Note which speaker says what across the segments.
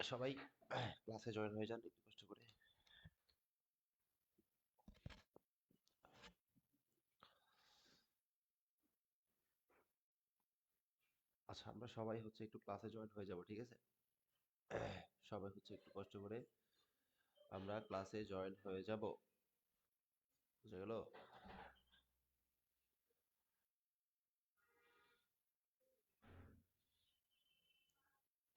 Speaker 1: সবাই ক্লাসে জয়েন হয়ে যান একটু কষ্ট করে। আচ্ছা, আমরা সবাই হচ্ছে একটু ক্লাসে জয়েন হয়ে যাব, ঠিক আছে? সবাই হচ্ছে একটু কষ্ট করে আমরা ক্লাসে জয়েন হয়ে যাব। বুঝা গেল?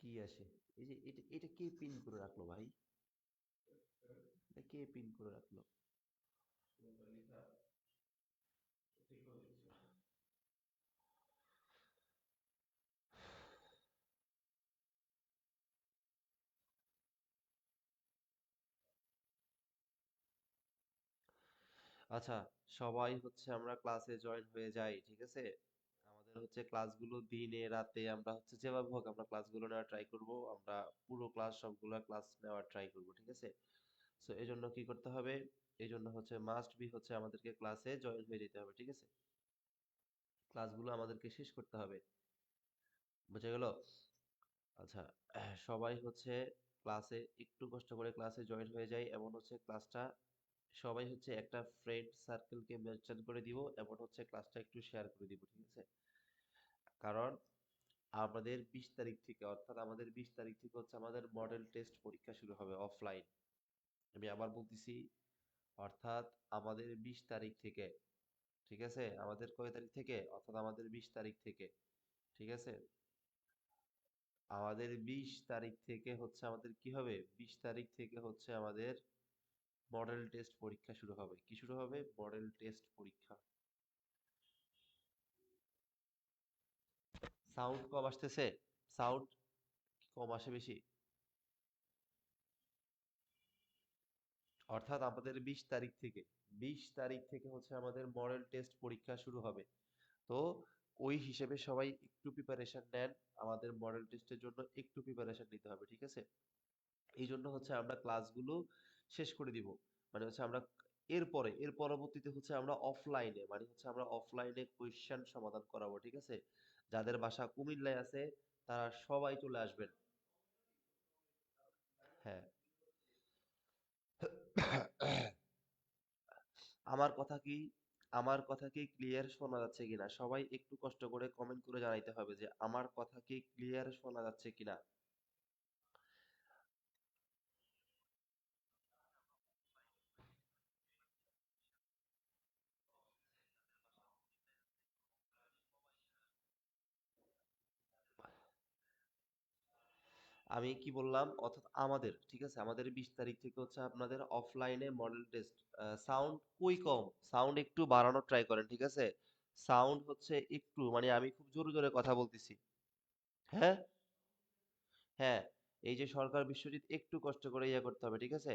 Speaker 1: কি আসে? এই যে এটা এটা কে পিন করে রাখলো ভাই? এটা কে পিন করে রাখলো? আচ্ছা, সবাই হচ্ছে আমরা ক্লাসে জয়েন হয়ে যাই, ঠিক আছে? আমাদের হচ্ছে ক্লাসগুলো দিনে রাতে আমরা হচ্ছে যেভাবে হোক আমরা ক্লাসগুলো নেওয়ার ট্রাই করব। আমরা পুরো ক্লাস সবগুলো ক্লাস নেওয়ার ট্রাই করব, ঠিক আছে? সো এই জন্য কি করতে হবে? এই জন্য হচ্ছে মাস্ট বি হচ্ছে আমাদেরকে ক্লাসে জয়েন হয়ে যেতে হবে, ঠিক আছে? ক্লাসগুলো আমাদেরকে শেষ করতে হবে। বুঝা গেল? আচ্ছা, সবাই হচ্ছে ক্লাসে একটু কষ্ট করে ক্লাসে জয়েন হয়ে যায় এবং হচ্ছে ক্লাসটা সবাই হচ্ছে একটা ফ্রেন্ড সার্কেলকে মেনশন করে দিব এবং হচ্ছে ক্লাসটা একটু শেয়ার করে দিব, ঠিক আছে? কারণ আমাদের 20 তারিখ থেকে, অর্থাৎ আমাদের 20 তারিখ থেকে হচ্ছে আমাদের মডেল টেস্ট পরীক্ষা শুরু হবে অফলাইন। আমি আবার বলতেছি, অর্থাৎ আমাদের 20 তারিখ থেকে, ঠিক আছে? আমাদের কয় তারিখ থেকে? অর্থাৎ আমাদের 20 তারিখ থেকে, ঠিক আছে? আমাদের 20 তারিখ থেকে হচ্ছে আমাদের কি হবে? 20 তারিখ থেকে হচ্ছে আমাদের মডেল টেস্ট পরীক্ষা শুরু হবে। কি শুরু হবে? মডেল টেস্ট পরীক্ষা। সাউন্ড কম আসতেছে? সাউন্ড কম আসে বেশি? অর্থাৎ আমাদের 20 তারিখ থেকে, 20 তারিখ থেকে হচ্ছে আমাদের মডেল টেস্ট পরীক্ষা শুরু হবে। তো ওই হিসেবে সবাই একটু প্রিপারেশন নেন। আমাদের মডেল টেস্টের জন্য একটু প্রিপারেশন নিতে হবে, ঠিক আছে? এই জন্য হচ্ছে আমরা ক্লাসগুলো শেষ করে দিব। মানে হচ্ছে আমরা এর পরবর্তীতে হচ্ছে আমরা অফলাইনে, মানে হচ্ছে আমরা অফলাইনে কোয়েশ্চেন সমাধান করাবো, ঠিক আছে? যাদের বাসা কুমিল্লায় আছে তারা সবাই চলে আসবেন। হ্যাঁ। আমার কথা কি আমার কথা কি ক্লিয়ার শোনা যাচ্ছে কিনা? সবাই একটু কষ্ট করে কমেন্ট করে জানাইতে হবে যে আমার কথা কি ক্লিয়ার শোনা যাচ্ছে কিনা? আমি কি বললাম? অর্থাৎ আমাদের, ঠিক আছে? আমাদের 20 তারিখ থেকে হচ্ছে আপনাদের অফলাইনে মডেল টেস্ট। সাউন্ড কই কম? সাউন্ড একটু বাড়ানোর ট্রাই করেন, ঠিক আছে? সাউন্ড হচ্ছে একটু, মানে আমি খুব জোরে জোরে কথা বলতেছি। হ্যাঁ, হ্যাঁ। এই যে সরকার বিশ্বজিৎ, একটু কষ্ট করে ইয়ে করতে হবে, ঠিক আছে?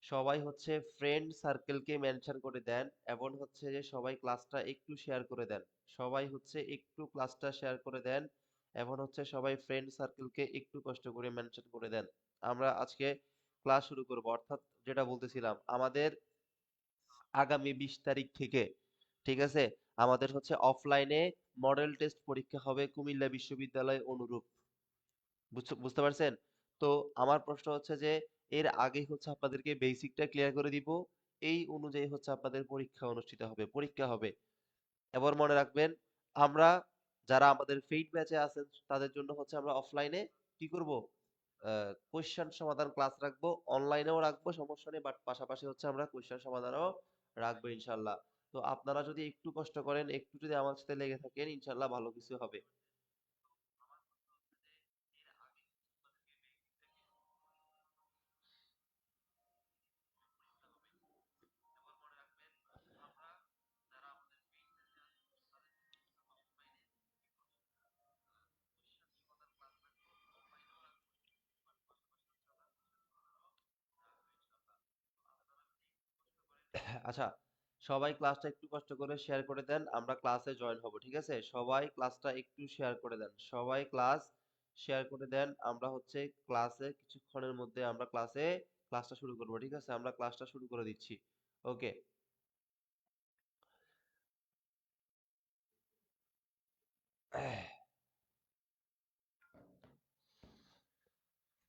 Speaker 1: সবাই হচ্ছে ফ্রেন্ড সার্কেলকে মেনশন করে দেন এবং হচ্ছে যে সবাই ক্লাসটা একটু শেয়ার করে দেন। সবাই হচ্ছে একটু ক্লাসটা শেয়ার করে দেন এবং হচ্ছে সবাই ফ্রেন্ড সার্কেলকে একটু কষ্ট করে মেনশন করে দেন। আমরা আজকে ক্লাস শুরু করব, অর্থাৎ যেটা বলতেছিলাম আমাদের আগামী 20 তারিখ থেকে, ঠিক আছে? আমাদের হচ্ছে অফলাইনে মডেল টেস্ট পরীক্ষা হবে কুমিল্লা বিশ্ববিদ্যালয় অনুরূপ। বুঝতে পারছেন? তো আমার প্রশ্ন হচ্ছে যে এর আগেই হচ্ছে আপনাদেরকে বেসিকটা ক্লিয়ার করে দিব। এই অনুযায়ী হচ্ছে আপনাদের পরীক্ষা অনুষ্ঠিত হবে, পরীক্ষা হবে। এবার মনে রাখবেন, আমরা যারা আমাদের পেইড ব্যাচে আছেন তাদের জন্য হচ্ছে আমরা অফলাইনে কি করব? কোয়েশ্চেন সমাধান ক্লাস রাখবো, অনলাইনেও রাখবো, সমস্যা নেই। বাট পাশাপাশি হচ্ছে আমরা কোয়েশ্চেন সমাধানও রাখবো ইনশাল্লাহ। তো আপনারা যদি একটু কষ্ট করেন, একটু যদি আমার সাথে লেগে থাকেন, ইনশাল্লাহ ভালো কিছু হবে। আচ্ছা, সবাই ক্লাসটা একটু কষ্ট করে শেয়ার করে দেন, আমরা ক্লাসে জয়েন হব, ঠিক আছে? সবাই ক্লাসটা একটু শেয়ার করে দেন, সবাই ক্লাস শেয়ার করে দেন। আমরা হচ্ছে ক্লাসে কিছুক্ষণের মধ্যে আমরা ক্লাসটা শুরু করব, ঠিক আছে? আমরা ক্লাসটা শুরু করে দিচ্ছি। ওকে।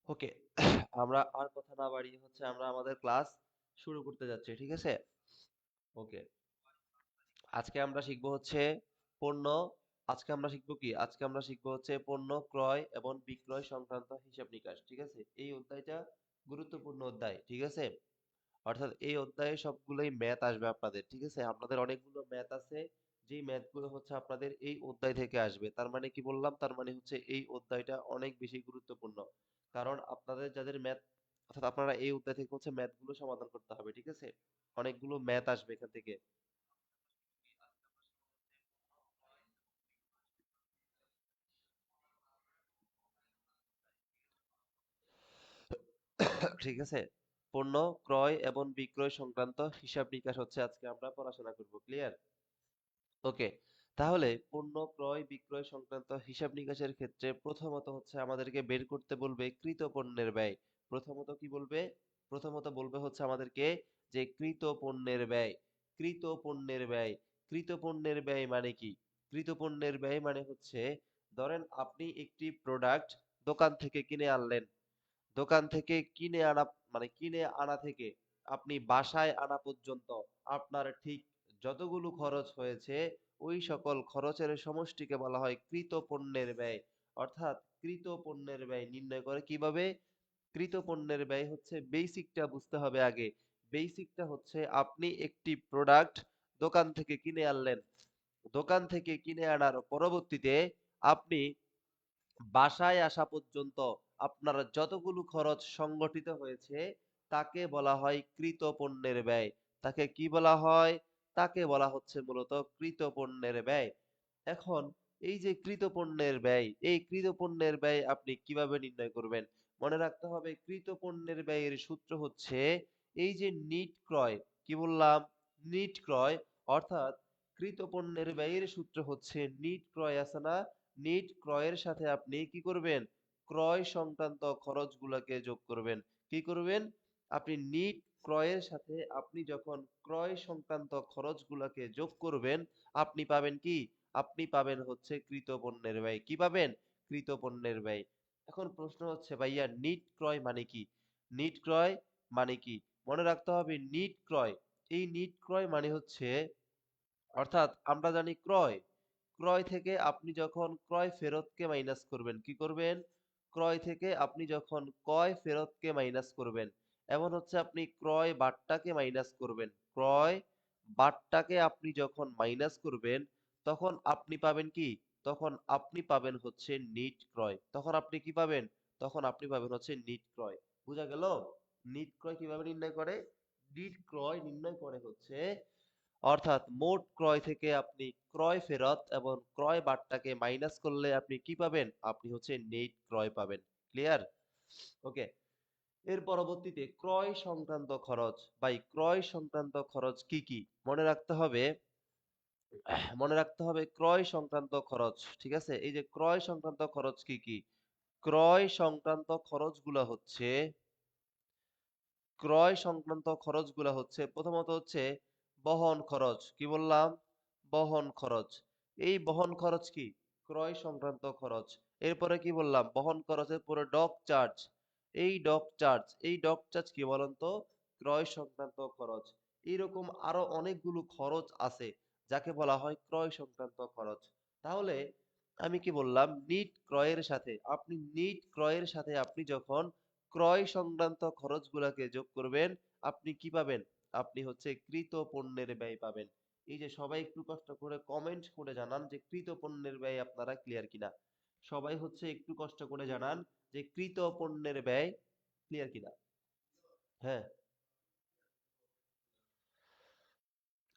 Speaker 1: ওকে, আমরা আর কথা না বাড়িয়ে হচ্ছে আমরা আমাদের ক্লাস শুরু করতে যাচ্ছি, ঠিক আছে? ওকে, আজকে আমরা শিখবো হচ্ছে পণ্য আজকে আমরা শিখবো কি? আজকে আমরা শিখবো হচ্ছে পণ্য ক্রয় এবং বিক্রয় সংক্রান্ত হিসাব নিকাশ, ঠিক আছে? এই অধ্যায়টা গুরুত্বপূর্ণ অধ্যায়, ঠিক আছে? অর্থাৎ এই অধ্যায়ে সবগুলোই ম্যাথ আসবে আপনাদের, ঠিক আছে? আপনাদের অনেকগুলো ম্যাথ আছে, যেই ম্যাথগুলো হচ্ছে আপনাদের এই অধ্যায় থেকে আসবে। তার মানে কি বললাম? তার মানে হচ্ছে এই অধ্যায়টা অনেক বেশি গুরুত্বপূর্ণ। কারণ আপনাদের যাদের ম্যাথ, অর্থাৎ আপনারা এই অধ্যায় থেকে হচ্ছে ম্যাথগুলো সমাধান করতে হবে, ঠিক আছে? অনেকগুলো ম্যাথ আসবে এখান থেকে। ঠিক আছে? পণ্য ক্রয় এবং বিক্রয় সংক্রান্ত হিসাব নিকাশ হচ্ছে আজকে আমরা পড়াশোনা করব। ক্লিয়ার? ওকে, তাহলে পণ্য ক্রয় বিক্রয় সংক্রান্ত হিসাব নিকাশের ক্ষেত্রে প্রথমত হচ্ছে আমাদেরকে বের করতে বলবে কৃত পণ্যের ব্যয়। প্রথমত কি বলবে? প্রথমত বলবে হচ্ছে আমাদেরকে যে কৃত পণ্যের ব্যয়। কৃত পণ্যের ব্যয়। কৃত পণ্যের ব্যয় মানে কি? কৃত পণ্যের ব্যয় মানে হচ্ছে, ধরেন আপনি একটি প্রোডাক্ট দোকান থেকে কিনে আনলেন। দোকান থেকে কিনে আনা থেকে আপনি বাসায় আনা পর্যন্ত আপনার ঠিক যতগুলো খরচ হয়েছে, ওই সকল খরচের সমষ্টিকে বলা হয় কৃত পণ্যের ব্যয়। অর্থাৎ কৃত পণ্যের ব্যয় নির্ণয় করে কিভাবে? কৃত পণ্যের ব্যয় হচ্ছে, বেসিকটা বুঝতে হবে আগে। বেসিকটা হচ্ছে আপনি একটি প্রোডাক্ট দোকান থেকে কিনে আনলেন। দোকান থেকে কিনে আনার পরবর্তীতে আপনি বাসায় আসা পর্যন্ত আপনার যতগুলো খরচ সংগঠিত হয়েছে, তাকে বলা হয় কৃত পণ্যের ব্যয়। তাকে কি বলা হয়? তাকে বলা হচ্ছে মূলত কৃত পণ্যের ব্যয়। এখন এই যে কৃত পণ্যের ব্যয়, এই কৃত পণ্যের ব্যয় আপনি কিভাবে নির্ণয় করবেন? মনে রাখতে হবে কৃত পণ্যের ব্যয়ের সূত্র হচ্ছে এই যে নিট ক্রয়, কি বললাম? নিট ক্রয়, অর্থাৎ কৃত পণ্যের ব্যয়ের সূত্র হচ্ছে নিট ক্রয় আছে না? নিট ক্রয়ের সাথে আপনি কি করবেন? ক্রয় সংক্রান্ত খরচগুলোকে যোগ করবেন। কি করবেন? আপনি নিট ক্রয়ের সাথে আপনি যখন ক্রয় সংক্রান্ত খরচগুলোকে যোগ করবেন, আপনি পাবেন কি? আপনি পাবেন হচ্ছে কৃত পণ্যের ব্যয়। কি পাবেন? কৃত পণ্যের ব্যয়। এখন প্রশ্ন হচ্ছে ভাইয়া নিট ক্রয় মানে কি? নিট ক্রয় মানে কি? মনে রাখতে হবে নিট ক্রয়। এই নিট ক্রয় মানে হচ্ছে, অর্থাৎ আমরা জানি ক্রয়। ক্রয় থেকে আপনি যখন ক্রয় ফেরতকে মাইনাস করবেন, কি করবেন? ক্রয় থেকে আপনি যখন ক্রয় ফেরতকে মাইনাস করবেন, এমন হচ্ছে আপনি ক্রয় বাট্টাকে মাইনাস করবেন। ক্রয় বাট্টাকে আপনি যখন মাইনাস করবেন, তখন আপনি পাবেন কি? তখন আপনি পাবেন হচ্ছে নিট ক্রয়। তখন আপনি কি পাবেন? তখন আপনি পাবেন হচ্ছে নিট ক্রয়। বুঝা গেল? নিট ক্রয় কিভাবে নির্ণয় করে? নিট ক্রয় নির্ণয় করে হচ্ছে, অর্থাৎ মোট ক্রয় থেকে আপনি ক্রয় ফেরত এবং ক্রয় বাট্টাকে মাইনাস করলে আপনি কি পাবেন? আপনি হচ্ছে নেট ক্রয় পাবেন। ক্লিয়ার? ওকে, এর পরবর্তীতে ক্রয় সংক্রান্ত খরচ। ভাই ক্রয় সংক্রান্ত খরচ কি কি? মনে রাখতে হবে, মনে রাখতে হবে ক্রয় সংক্রান্ত খরচ, ঠিক আছে? এই যে ক্রয় সংক্রান্ত খরচ কি কি? ক্রয় সংক্রান্ত খরচগুলো হচ্ছে, ক্রয় সংক্রান্ত খরচগুলা হচ্ছে প্রথমত হচ্ছে বহন খরচ। কি বললাম? বহন খরচ। এই বহন খরচ কি? ক্রয় সংক্রান্ত খরচ। এরপরে কি বললাম? বহন খরচের পরে ডক চার্জ। এই ডক চার্জ কি বলেন তো? ক্রয় সংক্রান্ত খরচ। এইরকম আরো অনেকগুলো খরচ আছে, যাকে বলা হয় ক্রয় সংক্রান্ত খরচ। তাহলে আমি কি বললাম? নিট ক্রয়ের সাথে আপনি যখন ক্রয় সংক্রান্ত খরচগুলাকে যোগ করবেন, আপনি কি পাবেন? আপনি হচ্ছে কৃত পণ্যের ব্যয় পাবেন। এই যে সবাই একটু কষ্ট করে কমেন্ট করে জানান যে কৃত পণ্যের ব্যয় আপনারা ক্লিয়ার কিনা। সবাই হচ্ছে একটু কষ্ট করে জানান যে কৃত পণ্যের ব্যয় ক্লিয়ার কিনা। হ্যাঁ,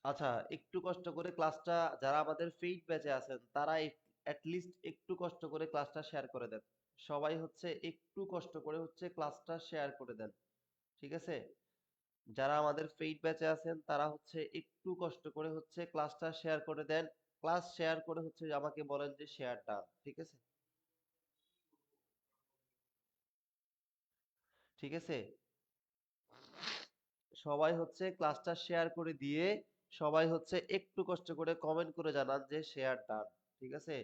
Speaker 1: আচ্ছা, একটু কষ্ট করে ক্লাসটা, যারা আমাদের পেইড ব্যাচে আছেন তারা লিস্ট একটু কষ্ট করে ক্লাসটা শেয়ার করে দেন। সবাই হচ্ছে একটু কষ্ট করে হচ্ছে ক্লাসটা শেয়ার করে দেন, ঠিক আছে? যারা আমাদের পেইড ব্যাচে আছেন তারা হচ্ছে একটু কষ্ট করে হচ্ছে ক্লাসটা শেয়ার করে দেন। ক্লাস শেয়ার করে হচ্ছে আমাকে বলেন যে শেয়ার ডান, ঠিক আছে? ঠিক আছে, সবাই হচ্ছে ক্লাসটা শেয়ার করে দিয়ে সবাই হচ্ছে একটু কষ্ট করে কমেন্ট করে জানান যে শেয়ার ডান, ঠিক আছে?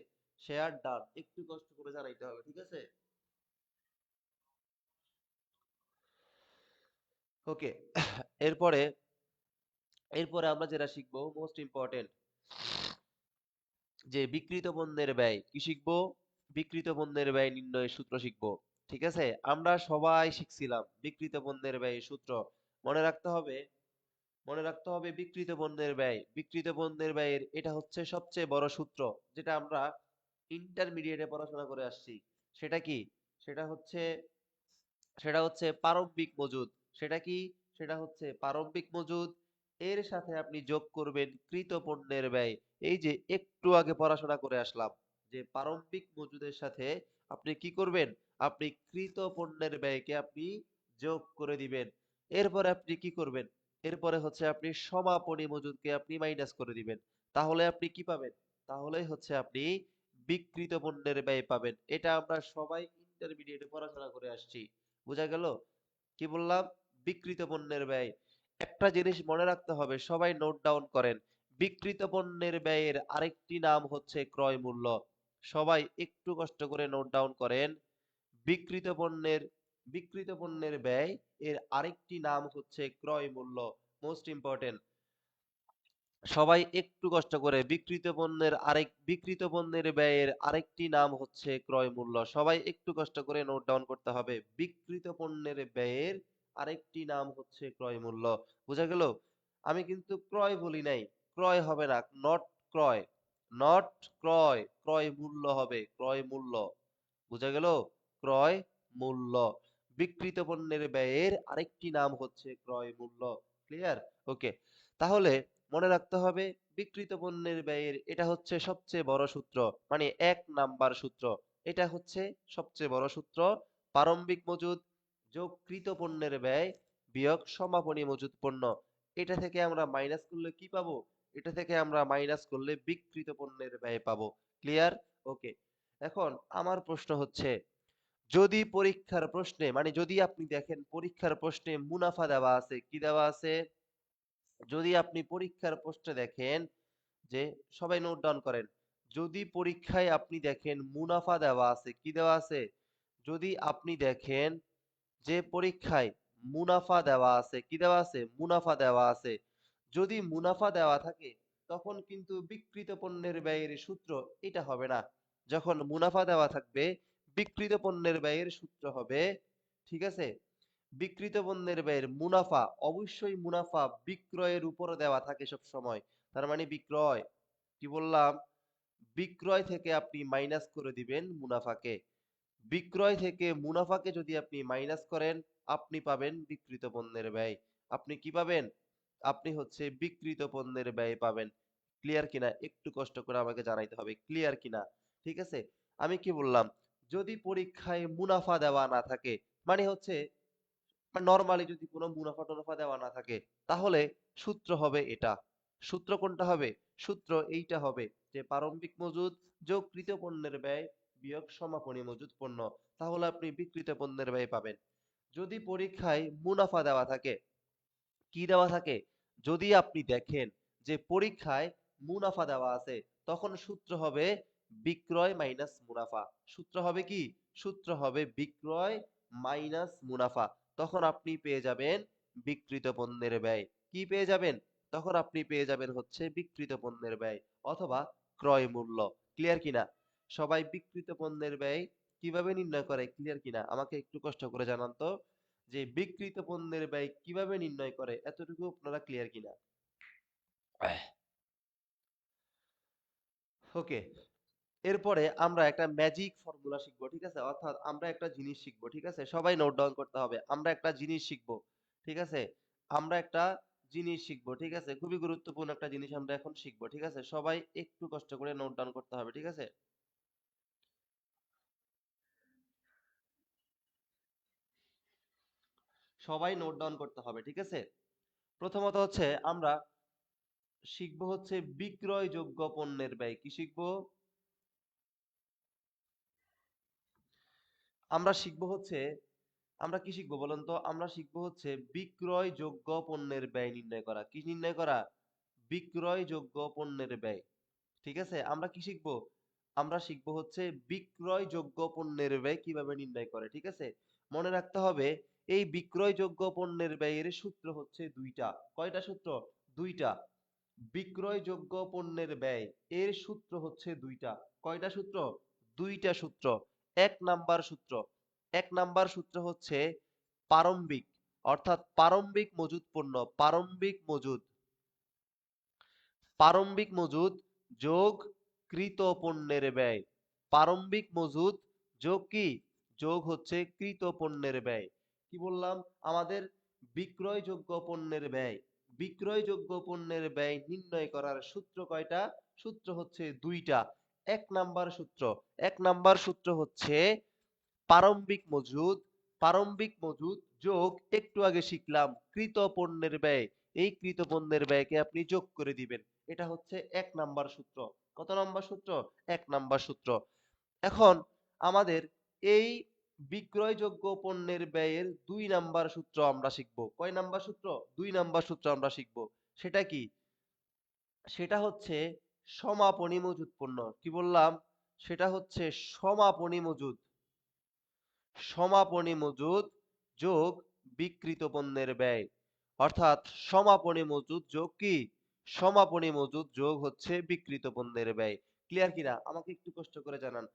Speaker 1: শেয়ার ডান একটু কষ্ট করে জানাইতে হবে, ঠিক আছে? ওকে। এরপরে এরপরে আমরা যেটা শিখবো মোস্ট ইম্পর্টেন্ট, যে বিক্রিত পণ্যের ব্যয় কি শিখবো? বিক্রিত পণ্যের ব্যয় নির্ণয়ের সূত্র শিখবো। ঠিক আছে, আমরা সবাই শিখছিলাম বিক্রিত পণ্যের ব্যয়ের সূত্র। মনে রাখতে হবে, মনে রাখতে হবে বিক্রিত পণ্যের ব্যয়, বিক্রিত পণ্যের ব্যয়ের এটা হচ্ছে সবচেয়ে বড় সূত্র, যেটা আমরা ইন্টারমিডিয়েটে পড়াশোনা করে আসছি। সেটা কি? সেটা হচ্ছে সেটা হচ্ছে প্রারম্ভিক মজুদ। সেটা কি? সেটা হচ্ছে প্রারম্ভিক মজুদ। এর সাথে আপনি যোগ করবেন কৃত পণ্যের ব্যয়। এই যে একটু আগে পড়াশোনা করে আসলাম, যে প্রারম্ভিক মজুদের সাথে আপনি কি করবেন? আপনি কৃত পণ্যের ব্যয়কে আপনি যোগ করে দিবেন। এরপরে আপনি কি করবেন? এরপরে হচ্ছে আপনি সমাপনী মজুদকে আপনি মাইনাস করে দিবেন। তাহলে আপনি কি পাবেন? তাহলেই হচ্ছে আপনি বিক্রিত পণ্যের ব্যয় পাবেন। এটা আমরা সবাই ইন্টারমিডিয়েটে পড়াশোনা করে আসছি। বোঝা গেল? কি বললাম? বিক্রিত পণ্যের ব্যয়। একটা জিনিস মনে রাখতে হবে, সবাই নোট ডাউন করেন। বিক্রিত পণ্যের ব্যয়ের আরেকটি নাম হচ্ছে ক্রয় মূল্য। সবাই একটু কষ্ট করে নোট ডাউন করেন। বিক্রিত পণ্যের বিক্রিত পণ্যের ব্যয় এর আরেকটি নাম হচ্ছে ক্রয় মূল্য। Most important. সবাই একটু কষ্ট করে, বিক্রিত পণ্যের ব্যয়ের আরেকটি নাম হচ্ছে ক্রয় মূল্য। সবাই একটু কষ্ট করে নোট ডাউন করতে হবে। বিক্রিত পণ্যের ব্যয়ের আরেকটি নাম হচ্ছে ক্রয় মূল্য। বোঝা গেল? আমি কিন্তু ক্রয় বলি নাই, ক্রয় হবে না, নট ক্রয়, নট ক্রয়, ক্রয় মূল্য হবে, ক্রয় মূল্য। বোঝা গেল? ক্রয় মূল্য। বিক্রিত পণ্যের ব্যয়ের আরেকটি নাম হচ্ছে ক্রয় মূল্য। ক্লিয়ার? ওকে। তাহলে মনে রাখতে হবে বিক্রিত পণ্যের ব্যয়ের এটা হচ্ছে সবচেয়ে বড় সূত্র, মানে ১ নাম্বার সূত্র। এটা হচ্ছে সবচেয়ে বড় সূত্র। প্রারম্ভিক মজুদ যোগ কৃত পণ্যের ব্যয় বিয়োগ সমাপনী মজুদ পণ্য। এটা থেকে আমরা মাইনাস করলে কি পাবো? এটা থেকে আমরা মাইনাস করলে বিক্রিত পণ্যের ব্যয় পাবো। ক্লিয়ার? ওকে। এখন আমার প্রশ্ন হচ্ছে, যদি পরীক্ষার প্রশ্নে, মানে যদি আপনি দেখেন পরীক্ষার প্রশ্নে মুনাফা দেওয়া আছে, কি দেওয়া আছে? যদি আপনি পরীক্ষার প্রশ্নে দেখেন, যে সবাই নোট ডাউন করেন, যদি পরীক্ষায় আপনি দেখেন মুনাফা দেওয়া আছে, কি দেওয়া আছে? যদি আপনি দেখেন যে পরীক্ষায় মুনাফা দেওয়া আছে, কি দেওয়া আছে? মুনাফা দেওয়া আছে। যদি মুনাফা দেওয়া থাকে, তখন কিন্তু বিক্রিত পণ্যের ব্যয়ের সূত্র এটা হবে না। যখন মুনাফা দেওয়া থাকবে, বিক্রিত পণ্যের ব্যয়ের সূত্র হবে, ঠিক আছে, বিক্রিত পণ্যের ব্যয়ের মুনাফা, অবশ্যই মুনাফা বিক্রয়ের উপর দেওয়া থাকে সব সময়। তার মানে বিক্রয়, কি বললাম? বিক্রয় থেকে আপনি মাইনাস করে দিবেন মুনাফাকে। বিক্রয় থেকে মুনাফাকে যদি আপনি মাইনাস করেন, আপনি পাবেন বিক্রিত পণ্যের ব্যয়। আপনি কি পাবেন? আপনি হচ্ছে বিক্রিত পণ্যের ব্যয় পাবেন। ক্লিয়ার কিনা? একটু কষ্ট করে আমাকে জানাইতে হবে ক্লিয়ার কিনা। ঠিক আছে? আমি কি বললাম? যদি পরীক্ষায় মুনাফা দেওয়া না থাকে, মানে হচ্ছে নরমালি যদি কোনো মুনাফা-টুনাফা দেওয়া না থাকে, তাহলে সূত্র হবে এটা। সূত্র কোনটা হবে? সূত্র এইটা হবে, যে প্রারম্ভিক মজুদ যোগ কৃত পণ্যের ব্যয় বিয়োগ সমাপনী মজুদ পণ্য। তাহলে আপনি বিক্রিত পণ্যের ব্যয় পাবেন। যদি পরীক্ষায় মুনাফা দেওয়া থাকে, কি দেওয়া থাকে? যদি আপনি দেখেন যে পরীক্ষায় মুনাফা দেওয়া আছে, তখন সূত্র হবে বিক্রয় মাইনাস মুনাফা। সূত্র হবে কি? সূত্র হবে বিক্রয় মাইনাস মুনাফা। তখন আপনি পেয়ে যাবেন বিক্রিত পণ্যের ব্যয়। কি পেয়ে যাবেন? তখন আপনি পেয়ে যাবেন হচ্ছে বিক্রিত পণ্যের ব্যয় অথবা ক্রয় মূল্য। ক্লিয়ার কিনা? সবাই বিক্রিত পণ্যের ব্যয় কিভাবে নির্ণয় করে, ক্লিয়ার কিনা? আমাকে একটু কষ্ট করে জানান তো, যে বিক্রিত পণ্যের ব্যয় কিভাবে নির্ণয় করে, এতটুকু আপনারা ক্লিয়ার কিনা? ওকে। এরপরে আমরা একটা ম্যাজিক ফর্মুলা শিখবো, ঠিক আছে, অর্থাৎ আমরা একটা জিনিস শিখবো, ঠিক আছে, সবাই নোট ডাউন করতে হবে। আমরা একটা জিনিস শিখবো, ঠিক আছে, আমরা একটা জিনিস শিখবো, ঠিক আছে, খুবই গুরুত্বপূর্ণ একটা জিনিস আমরা এখন শিখবো, ঠিক আছে, সবাই একটু কষ্ট করে নোট ডাউন করতে হবে, ঠিক আছে, সবাই নোট ডাউন করতে হবে, ঠিক আছে। প্রথমত হচ্ছে আমরা শিখবো হচ্ছে বিক্রয়যোগ্য পণ্যের ব্যয়। কি শিখবো? আমরা শিখবো হচ্ছে, আমরা কি শিখবো বলুন তো? আমরা শিখবো হচ্ছে বিক্রয়যোগ্য পণ্যের ব্যয় নির্ণয় করা। কি নির্ণয় করা? বিক্রয়যোগ্য পণ্যের ব্যয়। ঠিক আছে? আমরা কি শিখবো? আমরা শিখবো হচ্ছে বিক্রয়যোগ্য পণ্যের ব্যয় কিভাবে নির্ণয় করে। ঠিক আছে? মনে রাখতে হবে এই বিক্রয়যোগ্য পণ্যের ব্যয়ের সূত্র হচ্ছে দুইটা। কয়টা সূত্র? দুইটা। বিক্রয়যোগ্য পণ্যের ব্যয় এর সূত্র হচ্ছে দুইটা। কয়টা সূত্র? দুইটা সূত্র। এক নাম্বার সূত্র হচ্ছে প্রারম্ভিক, অর্থাৎ প্রারম্ভিক মজুদ পণ্য, প্রারম্ভিক মজুদ যোগ কৃত পণ্যের ব্যয়। প্রারম্ভিক মজুদ যোগ কি? যোগ হচ্ছে কৃত পণ্যের ব্যয়। কি বললাম? আমাদের বিক্রয়যোগ্য পণ্যের ব্যয়, বিক্রয়যোগ্য পণ্যের ব্যয় নির্ণয় করার সূত্র কয়টা? সূত্র হচ্ছে দুইটা। এক নাম্বার সূত্র হচ্ছে প্রারম্ভিক মজুদ যোগ একটু আগে শিখলাম কৃত পণ্যের ব্যয়। এই কৃত পণ্যের ব্যয়কে আপনি যোগ করে দিবেন। এটা হচ্ছে এক নাম্বার সূত্র। কত নাম্বার সূত্র? এক নাম্বার সূত্র। এখন আমাদের এই বিক্রয়যোগ্য পণ্যের ব্যয়ের দুই নাম্বার সূত্র আমরা শিখব। কয় নাম্বার সূত্র? দুই নাম্বার সূত্র আমরা শিখব। সেটা কি? সেটা হচ্ছে সমাপনী মজুদ পণ্য। কি বললাম? সেটা হচ্ছে সমাপনী মজুদ, সমাপনী মজুদ যোগ বিক্রিত পণ্যের ব্যয়। অর্থাৎ সমাপনী মজুদ যোগ কি? সমাপনী মজুদ যোগ হচ্ছে বিক্রিত পণ্যের ব্যয়। ক্লিয়ার কিনা? আমাকে একটু কষ্ট করে জানান।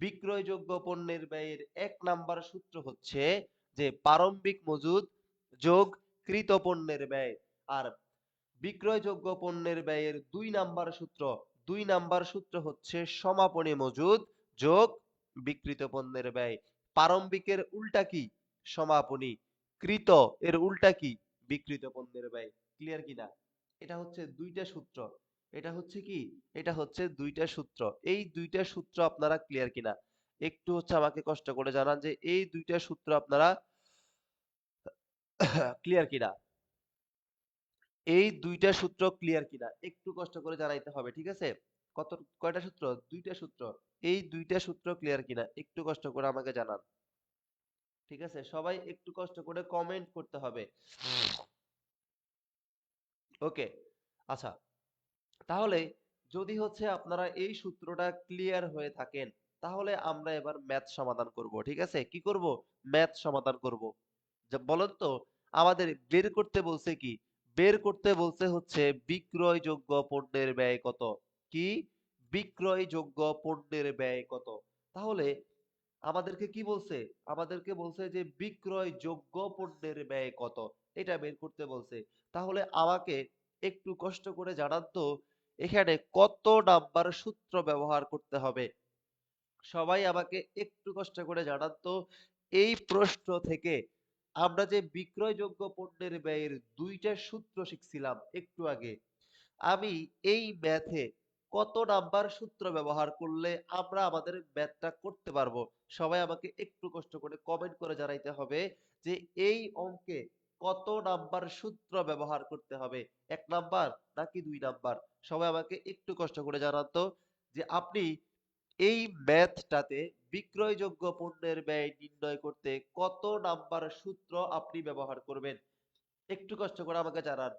Speaker 1: বিক্রয়যোগ্য পণ্যের ব্যয়ের এক নাম্বার সূত্র হচ্ছে যে প্রারম্ভিক মজুদ যোগ কৃত পণ্যের ব্যয়। আর বিক্রয়যোগ্য পণ্যের ব্যয়ের দুই নাম্বার সূত্র হচ্ছে সমাপনী মজুদ যোগ বিক্রিত পণ্যের ব্যয়। প্রারম্ভিকের উল্টা কি? সমাপনী। কৃত এর উল্টা কি? বিক্রিত পণ্যের ব্যয়। ক্লিয়ার কিনা? এটা হচ্ছে দুইটা সূত্র। এটা হচ্ছে কি? এটা হচ্ছে দুইটা সূত্র। এই দুইটা সূত্র আপনারা ক্লিয়ার কিনা? একটু হচ্ছে আমাকে কষ্ট করে জানান যে এই দুইটা সূত্র আপনারা ক্লিয়ার কিনা? এই দুইটা সূত্র ক্লিয়ার কিনা একটু কষ্ট করে জানাইতে হবে, ঠিক আছে? কত, কয়টা সূত্র? দুইটা সূত্র। এই দুইটা সূত্র ক্লিয়ার কিনা একটু কষ্ট করে আমাকে জানান, ঠিক আছে? সবাই একটু কষ্ট করে কমেন্ট করতে হবে। ওকে, আচ্ছা, তাহলে যদি হচ্ছে আপনারা এই সূত্রটা ক্লিয়ার হয়ে থাকেন, তাহলে আমরা এবার ম্যাথ সমাধান করব, ঠিক আছে? কি করব? ম্যাথ সমাধান করব। বলেন তো, আমাদের বের করতে বলছে কি? বের করতে বলছে হচ্ছে বিক্রয়যোগ্য পণ্যের ব্যয় কত? কি? বিক্রয়যোগ্য পণ্যের ব্যয় কত? তাহলে আমাদেরকে কি বলছে? আমাদেরকে বলছে যে বিক্রয়যোগ্য পণ্যের ব্যয় কত? এটা বের করতে বলছে। তাহলে আমাকে একটু কষ্ট করে জানান তো, এখানে কত নাম্বার সূত্র ব্যবহার করতে হবে? সবাই আমাকে একটু কষ্ট করে জানান তো, এই প্রশ্ন থেকে আমরা যে বিক্রয়যোগ্য পণ্যের ব্যয়ের দুইটা সূত্র শিখছিলাম একটু আগে, আমি এই ম্যাথে কত নাম্বার সূত্র ব্যবহার করলে আমরা আমাদের ম্যাথটা করতে পারবো? সবাই আমাকে একটু কষ্ট করে কমেন্ট করে জানাইতে হবে যে এই অঙ্কে কত নাম্বার সূত্র ব্যবহার করতে হবে? এক নাম্বার নাকি দুই নাম্বার? সবাই আমাকে একটু কষ্ট করে জানান তো যে আপনি এই ম্যাথটাতে বিক্রয়যোগ্য পণ্যের ব্যয় নির্ণয় করতে কত নাম্বার সূত্র আপনি ব্যবহার করবেন? একটু কষ্ট করে আমাকে জানান।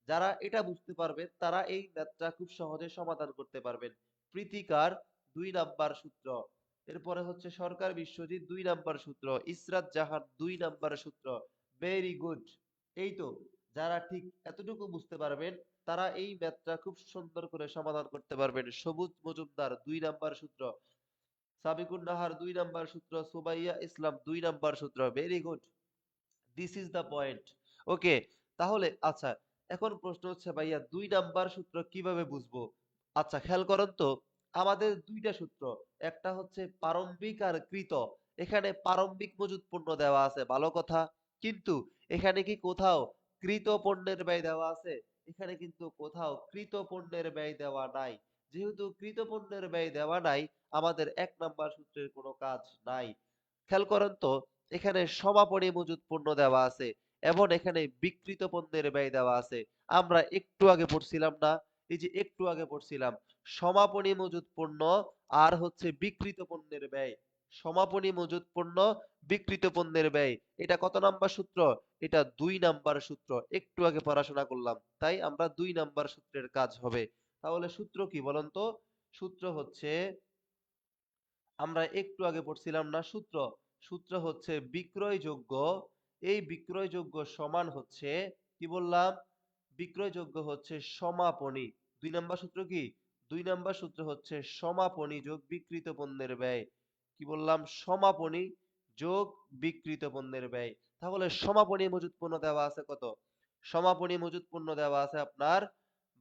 Speaker 1: যারা এটা বুঝতে পারবেন তারা এই ম্যাথটা খুব সহজে সমাধান করতে পারবেন। প্রীতিকার ২ নাম্বার সূত্র। এরপরে হচ্ছে সরকার বিশ্বজিৎ ২ নাম্বার সূত্র। ইসরাত জাহান ২ নাম্বার সূত্র। Very good. এই তো, যারা ঠিক এতটুকু বুঝতে পারবেন তারা এই ম্যাথটা খুব সুন্দর করে সমাধান করতে পারবেন। সবুজ মজুমদার ২ নাম্বার সূত্র। সাবিকুন নাহার ২ নাম্বার সূত্র। সুবাইয়া ইসলাম ২ নাম্বার সূত্র। Very good. This is the point. Okay, তাহলে আচ্ছা, এখন প্রশ্ন হচ্ছে ভাইয়া ২ নাম্বার সূত্র কিভাবে বুঝবো? আচ্ছা, খেয়াল করেন তো, আমাদের দুইটা সূত্র, একটা হচ্ছে প্রারম্ভিক আর কৃত। এখানে প্রারম্ভিক মজুদ পণ্য দেওয়া আছে, ভালো কথা। কিন্তু এখানে কি কোথাও কৃত পণ্যের ব্যয় দেওয়া আছে? এখানে কিন্তু কোথাও কৃত পণ্যের ব্যয় দেওয়া নাই। যেহেতু কৃত পণ্যের ব্যয় দেওয়া নাই, আমাদের এক নাম্বার সূত্রের কোনো কাজ নাই। খেয়াল করেন তো, এখানে সমাপনী মজুদ পণ্য দেওয়া আছে এবং এখানে বিক্রিত পণ্যের ব্যয় দেওয়া আছে। আমরা একটু আগে পড়ছিলাম না? এই যে একটু আগে পড়ছিলাম, সমাপনী মজুদ পণ্য আর হচ্ছে বিক্রিত পণ্যের ব্যয়। সমাপনী মজুদ পণ্য, বিক্রিত পণ্যের ব্যয়। এটা কত নাম্বার সূত্র? এটা ২ নাম্বার সূত্র। একটু আগে পড়াশোনা করলাম। তাই আমরা ২ নাম্বার সূত্রের কাজ হবে। তাহলে সূত্র কি বলেন তো? সূত্র হচ্ছে, আমরা একটু আগে পড়ছিলাম না সূত্র? সূত্র হচ্ছে বিক্রয়যোগ্য, এই বিক্রয়যোগ্য সমান হচ্ছে কি বললাম, বিক্রয়যোগ্য হচ্ছে সমাপনী। ২ নাম্বার সূত্র কি? ২ নাম্বার সূত্র হচ্ছে সমাপনী যোগ বিক্রিত পণ্যের ব্যয়। কি বললাম? সমাপনী যোগ বিক্রিত পণ্যের ব্যয়। তাহলে সমাপনী মজুত পণ্য দেওয়া আছে কত? সমাপনী মজুত পণ্য দেওয়া আছে আপনার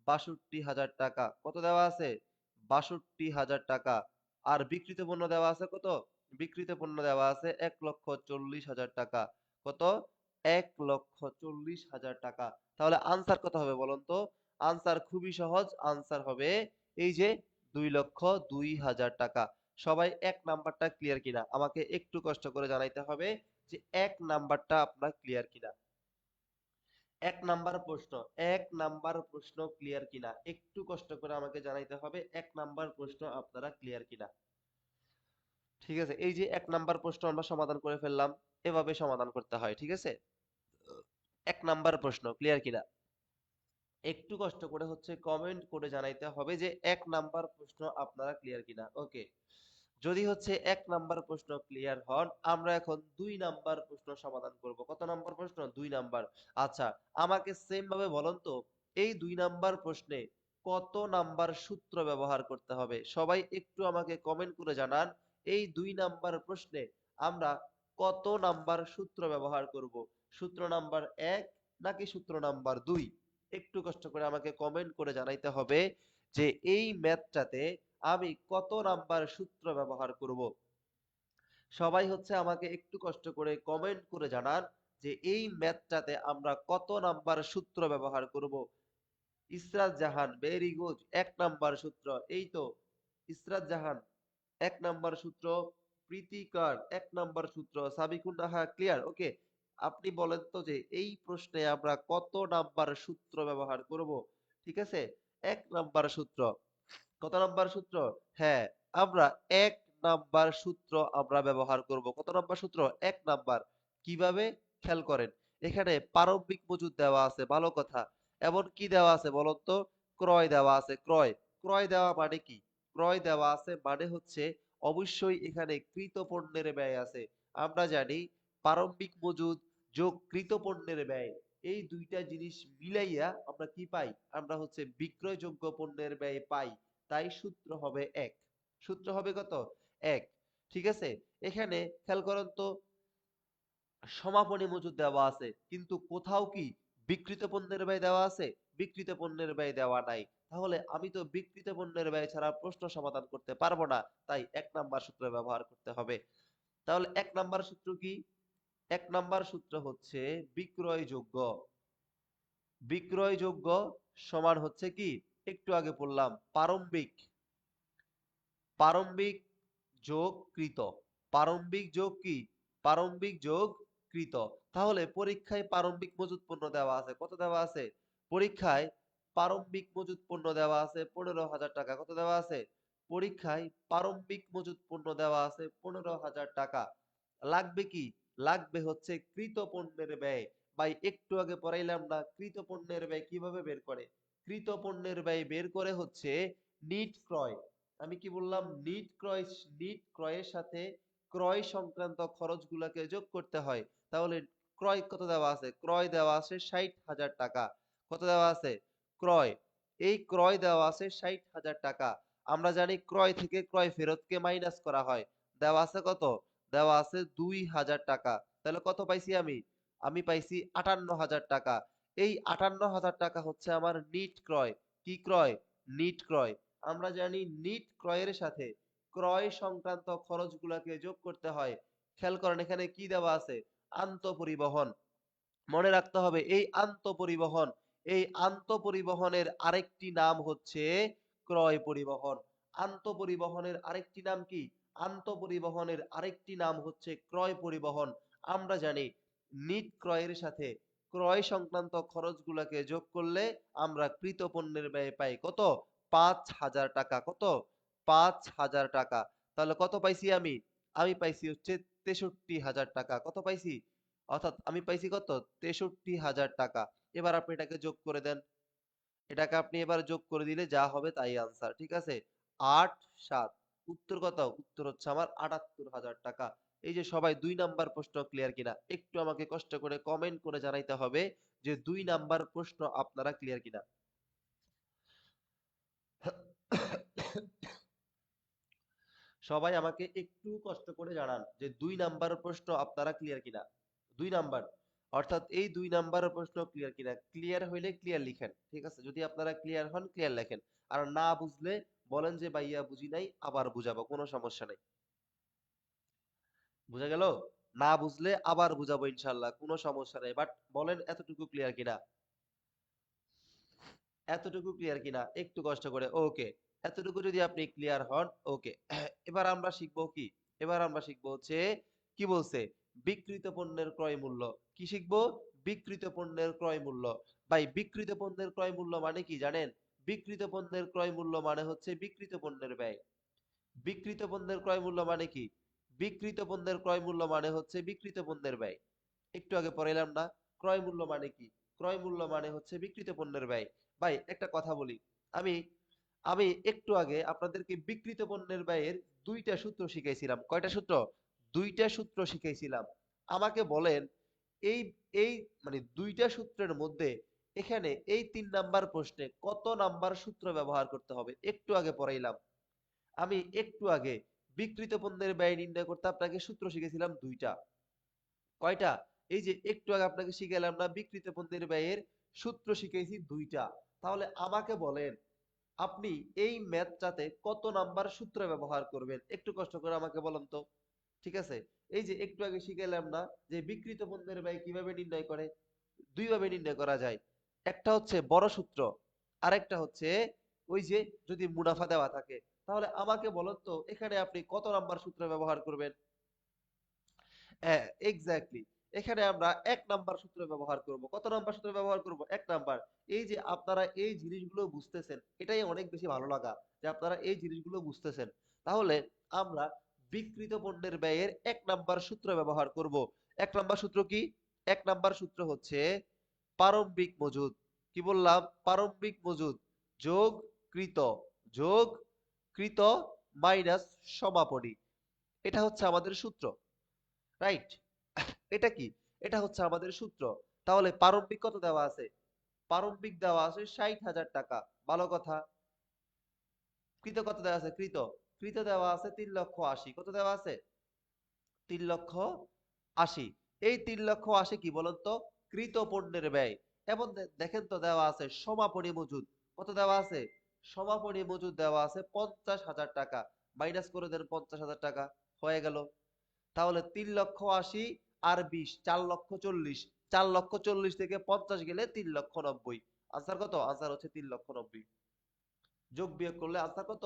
Speaker 1: ৬২,০০০ টাকা। কত দেওয়া আছে? ৬২,০০০ টাকা। আর বিক্রিত পণ্য দেওয়া আছে কত? বিক্রিত পণ্য দেওয়া আছে ১,৪০,০০০ টাকা। কত? ১,৪০,০০০ টাকা। তাহলে আনসার কত হবে বলুন তো? আনসার খুবই সহজ। আনসার হবে এই যে ২,০২,০০০ টাকা। সবাই ১ নাম্বারটা ক্লিয়ার কিনা? আমাকে একটু কষ্ট করে জানাইতে হবে যে ১ নাম্বারটা আপনার ক্লিয়ার কিনা? ১ নাম্বার প্রশ্ন, ১ নাম্বার প্রশ্ন ক্লিয়ার কিনা? একটু কষ্ট করে আমাকে জানাইতে হবে ১ নাম্বার প্রশ্ন আপনারা ক্লিয়ার কিনা? ঠিক আছে? এই যে ১ নাম্বার প্রশ্ন আমরা সমাধান করে ফেললাম। এভাবে সমাধান করতে হয়। ঠিক আছে? ১ নাম্বার প্রশ্ন ক্লিয়ার কিনা? একটু কষ্ট করে হচ্ছে কমেন্ট করে জানাইতে হবে যে ১ নাম্বার প্রশ্ন আপনারা ক্লিয়ার কিনা? ওকে। যদি হচ্ছে ১ নাম্বার প্রশ্ন ক্লিয়ার হন, আমরা এখন ২ নাম্বার প্রশ্ন সমাধান করব। কত নাম্বার প্রশ্ন? ২ নাম্বার। আচ্ছা, আমাকে সেম ভাবে বলুন তো, এই ২ নাম্বার প্রশ্নে কত নাম্বার সূত্র ব্যবহার করতে হবে? সবাই একটু আমাকে কমেন্ট করে জানান, এই ২ নাম্বার প্রশ্নে আমরা কত নাম্বার সূত্র ব্যবহার করব? সূত্র নাম্বার ১ নাকি সূত্র নাম্বার ২? একটু কষ্ট করে আমাকে কমেন্ট করে জানাইতে হবে যে এই ম্যাথটাতে আমি কত নাম্বার সূত্র ব্যবহার করব। সবাই হচ্ছে আমাকে একটু কষ্ট করে কমেন্ট করে জানান যে এই ম্যাথটাতে আমরা কত নাম্বার সূত্র ব্যবহার করব। ইসরাত জাহান ভেরি গুড, ১ নাম্বার সূত্র। এই তো ইসরাত জাহান ১ নাম্বার সূত্র, প্রীতিকার ১ নাম্বার সূত্র, সাবিকুন নাহা ক্লিয়ার। ওকে, আপনি বলেন তো যে এই প্রশ্নে আমরা কত নাম্বার সূত্র ব্যবহার করব? ঠিক আছে, ১ নাম্বার সূত্র। কত নাম্বার সূত্র? হ্যাঁ, আমরা ১ নাম্বার সূত্র আমরা ব্যবহার করব। কত নাম্বার সূত্র? ১ নাম্বার। কিভাবে? খেয়াল করেন। এখানে প্রারম্ভিক মজুদ দেওয়া আছে, ভালো কথা। এমন কি দেওয়া আছে বলুন তো? ক্রয় দেওয়া আছে, ক্রয়। ক্রয় দেওয়া মানে কি? ক্রয় দেওয়া আছে মানে হচ্ছে অবশ্যই এখানে কৃত পণ্যের ব্যয় আছে। আমরা জানি প্রারম্ভিক মজুদ যোগ কৃত পণ্যের ব্যয়, এই ২ টা জিনিস মিলাইয়া আমরা কি পাই? আমরা হচ্ছে বিক্রয়যোগ্য পণ্যের ব্যয় পাই। তাই সূত্র হবে ১। সূত্র হবে কত? ১। ঠিক আছে? এখানে খেয়াল করেন তো, সমাপনী মজুদ দেওয়া আছে। কিন্তু কোথাও কি বিক্রিত পণ্যের ব্যয় দেওয়া আছে? বিক্রিত পণ্যের ব্যয় দেওয়া নাই। তাহলে আমি তো বিক্রিত পণ্যের ব্যয় ছাড়া প্রশ্ন সমাধান করতে পারবো না। তাই ১ নাম্বার সূত্র ব্যবহার করতে হবে। তাহলে ১ নাম্বার সূত্র কি? ১ নাম্বার সূত্র হচ্ছে বিক্রয়যোগ্য। বিক্রয়যোগ্য সমান হচ্ছে কি? একটু আগে পড়লাম প্রারম্ভিক। প্রারম্ভিক যোগ কৃত। প্রারম্ভিক যোগ কি? প্রারম্ভিক যোগ কৃত। তাহলে পরীক্ষায় প্রারম্ভিক মজুত পণ্য দেওয়া আছে। কত দেওয়া আছে? পরীক্ষায় প্রারম্ভিক মজুত পণ্য দেওয়া আছে ১৫,০০০ টাকা। কত দেওয়া আছে? পরীক্ষায় প্রারম্ভিক মজুত পণ্য দেওয়া আছে ১৫,০০০ টাকা। লাগবে কি? লাগবে হচ্ছে কৃত পণ্যের ব্যয়। ভাই একটু আগে পড়াইলাম না কৃত পণ্যের ব্যয় কিভাবে বের করে? কৃত পণ্যের ব্যয় বের করে হচ্ছে নিট ক্রয়। আমি কি বললাম? নিট ক্রয়ের সাথে ক্রয় সংক্রান্ত খরচগুলাকে যোগ করতে হয়। তাহলে ক্রয় কত দেওয়া আছে? ক্রয় দেওয়া আছে ৬০,০০০ টাকা। কত দেওয়া আছে? ক্রয়। এই ক্রয় দেওয়া আছে ৬০,০০০ টাকা। আমরা জানি ক্রয় থেকে ক্রয় ফেরতকে মাইনাস করা হয়। দেওয়া আছে কত? দেওয়া আছে ২,০০০ টাকা। তাহলে কত পাইছি আমি? আমি পাইছি ৫৮,০০০ টাকা। এই ৫৮,০০০ টাকা হচ্ছে আমার নিট ক্রয়। কি ক্রয়? নিট ক্রয়। আমরা জানি নিট ক্রয়ের সাথে ক্রয় সংক্রান্ত খরচগুলাকে যোগ করতে হয়। খেয়াল করেন এখানে কি দেওয়া আছে? আন্তঃপরিবহন। মনে রাখতে হবে এই আন্তঃপরিবহনের আরেকটি নাম হচ্ছে ক্রয় পরিবহন। আন্তঃপরিবহনের আরেকটি নাম কি? আন্তঃপরিবহনের আরেকটি নাম হচ্ছে ক্রয় পরিবহন। আমরা জানি নিট ক্রয়ের সাথে ক্রয় সংক্রান্ত খরচগুলাকে যোগ করলে আমরা কৃত পণ্যের ব্যয় পাই কত? ৫,০০০ টাকা। কত? ৫,০০০ টাকা। তাহলে কত পাইছি আমি? আমি পাইছি হচ্ছে ৬৩,০০০ টাকা। কত পাইছি? অর্থাৎ আমি পাইছি কত? ৬৩,০০০ টাকা। এবার আপনি এটাকে যোগ করে দেন। এটাকে আপনি এবার যোগ করে দিলে যা হবে তাই আনসার। ঠিক আছে? ৮, ৭। উত্তর কত? উত্তর হচ্ছে আমার ৭৮,০০০ টাকা। এই যে সবাই 2 নাম্বার প্রশ্ন ক্লিয়ার কিনা একটু আমাকে কষ্ট করে কমেন্ট করে জানাইতে হবে যে 2 নাম্বার প্রশ্ন আপনারা ক্লিয়ার কিনা। সবাই আমাকে একটু কষ্ট করে জানান যে 2 নাম্বার প্রশ্ন আপনারা ক্লিয়ার কিনা। 2 নাম্বার, অর্থাৎ এই 2 নাম্বার প্রশ্ন ক্লিয়ার কিনা। ক্লিয়ার হইলে ক্লিয়ার লিখেন, ঠিক আছে? যদি আপনারা ক্লিয়ার হন ক্লিয়ার লেখেন, আর না বুঝলে বলেন যে ভাইয়া বুঝি নাই, আবার বুঝাবো, কোনো সমস্যা নাই। বুঝা গেল? না বুঝলে আবার বুঝাবো ইনশাল্লাহ, কোনো সমস্যা নেই, বাট বলেন এতটুকু ক্লিয়ার কিনা। এতটুকু ক্লিয়ার কিনা একটু কষ্ট করে, ওকে। এতটুকু যদি আপনি ক্লিয়ার হন, ওকে। এবার আমরা শিখবো কি? এবার আমরা শিখবো হচ্ছে কি বলছে, বিক্রিত পণ্যের ক্রয় মূল্য। কি শিখবো? বিক্রিত পণ্যের ক্রয় মূল্য। ভাই, বিক্রিত পণ্যের ক্রয় মূল্য মানে কি জানেন? বিক্রিত পণ্যের ক্রয় মূল্য মানে হচ্ছে বিক্রিত পণ্যের ব্যয়। বিক্রিত পণ্যের ক্রয় মূল্য মানে কি? বিক্রিত পণ্যের ক্রয় মূল্য মানে হচ্ছে বিক্রিত পণ্যের ব্যয়। একটু আগে পড়াইলাম না? ক্রয় মূল্য মানে কি? ক্রয় মূল্য মানে হচ্ছে বিক্রিত পণ্যের ব্যয়। ভাই একটা কথা বলি, আমি আমি একটু আগে আপনাদেরকে বিক্রিত পণ্যের ব্যয়ের 2টা সূত্র শিখাইছিলাম। কয়টা সূত্র? 2টা সূত্র শিখাইছিলাম। আমাকে বলেন, এই এই মানে 2টা সূত্রের মধ্যে এখানে এই 3 নাম্বার প্রশ্নে কত নাম্বার সূত্র ব্যবহার করতে হবে? একটু আগে পড়াইলাম। আমি একটু আগে বিক্রিত পণ্যের ব্যয় নির্ণয় করতে আপনাকে সূত্র শিখেছিলাম 2টা। কয়টা? এই যে একটু আগে আপনাকে শিখাইলাম না, বিক্রিত পণ্যের ব্যয়ের সূত্র শিখেছি 2টা। তাহলে আমাকে বলেন, আপনি এই ম্যাথটাতে কত নাম্বার সূত্র ব্যবহার করবেন? একটু কষ্ট করে আমাকে বলেন তো। ঠিক আছে? এই যে একটু আগে শিখাইলাম না যে বিক্রিত পণ্যের ব্যয় কিভাবে নির্ণয় করে? 2 ভাবে নির্ণয় করা যায়। একটা হচ্ছে বড় সূত্র, আরেকটা হচ্ছে ওই যে যদি মুনাফা দেওয়া থাকে। তাহলে আমাকে বলেন তো এখানে আপনি কত নাম্বার সূত্র ব্যবহার করবেন? হ্যাঁ, এক্স্যাক্টলি। এখানে আমরা 1 নাম্বার সূত্র ব্যবহার করব। কত নাম্বার সূত্র ব্যবহার করব? 1 নাম্বার। এই যে আপনারা এই জিনিসগুলো বুঝতেছেন, এটাই অনেক বেশি ভালো লাগা যে আপনারা এই জিনিসগুলো বুঝতেছেন। তাহলে আমরা বিক্রিত পণ্যের ব্যয়ের 1 নাম্বার সূত্র ব্যবহার করব। 1 নাম্বার সূত্র কি? 1 নাম্বার সূত্র হচ্ছে প্রারম্ভিক মজুদ। কি বললাম? প্রারম্ভিক মজুদ যোগ কৃত, যোগ কৃত মাইনাস সমাপনী। এটা হচ্ছে আমাদের সূত্র, রাইট? এটা কি? এটা হচ্ছে আমাদের সূত্র। তাহলে প্রারম্ভিক কত দেওয়া আছে? প্রারম্ভিক দেওয়া আছে 60,000 টাকা। ভালো কথা। কৃত কত দেওয়া আছে? কৃত কৃত দেওয়া আছে 3,80,000। কত দেওয়া আছে? 3,80,000। এই 3,80,000 কি বলুন তো? কৃত পণ্যের ব্যয়। এবং দেখেন তো দেওয়া আছে সমাপনী মজুদ। কত দেওয়া আছে? সমাপনী মজুদ দেওয়া আছে 50,000 টাকা। মাইনাস করে দেন 50,000 টাকা, হয়ে গেল। তাহলে 3,80,000 আর 20, 4,40,000। 4,40,000 থেকে 50 গেলে 3,90,000। আনসার কত? আনসার হচ্ছে 3,90,000। যোগ বিয়োগ করলে আনসার কত?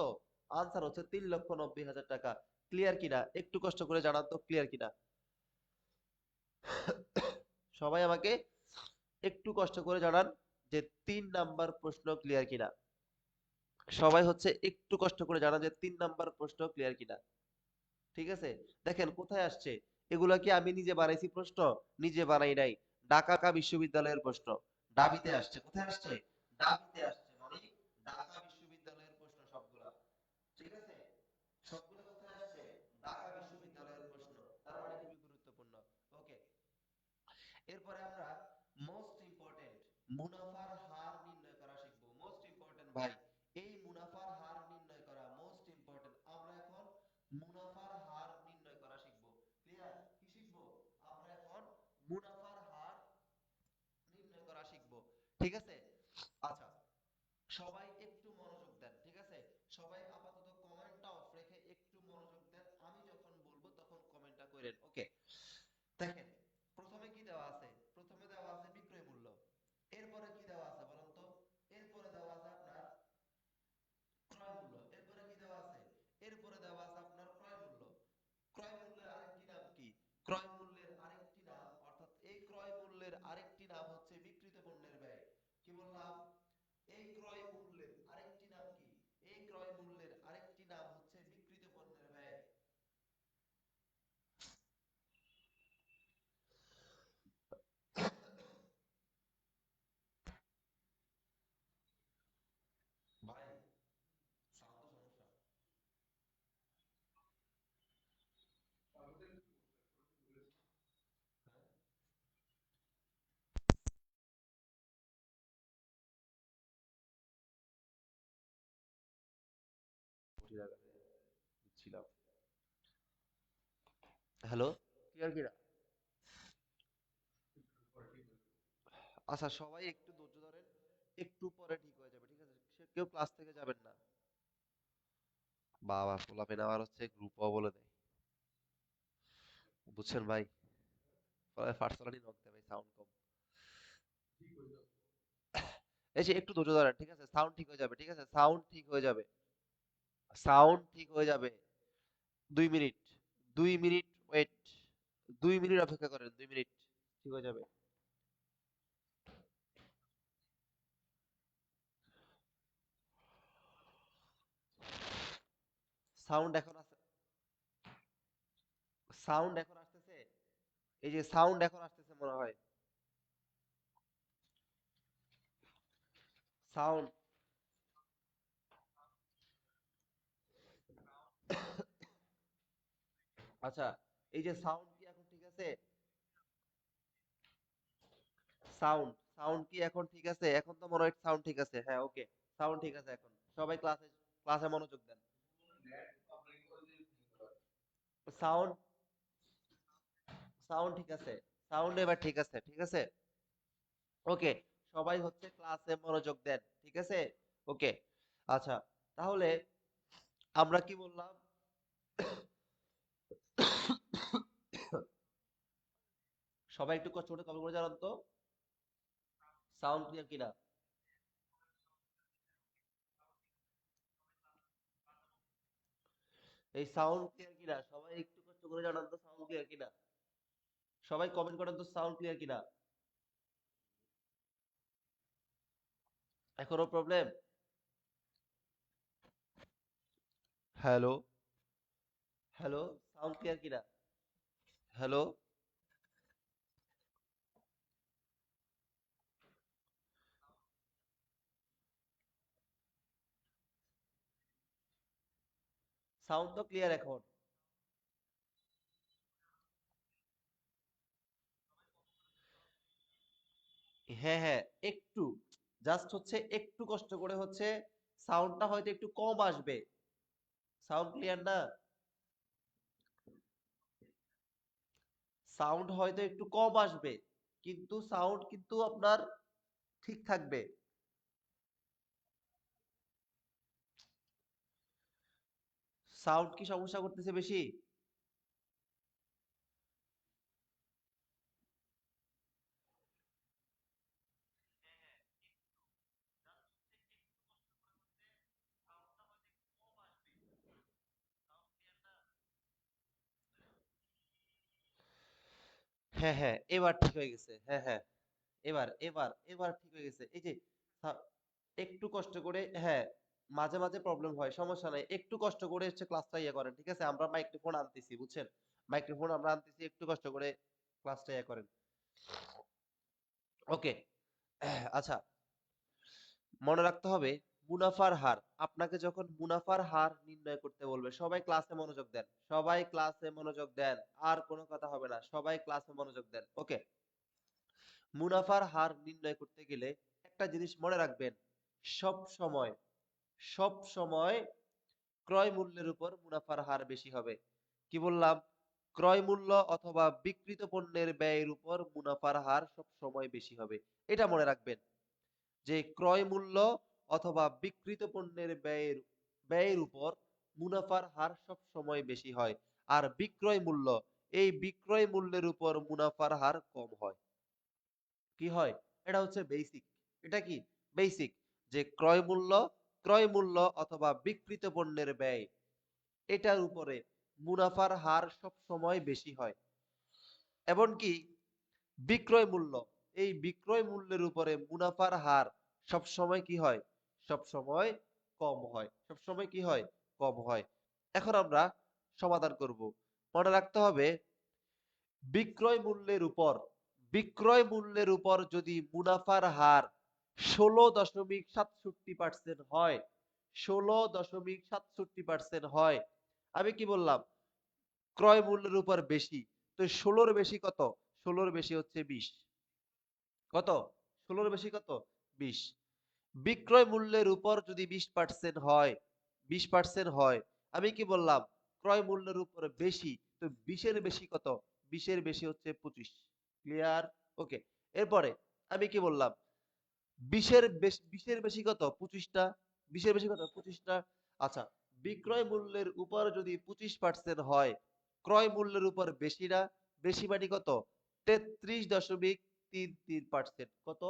Speaker 1: আনসার হচ্ছে 3,90,000 টাকা। ক্লিয়ার কিনা একটু কষ্ট করে জানান তো, ক্লিয়ার কিনা? সবাই আমাকে একটু কষ্ট করে জানান যে 3 নাম্বার প্রশ্ন ক্লিয়ার কিনা। সবাই হচ্ছে একটু কষ্ট করে জানান যে 3 নাম্বার প্রশ্ন ক্লিয়ার কিনা। ঠিক আছে? দেখেন কোথায় আসছে। এগুলা কি আমি নিজে বানাইছি প্রশ্ন? নিজে বানাই নাই। ঢাকা বিশ্ববিদ্যালয়ের প্রশ্ন। ডাবিতে আসছে। কোথায় আসছে? ডাবিতে আসছে। মানে ঢাকা বিশ্ববিদ্যালয়ের প্রশ্ন সবগুলা। ঠিক আছে? সবগুলো কোথায় আসছে? ঢাকা বিশ্ববিদ্যালয়ের প্রশ্ন। তার মানে খুবই গুরুত্বপূর্ণ। ওকে। এরপরে আমরা মোস্ট ইম্পর্টেন্ট মুনাফার হার নির্ণয় করা শিখব। মোস্ট ইম্পর্টেন্ট ভাই, এই মুনাফার হার নির্ণয় করা মোস্ট ইম্পর্টেন্ট। আমরা এখন মুনাফার হার নির্ণয় করা শিখব। ক্লিয়ার? কি শিখব? আমরা এখন মুনাফার হার নির্ণয় করা শিখব। ঠিক আছে? আচ্ছা, সবাই একটু মনোযোগ দেন। ঠিক আছে? সবাই আপাতত কমেন্টটা অফ রেখে একটু মনোযোগ দেন। আমি যখন বলবো তখন কমেন্টটা করেন। ওকে। দেখেন, প্রথমে কি দেওয়া আছে? প্রথমে দেওয়া আছে বিক্রয় মূল্য। এরপরে কি দেওয়া আছে বলুন তো? এরপরে দেওয়া আছে আপনার ক্রয় মূল্য। এরপরে কি দেওয়া আছে? এরপরে দেওয়া আছে আপনার ক্রয় মূল্য। ক্রয় মূল্যের আরেকটি নাম কি? ক্রয় মূল্যের আরেকটি নাম, অর্থাৎ এই ক্রয় মূল্যের আরেকটি নাম হচ্ছে বিক্রিত পণ্যের ব্যয়। কি বললাম? এই ক্রয় মূল্যের আরেকটি নাম কি? এই ক্রয় মূল্যের আরেকটি নাম হচ্ছে বিক্রিত পণ্যের ব্যয়। দিচ্ছিলাম। হ্যালো, ক্লিয়ার কিনা? আচ্ছা, সবাই একটু ধৈর্য ধরেন, একটু পরে ঠিক হয়ে যাবে, ঠিক আছে? কেউ ক্লাস থেকে যাবেন না। বাবা, পোলাপেন আবার হচ্ছে গ্রুপ বলে দেয়, বুঝছেন ভাই? পার্সোনালি নক দেয় ভাই, সাউন্ড কম। এই যে একটু ধৈর্য ধরেন, ঠিক আছে? সাউন্ড ঠিক হয়ে যাবে, ঠিক আছে? সাউন্ড ঠিক হয়ে যাবে, সাউন্ড ঠিক হয়ে যাবে। 2 মিনিট, 2 মিনিট ওয়েট, 2 মিনিট অপেক্ষা করেন, 2 মিনিট, ঠিক হয়ে যাবে। সাউন্ড এখন আছে, সাউন্ড এখন আসতেছে, এই যে সাউন্ড এখন আসতেছে মনে হয়, সাউন্ড। আচ্ছা, এই যে সাউন্ড কি এখন ঠিক আছে? সাউন্ড, সাউন্ড কি এখন ঠিক আছে? এখন তো মনে হয় সাউন্ড ঠিক আছে। হ্যাঁ, ওকে, সাউন্ড ঠিক আছে এখন। সবাই ক্লাসে, ক্লাসে মনোযোগ দেন। সাউন্ড, সাউন্ড ঠিক আছে, সাউন্ড এবার ঠিক আছে, ঠিক আছে, ওকে। সবাই হচ্ছে ক্লাসে মনোযোগ দেন, ঠিক আছে, ওকে। আচ্ছা, তাহলে আমরা কি বললাম? সবাই একটু কষ্ট করে কমেন্ট করে জানান তো, সাউন্ড ক্লিয়ার কিনা? এই সাউন্ড ক্লিয়ার কিনা? সবাই একটু কষ্ট করে জানান তো, সাউন্ড ক্লিয়ার কিনা? সবাই কমেন্ট করেন তো, সাউন্ড ক্লিয়ার কিনা? এখনো problem? Hello, hello, sound clear কিনা? হ্যালো, সাউন্ড তো ক্লিয়ার এখন। হ্যাঁ, হ্যাঁ, একটু, জাস্ট হচ্ছে একটু কষ্ট করে হচ্ছে, সাউন্ডটা হয়তো একটু কম আসবে। সাউন্ড ক্লিয়ার না? সাউন্ড হয়তো একটু কম আসবে, কিন্তু সাউন্ড কিন্তু আপনার ঠিক থাকবে। সাউন্ড কি সমস্যা করতেছে বেশি? হ্যাঁ, হ্যাঁ, এবার ঠিক হয়ে গেছে। হ্যাঁ, হ্যাঁ, এবার ঠিক হয়ে গেছে। এই যে সা- একটু কষ্ট করে, হ্যাঁ, মাঝে মাঝে প্রবলেম হয়, সমস্যা নাই। একটু কষ্ট করে হচ্ছে ক্লাসটা ইয়ে করেন, ঠিক আছে? আমরা মাইক্রোফোন আনতেছি, বুঝছেন? মাইক্রোফোন আমরা আনতেছি, একটু কষ্ট করে ক্লাসটা ইয়ে করেন, ওকে। আচ্ছা, মনে রাখতে হবে মুনাফার হার। আপনাকে যখন মুনাফার হার নির্ণয় করতে বলবে, সবাই ক্লাসে মনোযোগ দেন, সবাই ক্লাসে মনোযোগ দেন, আর কোনো কথা হবে না, সবাই ক্লাসে মনোযোগ দেন, ওকে। মুনাফার হার নির্ণয় করতে গেলে একটা জিনিস মনে রাখবেন, সব সময়, সব সময় ক্রয় মূল্যের উপর মুনাফার হার বেশি হবে। কি বললাম? ক্রয় মূল্য অথবা বিক্রিত পণ্যের ব্যয়ের উপর মুনাফার হার সব সময় বেশি হবে। এটা মনে রাখবেন যে ক্রয় মূল্য অথবা বিক্রিত পণ্যের ব্যয়ের উপর মুনাফার হার সব সময় বেশি হয়। আর বিক্রয় মূল্য, এই বিক্রয় মূল্যের উপর মুনাফার হার কম হয়। কি হয়? এটা হচ্ছে বেসিক। এটা কি? বেসিক। যে ক্রয় মূল্য অথবা বিক্রিত পণ্যের ব্যয়, এটার উপরে মুনাফার হার সব সময় বেশি হয়। এমনকি বিক্রয় মূল্য, এই বিক্রয় মূল্যের উপরে মুনাফার হার সব সময় কি হয়? সব সময় কম হয়। সব সময় কি হয়? কম হয়। এখন আমরা সমাধান করব। মনে রাখতে হবে বিক্রয় মূল্যের উপর, বিক্রয় মূল্যের উপর যদি মুনাফার হার 16.67% হয়, 16.67% হয়, আমি কি বললাম? ক্রয় মূল্যের উপর বেশি। তো 16-র বেশি কত? 16-র বেশি হচ্ছে 20। কত? 16-র বেশি কত? 20। বিক্রয় মূল্যের উপর যদি 20% হয়, 20% হয়, আমি কি বললাম ক্রয় মূল্যের উপরে বেশি, তো 20 এর বেশি কত? 20 এর বেশি হচ্ছে 25। ক্লিয়ার? ওকে। এরপরে আমি কি বললাম 20 এর বেশি কত? 25 টা। 20 এর বেশি কত? 25 টা। আচ্ছা, বিক্রয় মূল্যের উপর যদি 25% হয়, ক্রয় মূল্যের উপর বেশি না? বেশি মানে কত? 33.33%। কত?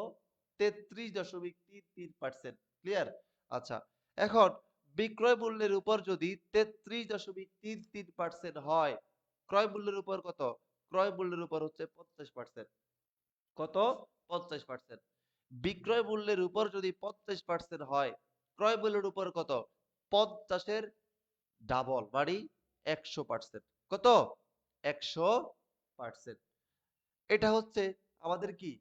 Speaker 1: 33.33%। ক্লিয়ার? আচ্ছা, এখন বিক্রয় মূল্যের উপর যদি 33.33% হয়, ক্রয় মূল্যের উপর কত? ক্রয় মূল্যের উপর হচ্ছে 50%। কত? 50%। বিক্রয় মূল্যের উপর যদি 50% হয়, ক্রয় মূল্যের উপর কত? 50 এর ডাবল মানে 100%। কত? 100%। এটা হচ্ছে আমাদের কি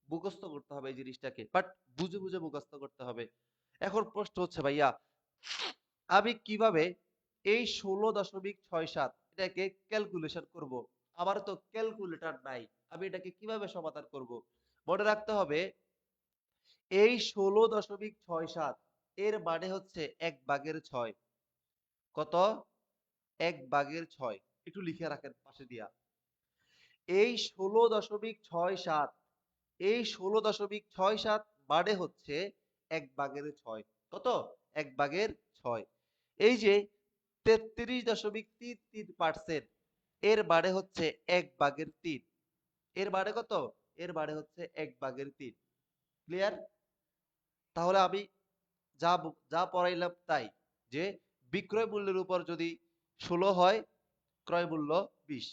Speaker 1: মুখস্থ করতে হবে এই জিনিসটাকে, বাট বুঝে বুঝে মুখস্থ করতে হবে। এখন প্রশ্ন হচ্ছে ভাইয়া আমি কিভাবে এই 16.67 এটাকে ক্যালকুলেশন করব? আমার তো ক্যালকুলেটর নাই, আমি এটাকে কিভাবে সমাধান করব? মনে রাখতে হবে এই 16.67 এর মানে হচ্ছে 1/6। কত? 1/6। একটু লিখে রাখেন পাশে দিয়া। এই 16.67 এই 16.67 মানে হচ্ছে 1/6। কত? 1/6। এই যে 33.33% এর মানে হচ্ছে 1/3। এর মানে কত? এর মানে হচ্ছে 1/3। ক্লিয়ার? তাহলে আমি যা পড়াইলাম তাই, যে বিক্রয় মূল্যের উপর যদি 16 হয়, ক্রয় মূল্য 20।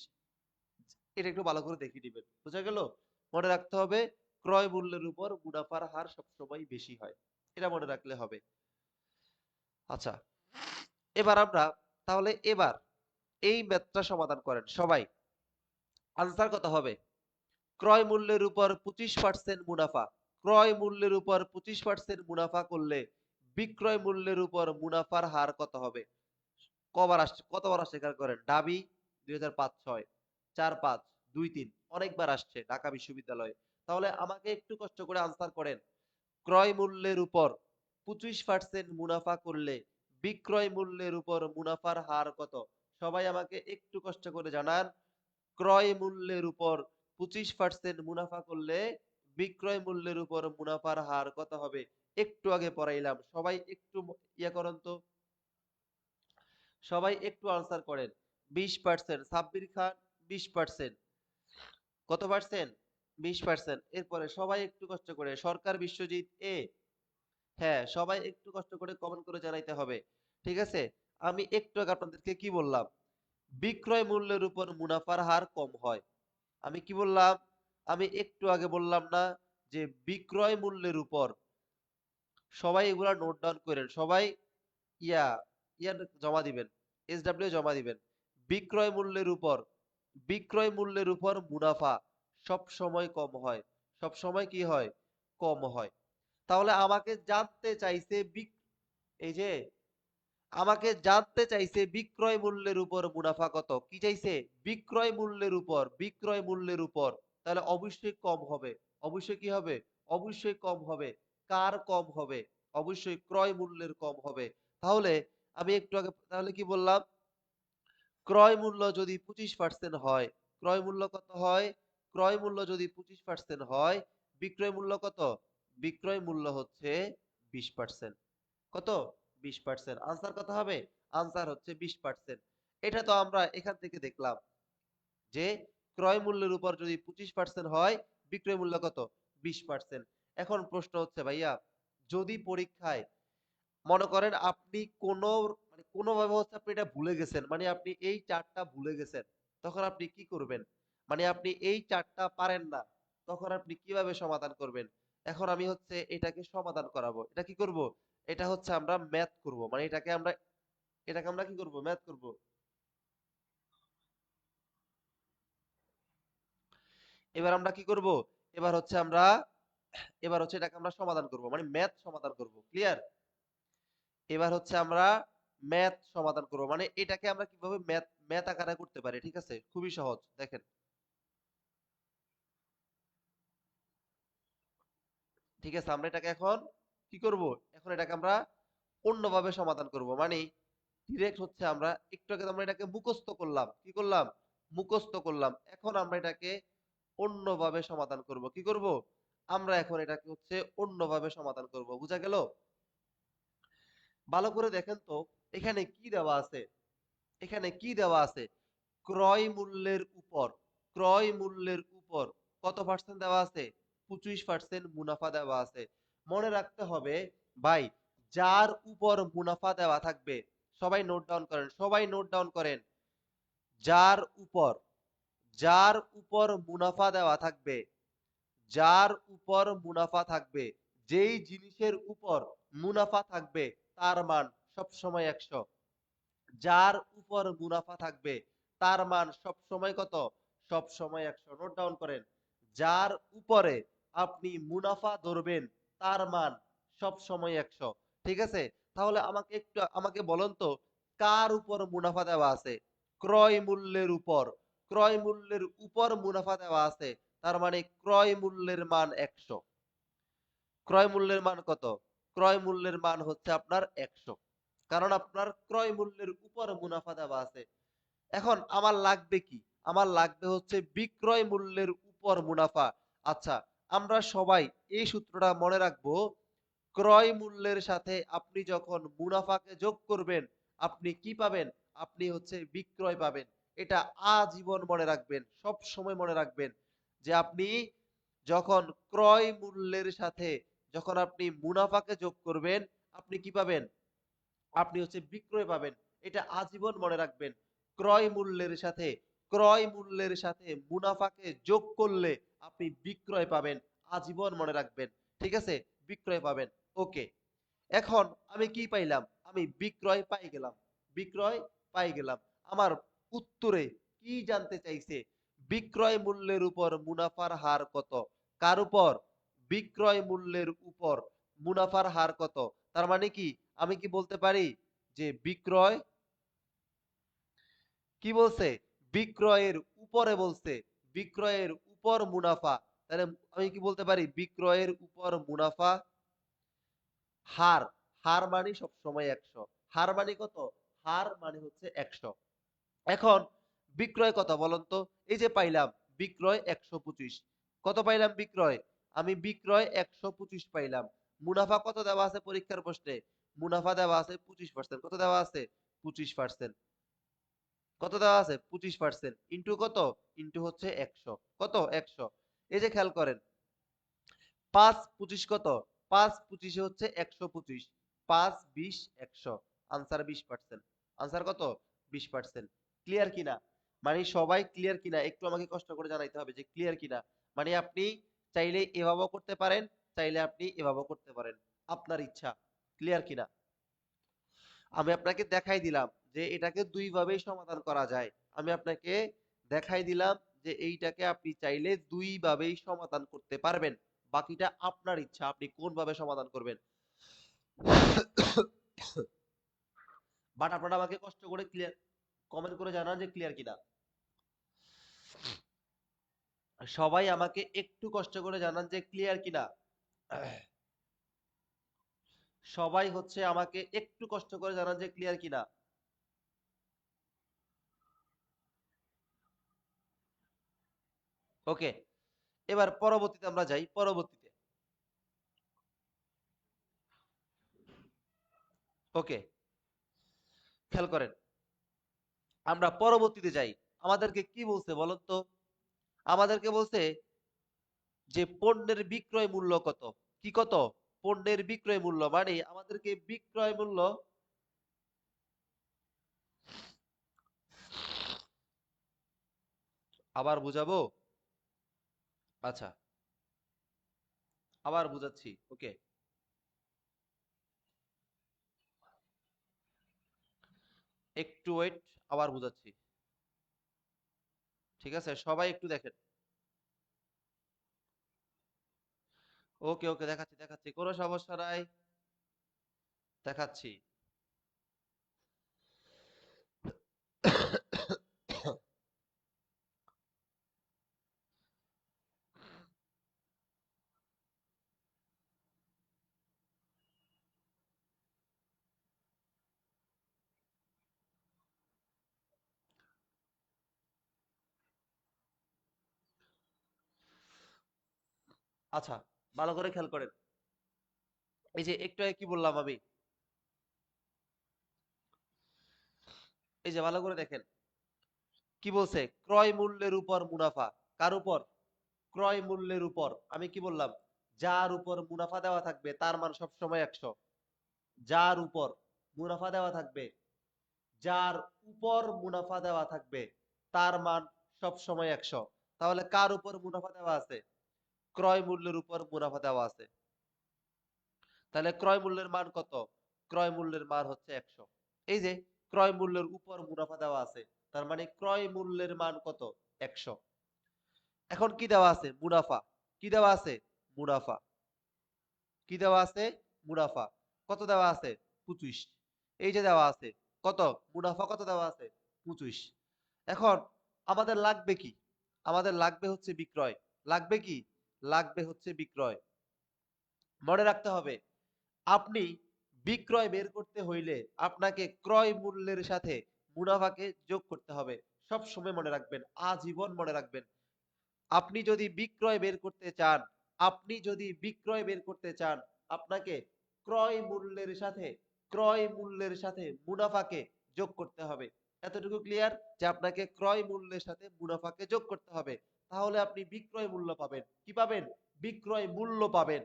Speaker 1: এটা একটু ভালো করে দেখে নিবেন। বুঝা গেল? মনে রাখতে হবে ক্রয় মূল্যের উপর মুনাফার হার সবসময় বেশি হয়। এটা মনে রাখলে হবে। আচ্ছা, এবার আমরা তাহলে এবার এই ম্যাথটা সমাধান করেন সবাই। আনসার কত হবে? ক্রয় মূল্যের উপর 25% মুনাফা। ক্রয় মূল্যের উপর 25% মুনাফা করলে বিক্রয় মূল্যের উপর মুনাফার হার কত হবে? কতবার আসছে খেয়াল করেন। ঢাবি 2005-06, 4-5, 2-3 অনেকবার আসছে ঢাকা বিশ্ববিদ্যালয়ে। তাহলে আমাকে একটু কষ্ট করে আনসার করেন। ক্রয় মূল্যের উপর 25% মুনাফা করলে বিক্রয় মূল্যের উপর মুনাফার হার কত? সবাই আমাকে একটু কষ্ট করে জানান। ক্রয় মূল্যের উপর 25% মুনাফা করলে বিক্রয় মূল্যের উপর মুনাফার হার কত হবে? একটু আগে পড়াইলাম। সবাই একটু ইয়ে করেন তো। সবাই একটু আনসার করেন। 20%। সাব্বির খান 20%। কত পার্সেন্ট? 20%। এরপরে সবাই একটু কষ্ট করে। সরকার বিশ্বজিৎ এ। হ্যাঁ, সবাই একটু কষ্ট করে কমেন্ট করে জানাইতে হবে। ঠিক আছে? আমি একটু আগে আপনাদেরকে কি বললাম? বিক্রয় মূল্যের উপর মুনাফার হার কম হয়। আমি কি বললাম? আমি একটু আগে বললাম না যে বিক্রয় মূল্যের উপর, সবাই এগুলা নোট ডাউন করেন। সবাই ইয়া ইয়া জমা দিবেন। SW জমা দিবেন। বিক্রয় মূল্যের উপর বিক্রয় মূল্যের উপর মুনাফা সব সময় কম হয়। সব সময় কি হয়? কম হয়। তাহলে আমাকে জানতে চাইছে এই যে আমাকে জানতে চাইছে বিক্রয় মূল্যের উপর মুনাফা কত? কি চাইছে? বিক্রয় মূল্যের উপর। তাহলে অবশ্যই কম হবে। অবশ্যই কি হবে? অবশ্যই কম হবে। কার কম হবে? অবশ্যই ক্রয় মূল্যের কম হবে। তাহলে আমি একটু আগে তাহলে কি বললাম? ক্রয় মূল্য যদি 25% হয়, ক্রয় মূল্য কত হয়? ক্রয় মূল্য যদি 25% হয়, বিক্রয় মূল্য কত? বিক্রয় মূল্য হচ্ছে 20%। কত? 20%। আনসার কত হবে? আনসার হচ্ছে 20%। এটা তো আমরা এখান থেকে দেখলাম যে ক্রয় মূল্যের উপর যদি 25% হয়, বিক্রয় মূল্য কত? 20%। এখন প্রশ্ন হচ্ছে ভাইয়া, যদি পরীক্ষায় মনে করেন আপনি কোনোভাবে হচ্ছে আপনি এটা ভুলে গেছেন। মানে আপনি এই চার্টটা ভুলে গেছেন। তখন আপনি কি করবেন? মানে আপনি এই চার্টটা পারেন না। তখন আপনি কিভাবে সমাধান করবেন? এখন আমি হচ্ছে এটাকে সমাধান করাবো। এটা কি করব? এটা হচ্ছে আমরা ম্যাথ করব। মানে এটাকে আমরা কি করব? ম্যাথ করব। এবার আমরা কি করব? এবার হচ্ছে আমরা এবার হচ্ছে এটাকে আমরা সমাধান করব। মানে ম্যাথ সমাধান করব। ক্লিয়ার? এবার হচ্ছে আমরা ম্যাথ সমাধান করব। মানে এটাকে আমরা কিভাবে ম্যাথ ম্যাথ আকারে করতে পারি। ঠিক আছে? খুবই সহজ। দেখেন। ঠিক আছে? আমরা এটাকে এখন কি করব? এখন এটাকে আমরা অন্যভাবে সমাধান করব। মানে ডিরেক্ট হচ্ছে আমরা একটু আগে আমরা এটাকে মুখস্থ করলাম, কি করলাম, মুখস্থ করলাম। এখন আমরা এটাকে অন্যভাবে সমাধান করব, কি করব, আমরা এখন এটাকে হচ্ছে অন্যভাবে সমাধান করব। বুঝা গেল? ভালো করে দেখেন তো, এখানে কি দেওয়া আছে, এখানে কি দেওয়া আছে, ক্রয় মূল্যের উপর, ক্রয় মূল্যের উপর কত পার্সেন্ট দেওয়া আছে, 25% মুনাফা দেওয়া আছে। মনে রাখতে হবে ভাই, যার উপর মুনাফা দেওয়া থাকবে, সবাই নোট ডাউন করেন, সবাই নোট ডাউন করেন, যার উপর, যার উপর মুনাফা দেওয়া থাকবে, যার উপর মুনাফা থাকবে, যেই জিনিসের উপর মুনাফা থাকবে তার মান সবসময় 100। যার উপর মুনাফা থাকবে তার মান সব সময় কত, সব সময় 100। নোট ডাউন করেন, যার উপরে আপনি মুনাফা ধরবেন তার মান সব সময় 100। ঠিক আছে? তাহলে আমাকে একটু আমাকে বলেন তো, কার উপর মুনাফা দেওয়া আছে, ক্রয় মূল্যের উপর, ক্রয় মূল্যের উপর মুনাফা দেওয়া আছে, তার মানে ক্রয় মূল্যের মান 100। ক্রয় মূল্যের মান কত, ক্রয় মূল্যের মান হচ্ছে আপনার 100, কারণ আপনার ক্রয় মূল্যের উপর মুনাফা দেওয়া আছে। এখন আমার লাগবে কি, আমার লাগবে হচ্ছে বিক্রয় মূল্যের উপর মুনাফা। আচ্ছা, আমরা সবাই এই সূত্রটা মনে রাখবো, ক্রয় মূল্যের সাথে আপনি যখন মুনাফাকে যোগ করবেন, আপনি কি পাবেন, আপনি হচ্ছে বিক্রয় পাবেন। এটা আজীবন মনে রাখবেন, সব সময় মনে রাখবেন যে আপনি যখন ক্রয় মূল্যের সাথে যখন আপনি মুনাফাকে যোগ করবেন, আপনি কি পাবেন, আপনি হচ্ছে বিক্রয় পাবেন। এটা আজীবন মনে রাখবেন। ক্রয় মূল্যের সাথে, ক্রয় মূল্যের সাথে মুনাফাকে যোগ করলে আপনি বিক্রয় পাবেন। আজীবন মনে রাখবেন। ঠিক আছে? বিক্রয় পাবেন। ওকে। এখন আমি কি পাইলাম? আমি বিক্রয় পাই গেলাম। বিক্রয় পাই গেলাম। আমার উত্তরে কি জানতে চাইছে? বিক্রয় মূল্যের উপর মুনাফার হার কত? কার উপর? বিক্রয় মূল্যের উপর মুনাফার হার কত? তার মানে কি আমি কি বলতে পারি যে বিক্রয়, কি বলছে, বিক্রয়ের উপরে বলছে, বিক্রয়ের উপর মুনাফা। তাহলে আমি কি বলতে পারি বিক্রয়ের উপর মুনাফা হার, হার মানে সবসময় 100। হার মানে কত? হার মানে হচ্ছে 100। এখন বিক্রয় কত বলেন তো? এই যে পাইলাম বিক্রয় 125। কত পাইলাম বিক্রয়? আমি বিক্রয় 125 পাইলাম। মুনাফা কত দেওয়া আছে পরীক্ষার প্রশ্নে? মুনাফা দেওয়া আছে 25%। কত দেওয়া আছে? 25%। কত দেওয়া আছে? 25%। ইন্টু কত? ইন্টু হচ্ছে 100। কত? 100। এই যে খেয়াল করেন, ৫ ২৫ কত? ৫ ২৫ হচ্ছে ১২৫। ৫ ২০ ১০০। আনসার 20%। আনসার কত? 20%। ক্লিয়ার কিনা? মানে সবাই ক্লিয়ার কিনা? একটু আমাকে কষ্ট করে জানাইতে হবে যে ক্লিয়ার কিনা। মানে আপনি চাইলে এভাবেও করতে পারেন, চাইলে আপনি এভাবেও করতে পারেন। আপনার ইচ্ছা। ক্লিয়ার কিনা? আমি আপনাকে দেখাই দিলাম যে এটাকে দুই ভাবেই সমাধান করা যায়। আমি আপনাকে দেখাই দিলাম যে এইটাকে আপনি চাইলে দুই ভাবেই সমাধান করতে পারবেন। বাকিটা আপনার ইচ্ছা, আপনি কোন ভাবে সমাধান করবেন। বাট আপনারা আমাকে কষ্ট করে ক্লিয়ার কমেন্ট করে জানান যে ক্লিয়ার কিনা। সবাই আমাকে একটু কষ্ট করে জানান যে ক্লিয়ার কিনা। সবাই হচ্ছে আমাকে একটু কষ্ট করে জানান যে ক্লিয়ার কিনা। ওকে, এবার পরবর্তীতে আমরা যাই। পরবর্তীতে ওকে, খেয়াল করেন, আমরা পরবর্তীতে যাই। আমাদেরকে কি বলছে বলুন তো? আমাদেরকে বলছে যে পণ্যের বিক্রয় মূল্য কত? কি কত? পণ্যের বিক্রয় মূল্য, মানে আমাদেরকে বিক্রয় মূল্য, আবার বুঝাবো? আচ্ছা, আবার বুঝাচ্ছি। ওকে, একটু ওয়েট, আবার বুঝাচ্ছি। ঠিক আছে, সবাই একটু দেখেন। ওকে ওকে, দেখাচ্ছি দেখাচ্ছি, কোনো সমস্যা নাই, দেখাচ্ছি। আচ্ছা, ভালো করে খেয়াল করেন। এই যে একটু আগে কি বললাম আমি, এই যে ভালো করে দেখেন কি বলছে, ক্রয় মূল্যের উপর মুনাফা। কার উপর? ক্রয় মূল্যের উপর। আমি কি বললাম? যার উপর মুনাফা দেওয়া থাকবে তার মান সবসময় 100। যার উপর মুনাফা দেওয়া থাকবে, যার উপর মুনাফা দেওয়া থাকবে তার মান সবসময় 100। তাহলে কার উপর মুনাফা দেওয়া আছে? ক্রয় মূল্যের উপর মুনাফা দেওয়া আছে। তাহলে ক্রয় মূল্যের মান কত? ক্রয় মূল্যের মান হচ্ছে 100। এই যে ক্রয় মূল্যের উপর মুনাফা দেওয়া আছে, তার মানে ক্রয় মূল্যের মান কত? 100। এখন কি দেওয়া আছে? মুনাফা। কি দেওয়া আছে? মুনাফা। কি দেওয়া আছে? মুনাফা। কত দেওয়া আছে? 25। এই যে দেওয়া আছে কত? মুনাফা কত দেওয়া আছে? 25। এখন আমাদের লাগবে কি? আমাদের লাগবে হচ্ছে বিক্রয়। লাগবে কি? লাগবে হচ্ছে বিক্রয়। মনে রাখতে হবে, আপনি বিক্রয় বের করতে হইলে আপনাকে ক্রয় মূল্যের সাথে মুনাফাকে যোগ করতে হবে। সব সময় মনে রাখবেন, আজীবন মনে রাখবেন। আপনি যদি বিক্রয় বের করতে চান, আপনি যদি বিক্রয় বের করতে চান, আপনাকে ক্রয় মূল্যের সাথে মুনাফাকে যোগ করতে হবে। এতটুকু ক্লিয়ার যে আপনাকে ক্রয় মূল্যের সাথে মুনাফাকে যোগ করতে হবে। তাহলে আপনি বিক্রয় মূল্য পাবেন। কি পাবেন? বিক্রয় মূল্য পাবেন।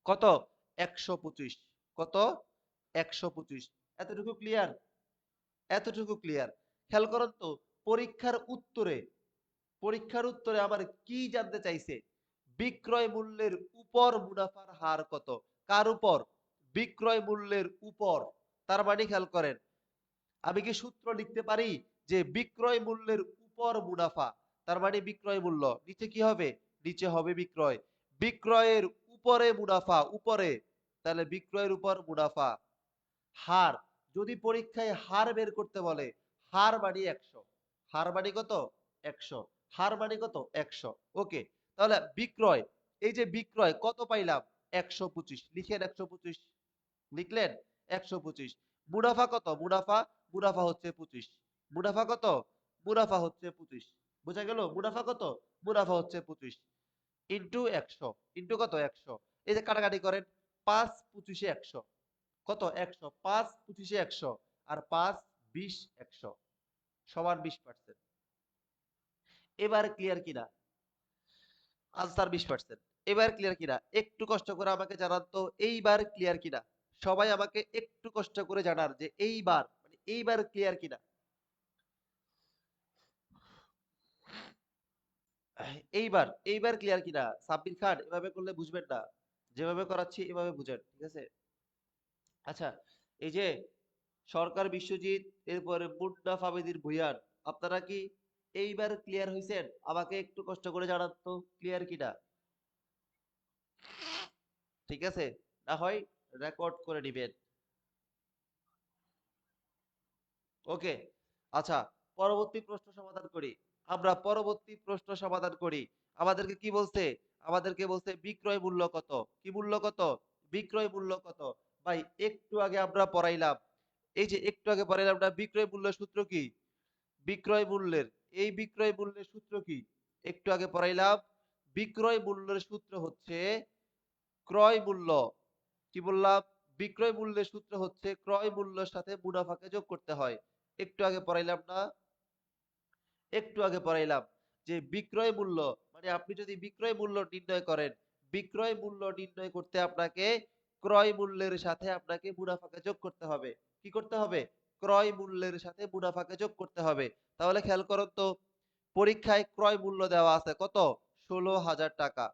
Speaker 1: কত? 125। কত? 125। এতটুকু ক্লিয়ার? এতটুকু ক্লিয়ার? খেয়াল করেন তো, পরীক্ষার উত্তরে আমার কি জানতে চাইছে? বিক্রয় মূল্যের উপর মুনাফার হার কত? কার উপর? বিক্রয় মূল্যের উপর। তার মানে খেয়াল করেন, আমি কি সূত্র লিখতে পারি যে বিক্রয় মূল্যের উপর মুনাফা, তার মানে বিক্রয় মূল্য নিচে কি হবে? নিচে হবে বিক্রয়। বিক্রয়ের উপরে মুনাফা, উপরে, তাহলে বিক্রয়ের উপর মুনাফা। হার, যদি পরীক্ষায় হার বের করতে বলে, হার মানে 100। হার মানে কত? 100। হার মানে কত? 100। ওকে, তাহলে বিক্রয়, এই যে বিক্রয় কত পাইলাম? 125। লিখেন 125। লিখলেন 125। মুনাফা কত? মুনাফা হচ্ছে 25। মুনাফা কত? মুনাফা হচ্ছে 25। বোঝা গেল? মুনাফা কত? মুনাফা হচ্ছে 25 ইন্টু 100। ইন্টু কত? 100। এই যে কাটাকাটি করেন, 5 25 100। কত? 100। 5 25 100 আর 5 20 100 সমান 20%। এবার ক্লিয়ার কিনা? আনসার 20%। এবার ক্লিয়ার কিনা? একটু কষ্ট করে আমাকে জানান তো এইবার ক্লিয়ার কিনা? সবাই আমাকে একটু কষ্ট করে জানার যে এইবার, মানে এইবার ক্লিয়ার কিনা? এইবার ক্লিয়ার কিনা? সাব্বির খান, এভাবে করলে বুঝবেন না। যেভাবে করাচ্ছি এভাবে বুঝেন, ঠিক আছে? আচ্ছা, এই যে সরকার বিশ্বজিৎ, এরপরে মুন্না ফামেদির ভুঁইয়ান, আপনারা কি এইবার ক্লিয়ার হইছেন? আমাকে একটু কষ্ট করে জানান তো ক্লিয়ার কিনা? ঠিক আছে, না হয় রেকর্ড করে নিবেন। ওকে, আচ্ছা, পরবর্তী প্রশ্ন সমাধান করি। আমরা পরবর্তী প্রশ্ন সমাধান করি। আমাদেরকে কি বলছে? আমাদেরকে বলছে বিক্রয় মূল্য কত? কি মূল্য কত? বিক্রয় মূল্য কত? ভাই একটু আগে আমরা পড়াইলাম, এই যে একটু আগে পড়াইলাম না, বিক্রয় মূল্যের সূত্র কি? বিক্রয় মূল্যের, এই বিক্রয় মূল্যের সূত্র কি? একটু আগে পড়াইলাম, বিক্রয় মূল্যের সূত্র হচ্ছে ক্রয় মূল্য। কি বললাম? বিক্রয় মূল্যের সূত্র হচ্ছে ক্রয় মূল্যের সাথে মুনাফাকে যোগ করতে হয়। একটু আগে পড়াইলাম না? একটু আগে পড়াইলাম যে বিক্রয় মূল্য, মানে আপনি যদি বিক্রয় মূল্য নির্ণয় করেন, বিক্রয় মূল্য নির্ণয় করতে আপনাকে ক্রয় মূল্যের সাথে আপনাকে মুনাফাকে যোগ করতে হবে। কি করতে হবে? ক্রয় মূল্যের সাথে মুনাফাকে যোগ করতে হবে। তাহলে খেয়াল করুন তো, পরীক্ষায় ক্রয় মূল্য দেওয়া আছে কত? 16,000 টাকা।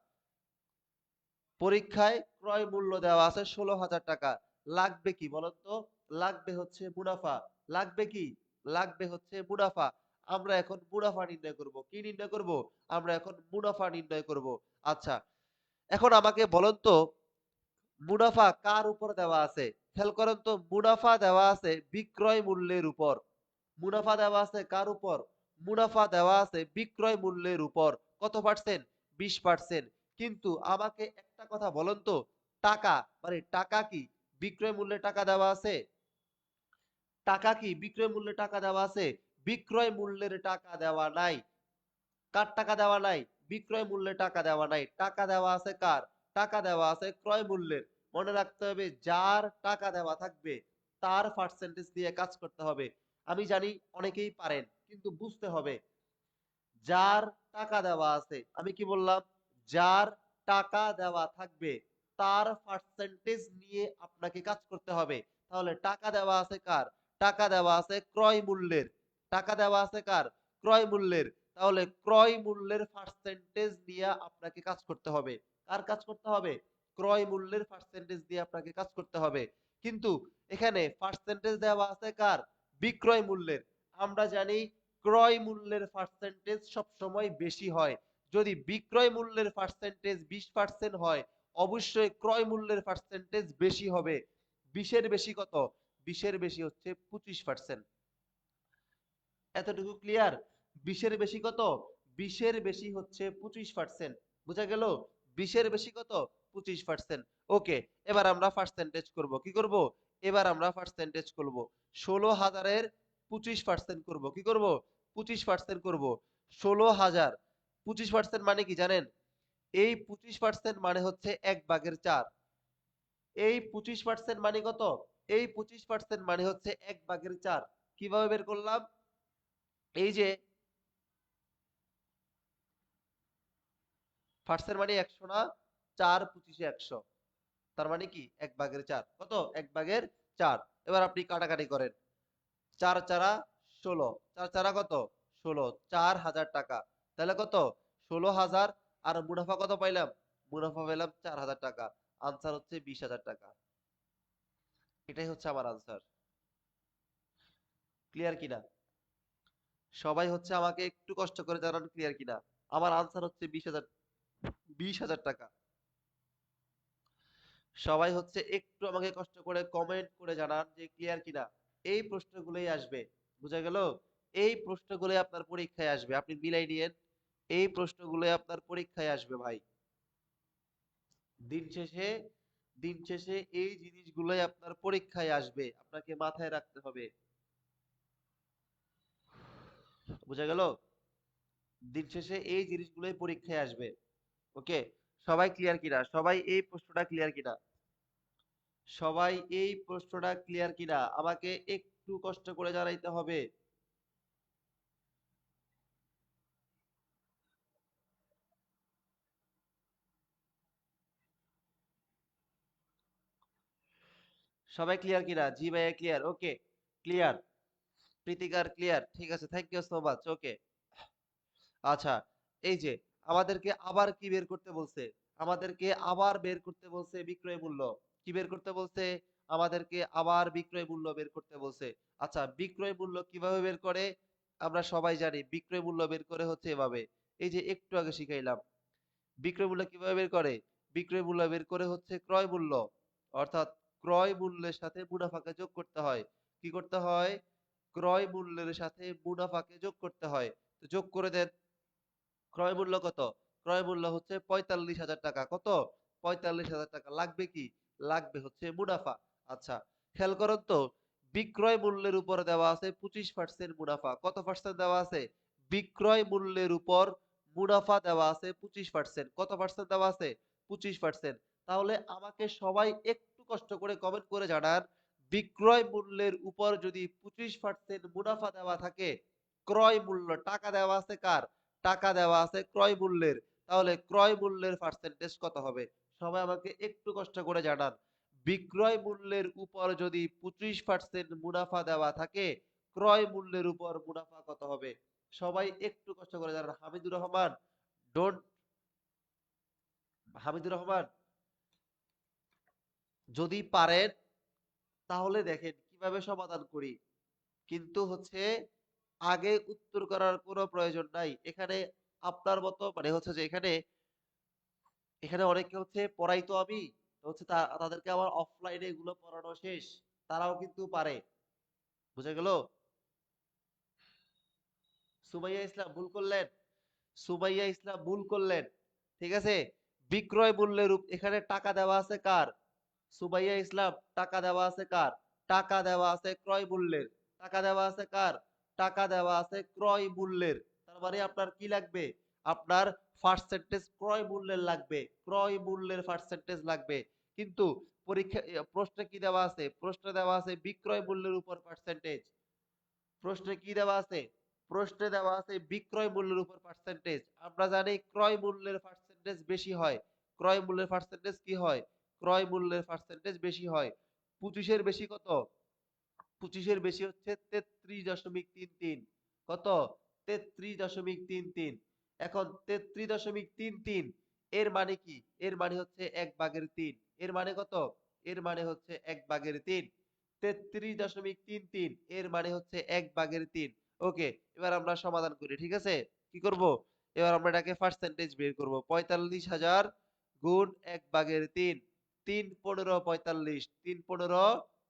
Speaker 1: পরীক্ষায় ক্রয় মূল্য দেওয়া আছে 16,000 টাকা। লাগবে কি বলেন তো? লাগবে হচ্ছে মুনাফা। লাগবে কি? লাগবে হচ্ছে মুনাফা। আমরা এখন মুনাফা নির্ণয় করব। কি নির্ণয় করব? আমরা এখন মুনাফা নির্ণয় করব। আচ্ছা, এখন আমাকে বলেন তো, মুনাফা কার উপর দেওয়া আছে? খেয়াল করেন তো, মুনাফা দেওয়া আছে বিক্রয় মূল্যের উপর। মুনাফা দেওয়া আছে কার উপর? মুনাফা দেওয়া আছে বিক্রয় মূল্যের উপর। কত পার্সেন্ট? 20%। কিন্তু আমাকে একটা কথা বলেন তো, টাকা, মানে টাকা কি বিক্রয় মূল্যে টাকা দেওয়া আছে? টাকা কি বিক্রয় মূল্যে টাকা দেওয়া আছে? বিক্রয় মূল্যের টাকা দেওয়া নাই। কার টাকা দেওয়া নাই? বিক্রয় মূল্যে টাকা দেওয়া নাই, টাকা দেওয়া আছে কার? টাকা দেওয়া আছে ক্রয় মূল্যের। মনে রাখতে হবে যার টাকা দেওয়া থাকবে তার পার্সেন্টেজ দিয়ে কাজ করতে হবে। আমি জানি অনেকেই পারেন, কিন্তু বুঝতে হবে যার টাকা দেওয়া আছে, আমি কি বললাম? যার টাকা দেওয়া থাকবে তার পার্সেন্টেজ নিয়ে আপনাকে কাজ করতে হবে। তাহলে টাকা দেওয়া আছে কার? টাকা দেওয়া আছে ক্রয় মূল্যের। টাকা দেওয়া আছে কার? ক্রয় মূল্যের। তাহলে ক্রয় মূল্যের পার্সেন্টেজ নিয়ে আপনাকে কাজ করতে হবে। কার কাজ করতে হবে? ক্রয় মূল্যের পার্সেন্টেজ দিয়ে আপনাকে কাজ করতে হবে। কিন্তু এখানে পার্সেন্টেজ দেওয়া আছে কার? বিক্রয় মূল্যের। আমরা জানি ক্রয় মূল্যের পার্সেন্টেজ সবসময় বেশি হয়। যদি বিক্রয় মূল্যের পার্সেন্টেজ 20% হয়, অবশ্যই ক্রয় মূল্যের পার্সেন্টেজ বেশি হবে। 20-এর বেশি কত? 20-এর বেশি হচ্ছে 25%। এতটুকু ক্লিয়ার? 20-এর বেশি কত? 20-এর বেশি হচ্ছে 25%। বুঝা গেল? 20-এর বেশি কত? 25%। ওকে, এবার আমরা পার্সেন্টেজ করব। কি করব? এবার আমরা পার্সেন্টেজ করব। 16,000-এর 25% করব। কি করব? 25% করব। 16,000 25% মানে কি জানেন? এই 25% মানে হচ্ছে 1/4। এই 25% মানে কত? এই 25% মানে হচ্ছে 1/4। কিভাবে বের করলাম? এই যে ফার্স্টের মানে 100 না, 4 25 100, তার মানে কি 1/4 কত? 1/4। এবার আপনি কাটাকাটি করেন, 4 চারা 16, 4 চারা কত? 16, 4,000 টাকা। তাহলে কত? 16,000। আর মুনাফা কত পাইলাম? মুনাফা পেলাম 4,000 টাকা। আনসার হচ্ছে 20,000 টাকা। এটাই হচ্ছে আমার আনসার। ক্লিয়ার কিনা? সবাই হচ্ছে আমাকে একটু কষ্ট করে জানান ক্লিয়ার কিনা। আমার আনসার হচ্ছে 20,000, 20,000 টাকা। সবাই হচ্ছে একটু আমাকে কষ্ট করে কমেন্ট করে জানান যে ক্লিয়ার কিনা। এই প্রশ্নগুলোই আসবে। বুঝা গেল? এই প্রশ্নগুলোই আপনার পরীক্ষায় আসবে, আপনি মিলাই নিয়েন। এই প্রশ্নগুলোই আপনার পরীক্ষায় আসবে ভাই। দিন শেষে দিন শেষে এই জিনিসগুলোই আপনার পরীক্ষায় আসবে, আপনাকে মাথায় রাখতে হবে। বুঝা গেল? দিন শেষে এই জিনিসগুলোই পরীক্ষায় আসবে। ওকে, সবাই ক্লিয়ার কিনা? সবাই এই প্রশ্নটা ক্লিয়ার কিনা? সবাই এই প্রশ্নটা ক্লিয়ার কিনা আমাকে একটু কষ্ট করে জানাইতে হবে। সবাই ক্লিয়ার কিনা? জি ভাইয়া ক্লিয়ার। ওকে, ক্লিয়ার। প্রীতিকার ক্লিয়ার। ঠিক আছে, থ্যাংক ইউ সো মাচ। ওকে, আচ্ছা, এই যে আমাদেরকে আবার কি বের করতে বলছে? আমাদেরকে আবার বের করতে বলছে বিক্রয় মূল্য। কি বের করতে বলছে? আমাদেরকে আবার বিক্রয় মূল্য বের করতে বলছে। আচ্ছা, বিক্রয় মূল্য কিভাবে বের করে? আমরা সবাই জানি বিক্রয় মূল্য বের করে হচ্ছে এভাবে। এই যে একটু আগে শিখাইলাম। বিক্রয় মূল্য কিভাবে বের করে? বিক্রয় মূল্য বের করে হচ্ছে ক্রয় মূল্য। অর্থাৎ ক্রয় মূল্যের সাথে মুনাফাকে যোগ করতে হয়। কি করতে হয়? ক্রয় মূল্যের সাথে মুনাফাকে যোগ করতে হয়। তো যোগ করে দেন। ক্রয় মূল্য কত? ক্রয় মূল্য হচ্ছে 45,000 টাকা। কত? 45,000 টাকা। লাগবে কি? লাগবে হচ্ছে মুনাফা। আচ্ছা, খেয়াল করেন তো, বিক্রয় মূল্যের উপর দেওয়া আছে 25% মুনাফা। কত পার্সেন্ট দেওয়া আছে? বিক্রয় মূল্যের উপর মুনাফা দেওয়া আছে 25%। কত পার্সেন্ট দেওয়া আছে? 25%। তাহলে আমাকে সবাই একটু কষ্ট করে কমেন্ট করে জানান, বিক্রয় মূল্যের উপর যদি 25% মুনাফা দেওয়া থাকে, ক্রয় মূল্য টাকা দেওয়া আছে কার? টাকা দেওয়া আছে ক্রয় মূল্যের। তাহলে ক্রয় মূল্যের পার্সেন্টেজ কত হবে? সবাই আমাকে একটু কষ্ট করে জানান। বিক্রয় মূল্যের উপর যদি 25% মুনাফা দেওয়া থাকে, ক্রয় মূল্যের উপর মুনাফা কত হবে? সবাই একটু কষ্ট করে জানান। হামিদুর রহমান, ডোন্ট, হামিদুর রহমান, যদি পারেন তাহলে দেখেন কিভাবে সমাধান করি। কিন্তু হচ্ছে আগে উত্তর করার কোনো প্রয়োজন নাই। এখানে আপনার মতো মানে হচ্ছে যে এখানে এখানে অনেকে হচ্ছে পড়াই তো আমি, তো হচ্ছে তাদেরকে আমার অফলাইনে এগুলো পড়ানো শেষ, তারাও কিন্তু পারে। বুঝা গেল? সুমাইয়া ইসলাম ভুল করলেন। সুমাইয়া ইসলাম ভুল করলেন। ঠিক আছে, বিক্রয় মূল্যের এখানে টাকা দেওয়া আছে কার? সুমাইয়া ইসলাম, টাকা দেওয়া আছে কার? টাকা দেওয়া আছে ক্রয় মূল্যের। টাকা দেওয়া আছে কার? টাকা দেওয়া আছে ক্রয় মূল্যের। তার মানে আপনার কি লাগবে? আপনার পার্সেন্টেজ ক্রয় মূল্যের লাগবে, ক্রয় মূল্যের পার্সেন্টেজ লাগবে। কিন্তু পরীক্ষা প্রশ্নে কি দেওয়া আছে? প্রশ্নে দেওয়া আছে বিক্রয় মূল্যের উপর পার্সেন্টেজ। প্রশ্নে কি দেওয়া আছে? প্রশ্নে দেওয়া আছে বিক্রয় মূল্যের উপর পার্সেন্টেজ। আমরা জানি ক্রয় মূল্যের পার্সেন্টেজ বেশি হয়। ক্রয় মূল্যের পার্সেন্টেজ কি হয়? ক্রয় মূল্যের পার্সেন্টেজ বেশি হয়। 25 এর বেশি কত? 25 এর বেশি হচ্ছে 33.33। কত? 33.33। এখন 33.33 এর মানে কি? এর মানে হচ্ছে 1/3। এর মানে কত? এর মানে হচ্ছে 1/3। 33.33 এর মানে হচ্ছে 1/3। ওকে, এবার আমরা সমাধান করি, ঠিক আছে? কি করব? এবার আমরা এটাকে পার্সেন্টেজ বের করব। 45,000 গুণ 1/3। 3 15 45, 3 15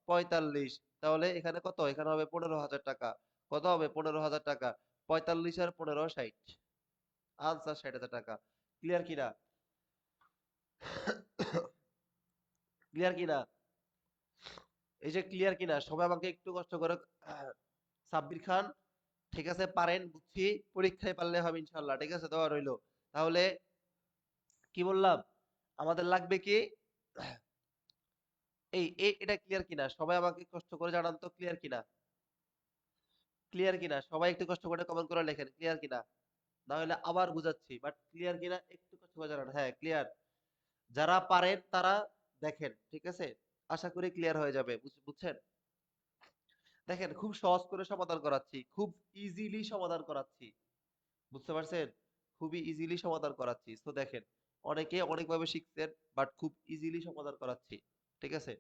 Speaker 1: 45। তাহলে এখানে কত? এখানে হবে 15,000 টাকা। কত হবে? 15,000 টাকা। 45 আর 15 60। আনসার 60,000 টাকা। ক্লিয়ার কিনা? ক্লিয়ার কিনা? এই যে ক্লিয়ার কিনা? সবাই আমাকে একটু কষ্ট করে সাব্বির খান, ঠিক আছে, পারেন, বুঝছি, পরীক্ষায় পারলে হবে ইনশাল্লাহ, ঠিক আছে, দেওয়া রইলো। তাহলে কি বললাম? আমাদের লাগবে কি? এটা ক্লিয়ার কিনা? সবাই আমাকে কষ্ট করে জানান তো ক্লিয়ার কিনা? ক্লিয়ার কিনা? সবাই একটু কষ্ট করে কমেন্ট করে লেখেন ক্লিয়ার কিনা? না হলে আবার বুঝাচ্ছি, বাট ক্লিয়ার কিনা একটু কষ্ট করে জানান। হ্যাঁ, ক্লিয়ার। যারা পারেন তারা দেখেন, ঠিক আছে, আশা করি ক্লিয়ার হয়ে যাবে। বুঝছেন? দেখেন, খুব সহজ করে সমাধান করাচ্ছি, খুব ইজিলি সমাধান করাচ্ছি, বুঝতে পারছেন? খুবই ইজিলি সমাধান করাচ্ছি। তো দেখেন, অনেকে অনেকভাবে শিখছেন, বাট খুব ইজিলি সমাধান করাচ্ছি, ঠিক আছে?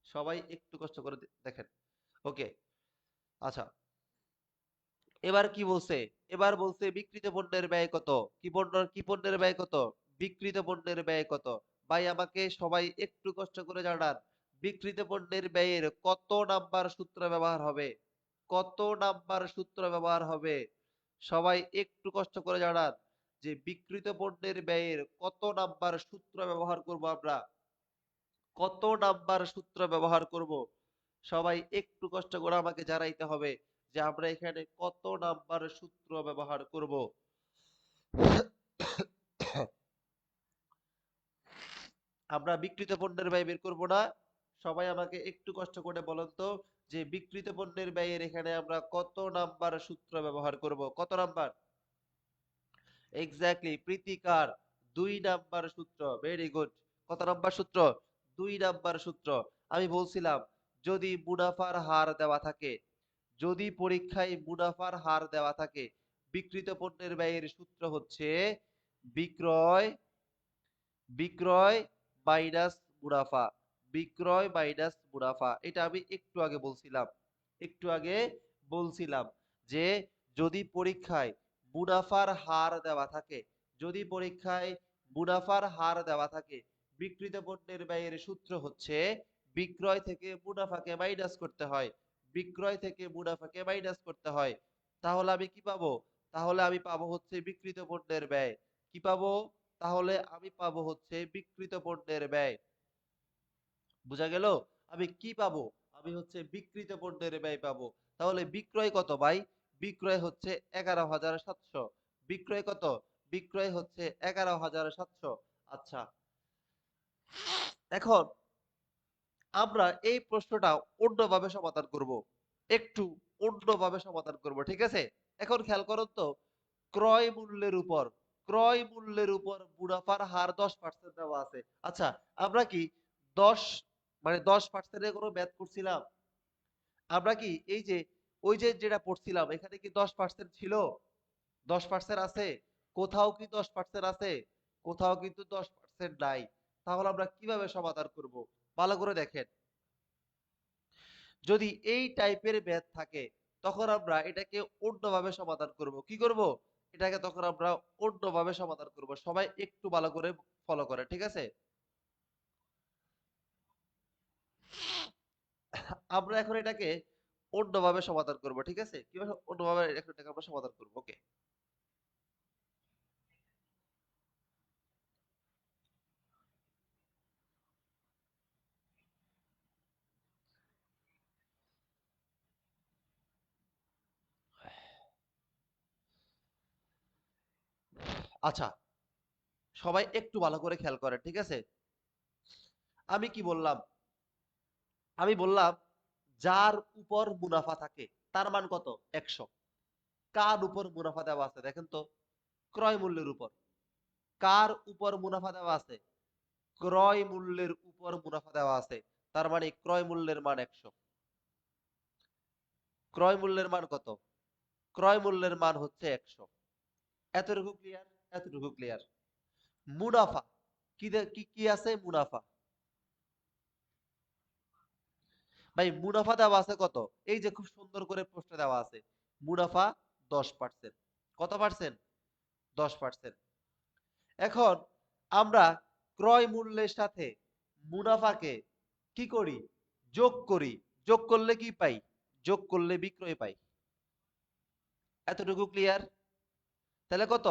Speaker 1: সবাই একটু কষ্ট করে দেখেন। ওকে, আচ্ছা, এবার কি বলছে? এবার বলছে বিক্রিত পণ্যের ব্যয় কত? কি পণ্যের ব্যয় কত? বিক্রিত পণ্যের ব্যয় কত? ভাই আমাকে সবাই একটু কষ্ট করে জানান, বিক্রিত পণ্যের ব্যয়ের কত নাম্বার সূত্র ব্যবহার হবে? কত নাম্বার সূত্র ব্যবহার হবে? সবাই একটু কষ্ট করে জানান যে বিক্রিত পণ্যের ব্যয়ের কত নাম্বার সূত্র ব্যবহার করব আমরা? কত নাম্বার সূত্র ব্যবহার করব? সবাই একটু কষ্ট করে আমাকে জানাইতে হবে যে আমরা এখানে কত নাম্বার সূত্র ব্যবহার করব। আমরা বিক্রিত পণ্যের ব্যয় বের করব না? সবাই আমাকে একটু কষ্ট করে বলেন তো যে বিক্রিত পণ্যের ব্যয়ের এখানে আমরা কত নাম্বার সূত্র ব্যবহার করব? কত নাম্বার? এক্স্যাক্টলি, প্রীতিকার 2 নাম্বার সূত্র। Very good. কত নাম্বার সূত্র? 2 নাম্বার সূত্র। আমি বলছিলাম, যদি মুনাফার হার দেওয়া থাকে, যদি পরীক্ষায় মুনাফার হার দেওয়া থাকে, বিক্রিত পণ্যের ব্যয়ের সূত্র হচ্ছে বিক্রয় বিক্রয় মাইনাস মুনাফা। বিক্রয় মাইনাস মুনাফা। এটা আমি একটু আগে বলছিলাম। একটু আগে বলছিলাম যে যদি পরীক্ষায় মুনাফার হার দেওয়া থাকে, যদি পরীক্ষায় মুনাফার হার দেওয়া থাকে, বিক্রিত পণ্যের ব্যয়ের সূত্র হচ্ছে বিক্রয় থেকে মুনাফাকে মাইনাস করতে হয়। বিক্রয় থেকে মুনাফাকে মাইনাস করতে হয়। তাহলে আমি কি পাবো? তাহলে আমি পাবো হচ্ছে বিক্রিত পণ্যের ব্যয়। কি পাবো? তাহলে আমি পাবো হচ্ছে বিক্রিত পণ্যের ব্যয়। বুঝা গেল? আমি কি পাবো? আমি হচ্ছে বিক্রিত পণ্যের ব্যয় পাবো। তাহলে বিক্রয় কত ভাই? বিক্রয় হচ্ছে 11,700। বিক্রয় কত? বিক্রয় হচ্ছে 11,700। আচ্ছা, এখন আমরা এই প্রশ্নটা অন্যভাবে সমাধান করব। একটু অন্যভাবে সমাধান করব, ঠিক আছে? এখন খেয়াল করুন তো, ক্রয় মূল্যের উপর, ক্রয় মূল্যের উপর মুনাফার হার 10% দেওয়া আছে। আচ্ছা, আমরা কি 10 মানে 10% এর কোনো ম্যাথ করছিলাম? আমরা কি এই যে ওই যে যেটা পড়ছিলাম এখানে কি 10% ছিল? 10% আছে? কোথাও কি 10% আছে? কোথাও কিন্তু 10% নাই। তাহলে আমরা কিভাবে সমাধান করব? ভালো করে দেখেন। যদি এই টাইপের ম্যাথ থাকে তখন আমরা এটাকে অন্যভাবে সমাধান করব। কি করব? এটাকে তখন আমরা অন্যভাবে সমাধান করব। সবাই একটু ভালো করে ফলো করে, ঠিক আছে? আমরা এখন এটাকে অন্যভাবে সমাধান করব, ঠিক আছে? কিভাবে অন্যভাবে এটাকে আমরা সমাধান করব? ওকে, আচ্ছা, সবাই একটু ভালো করে খেয়াল করেন, ঠিক আছে? আমি কি বললাম? আমি বললাম যার উপর মুনাফা থাকে তার মান কত? 100। কার উপর মুনাফা দেওয়া আছে দেখেন তো? ক্রয় মূল্যের উপর। কার উপর মুনাফা দেওয়া আছে? ক্রয় মূল্যের উপর মুনাফা দেওয়া আছে। তার মানে ক্রয় মূল্যের মান 100। ক্রয় মূল্যের মান কত? ক্রয় মূল্যের মান হচ্ছে 100। এতটুকু ক্লিয়ার? এতটুকু ক্লিয়ার। মুনাফা কি কি আছে? মুনাফা। ভাই মুনাফা দেওয়া আছে কত? এই যে খুব সুন্দর করে প্রশ্ন দেওয়া আছে। মুনাফা 10%। কত পার্সেন্ট? 10%। এখন আমরা ক্রয় মূল্যের সাথে মুনাফাকে কি করি? যোগ করি। যোগ করলে কি পাই? যোগ করলে বিক্রয় পাই। এতটুকু ক্লিয়ার? তাহলে কত?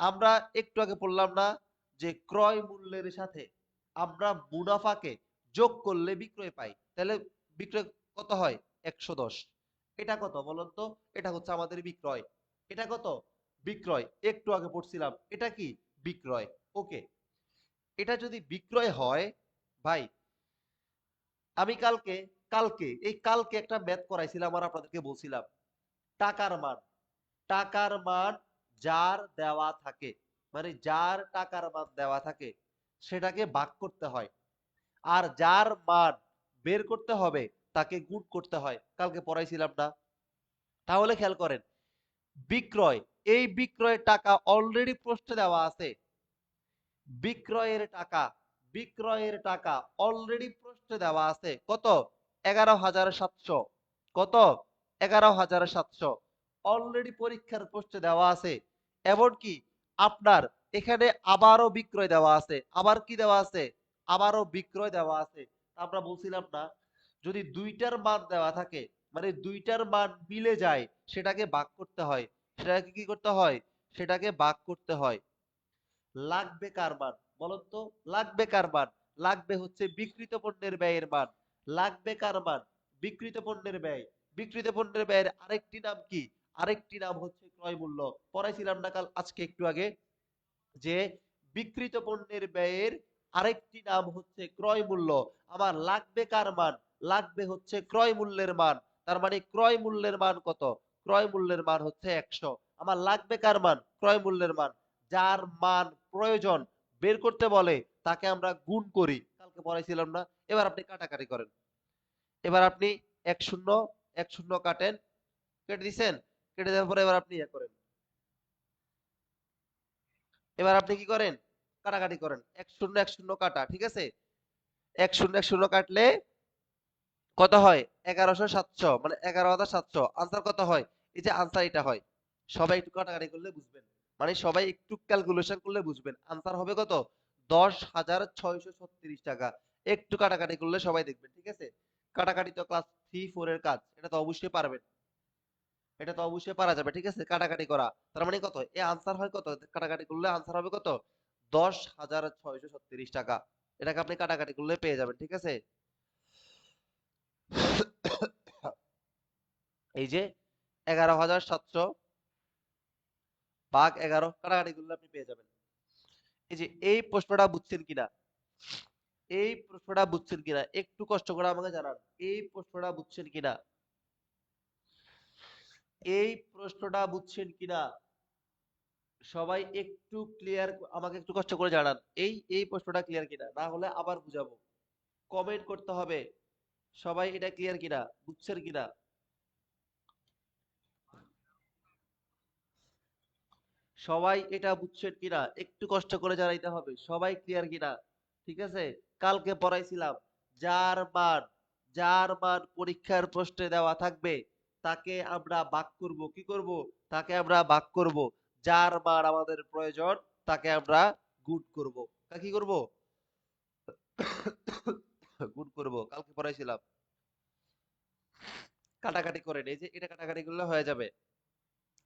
Speaker 1: আমরা একটু আগে বললাম না যে ক্রয় মূল্যের সাথে আমরা মুনাফাকে যোগ করলে বিক্রয় পাই। তাহলে বিক্রয় কত হয়? 110। এটা কত বলুন তো? এটা হচ্ছে আমাদের বিক্রয়। এটা কত? বিক্রয়। একটু আগে পড়ছিলাম। এটা কি? বিক্রয়। ওকে। এটা যদি বিক্রয় হয়, ভাই আমি কালকে একটা ম্যাথ করাইছিলাম আর আপনাদেরকে বলছিলাম টাকার মান। টাকার মান যার দেওয়া থাকে, মানে যার টাকার মান দেওয়া থাকে সেটাকে ভাগ করতে হয়, আর যার মান বের করতে হবে তাকে গুণ করতে হয়। কালকে পড়াইছিলাম না? তাহলে খেয়াল করেন, বিক্রয়, এই বিক্রয়ের টাকা অলরেডি প্রশ্নে দেওয়া আছে। বিক্রয়ের টাকা, বিক্রয়ের টাকা অলরেডি প্রশ্নে দেওয়া আছে কত? 11,700। কত? 11,700 অলরেডি পরীক্ষার প্রশ্নে দেওয়া আছে। এমনকি আপনার এখানে আবারও বিক্রয় দেওয়া আছে। আবার কি দেওয়া আছে? আবারও বিক্রয় দেওয়া আছে। আমরা বলছিলাম না, যদি দুইটার মান দেওয়া থাকে, মানে দুইটার মান মিলে যায়, সেটাকে ভাগ করতে হয়। সেটাকে কি করতে হয়? সেটাকে ভাগ করতে হয়। লাগবে কার মান বলুন তো? লাগবে কার মান? লাগবে হচ্ছে বিক্রিত পণ্যের ব্যয়ের মান। লাগবে কার মান? বিক্রিত পণ্যের ব্যয়। বিক্রিত পণ্যের ব্যয়ের আরেকটি নাম কি? আরেকটি নাম হচ্ছে ক্রয় মূল্য। পড়াইছিলাম না আজকে একটু আগে যে বিক্রিত পণ্যের ব্যয়ের আরেকটি নাম হচ্ছে ক্রয় মূল্য। আমার লাগবে কার মান? লাগবে হচ্ছে ক্রয় মূল্যের মান। তার মানে ক্রয় মূল্যের মান কত? ক্রয় মূল্যের মান হচ্ছে 100। আমার লাগবে কার মান? ক্রয় মূল্যের মান। যার মান প্রয়োজন বের করতে বলে তাকে আমরা গুণ করি। কালকে পড়াইছিলাম না? এবার আপনি কাটাকাটি করেন। এবার আপনি 1 শূন্য 1 শূন্য কাটেন। কেটে দিছেন? কেটে দেওয়ার পরে এবার আপনি ইয়ে করেন। এবার আপনি কি করেন? কাটাকাটি করেন। 1 শূন্য 1 শূন্য কাটা, ঠিক আছে? 1 শূন্য 1 শূন্য কাটলে কত হয়? 11,700, মানে 11,700। আনসার কত হয়? এই যে আনসার এটা হয়। সবাই একটু কাটাকাটি করলে বুঝবেন। মানে সবাই একটু ক্যালকুলেশন করলে বুঝবেন। আনসার হবে কত? 10,636 টাকা। একটু কাটাকাটি করলে সবাই দেখবেন, ঠিক আছে? কাটাকাটি তো ক্লাস 3 4 এর কাজ। এটা তো অবশ্যই পারবেন। এটা তো অবশ্যই পারা যাবে, ঠিক আছে? কাটাকাটি করা। তার মানে কত? এই আনসার হয় কত? কাটাকাটি করলে আনসার হবে কত? 10,636 টাকা। এটাকে আপনি কাটাকাটি করলে পেয়ে যাবেন, ঠিক আছে? এই যে 11,700 ভাগ 11 কাটাকাটি করলে আপনি পেয়ে যাবেন। এই যে এই প্রশ্নটা বুঝছেন কিনা? এই প্রশ্নটা বুঝছেন কিনা? একটু কষ্ট করে আমাকে জানান। এই প্রশ্নটা বুঝছেন কিনা? এই প্রশ্নটা বুঝছেন কিনা? সবাই একটু ক্লিয়ার, আমাকে একটু কষ্ট করে জানান। এই প্রশ্নটা ক্লিয়ার কিনা? না হলে আবার বুঝাবো। কমেন্ট করতে হবে। সবাই এটা ক্লিয়ার কিনা? বুঝছেন কিনা? সবাই এটা বুঝছেন কিনা? একটু কষ্ট করে জানাইতে হবে। সবাই ক্লিয়ার কিনা? ঠিক আছে? কালকে পড়াইছিলাম যার মান, যার মান পরীক্ষার প্রশ্নে দেওয়া থাকবে তাকে আমরা ভাগ করব। কি করব? তাকে আমরা ভাগ করব। যার মান আমাদের প্রয়োজন তাকে আমরা গুণ করব। কি করব? গুণ করব। কালকে পড়াইছিলাম। কাটাকাটি করেন। এই যে এটা কাটাকাটি করলে হয়ে যাবে।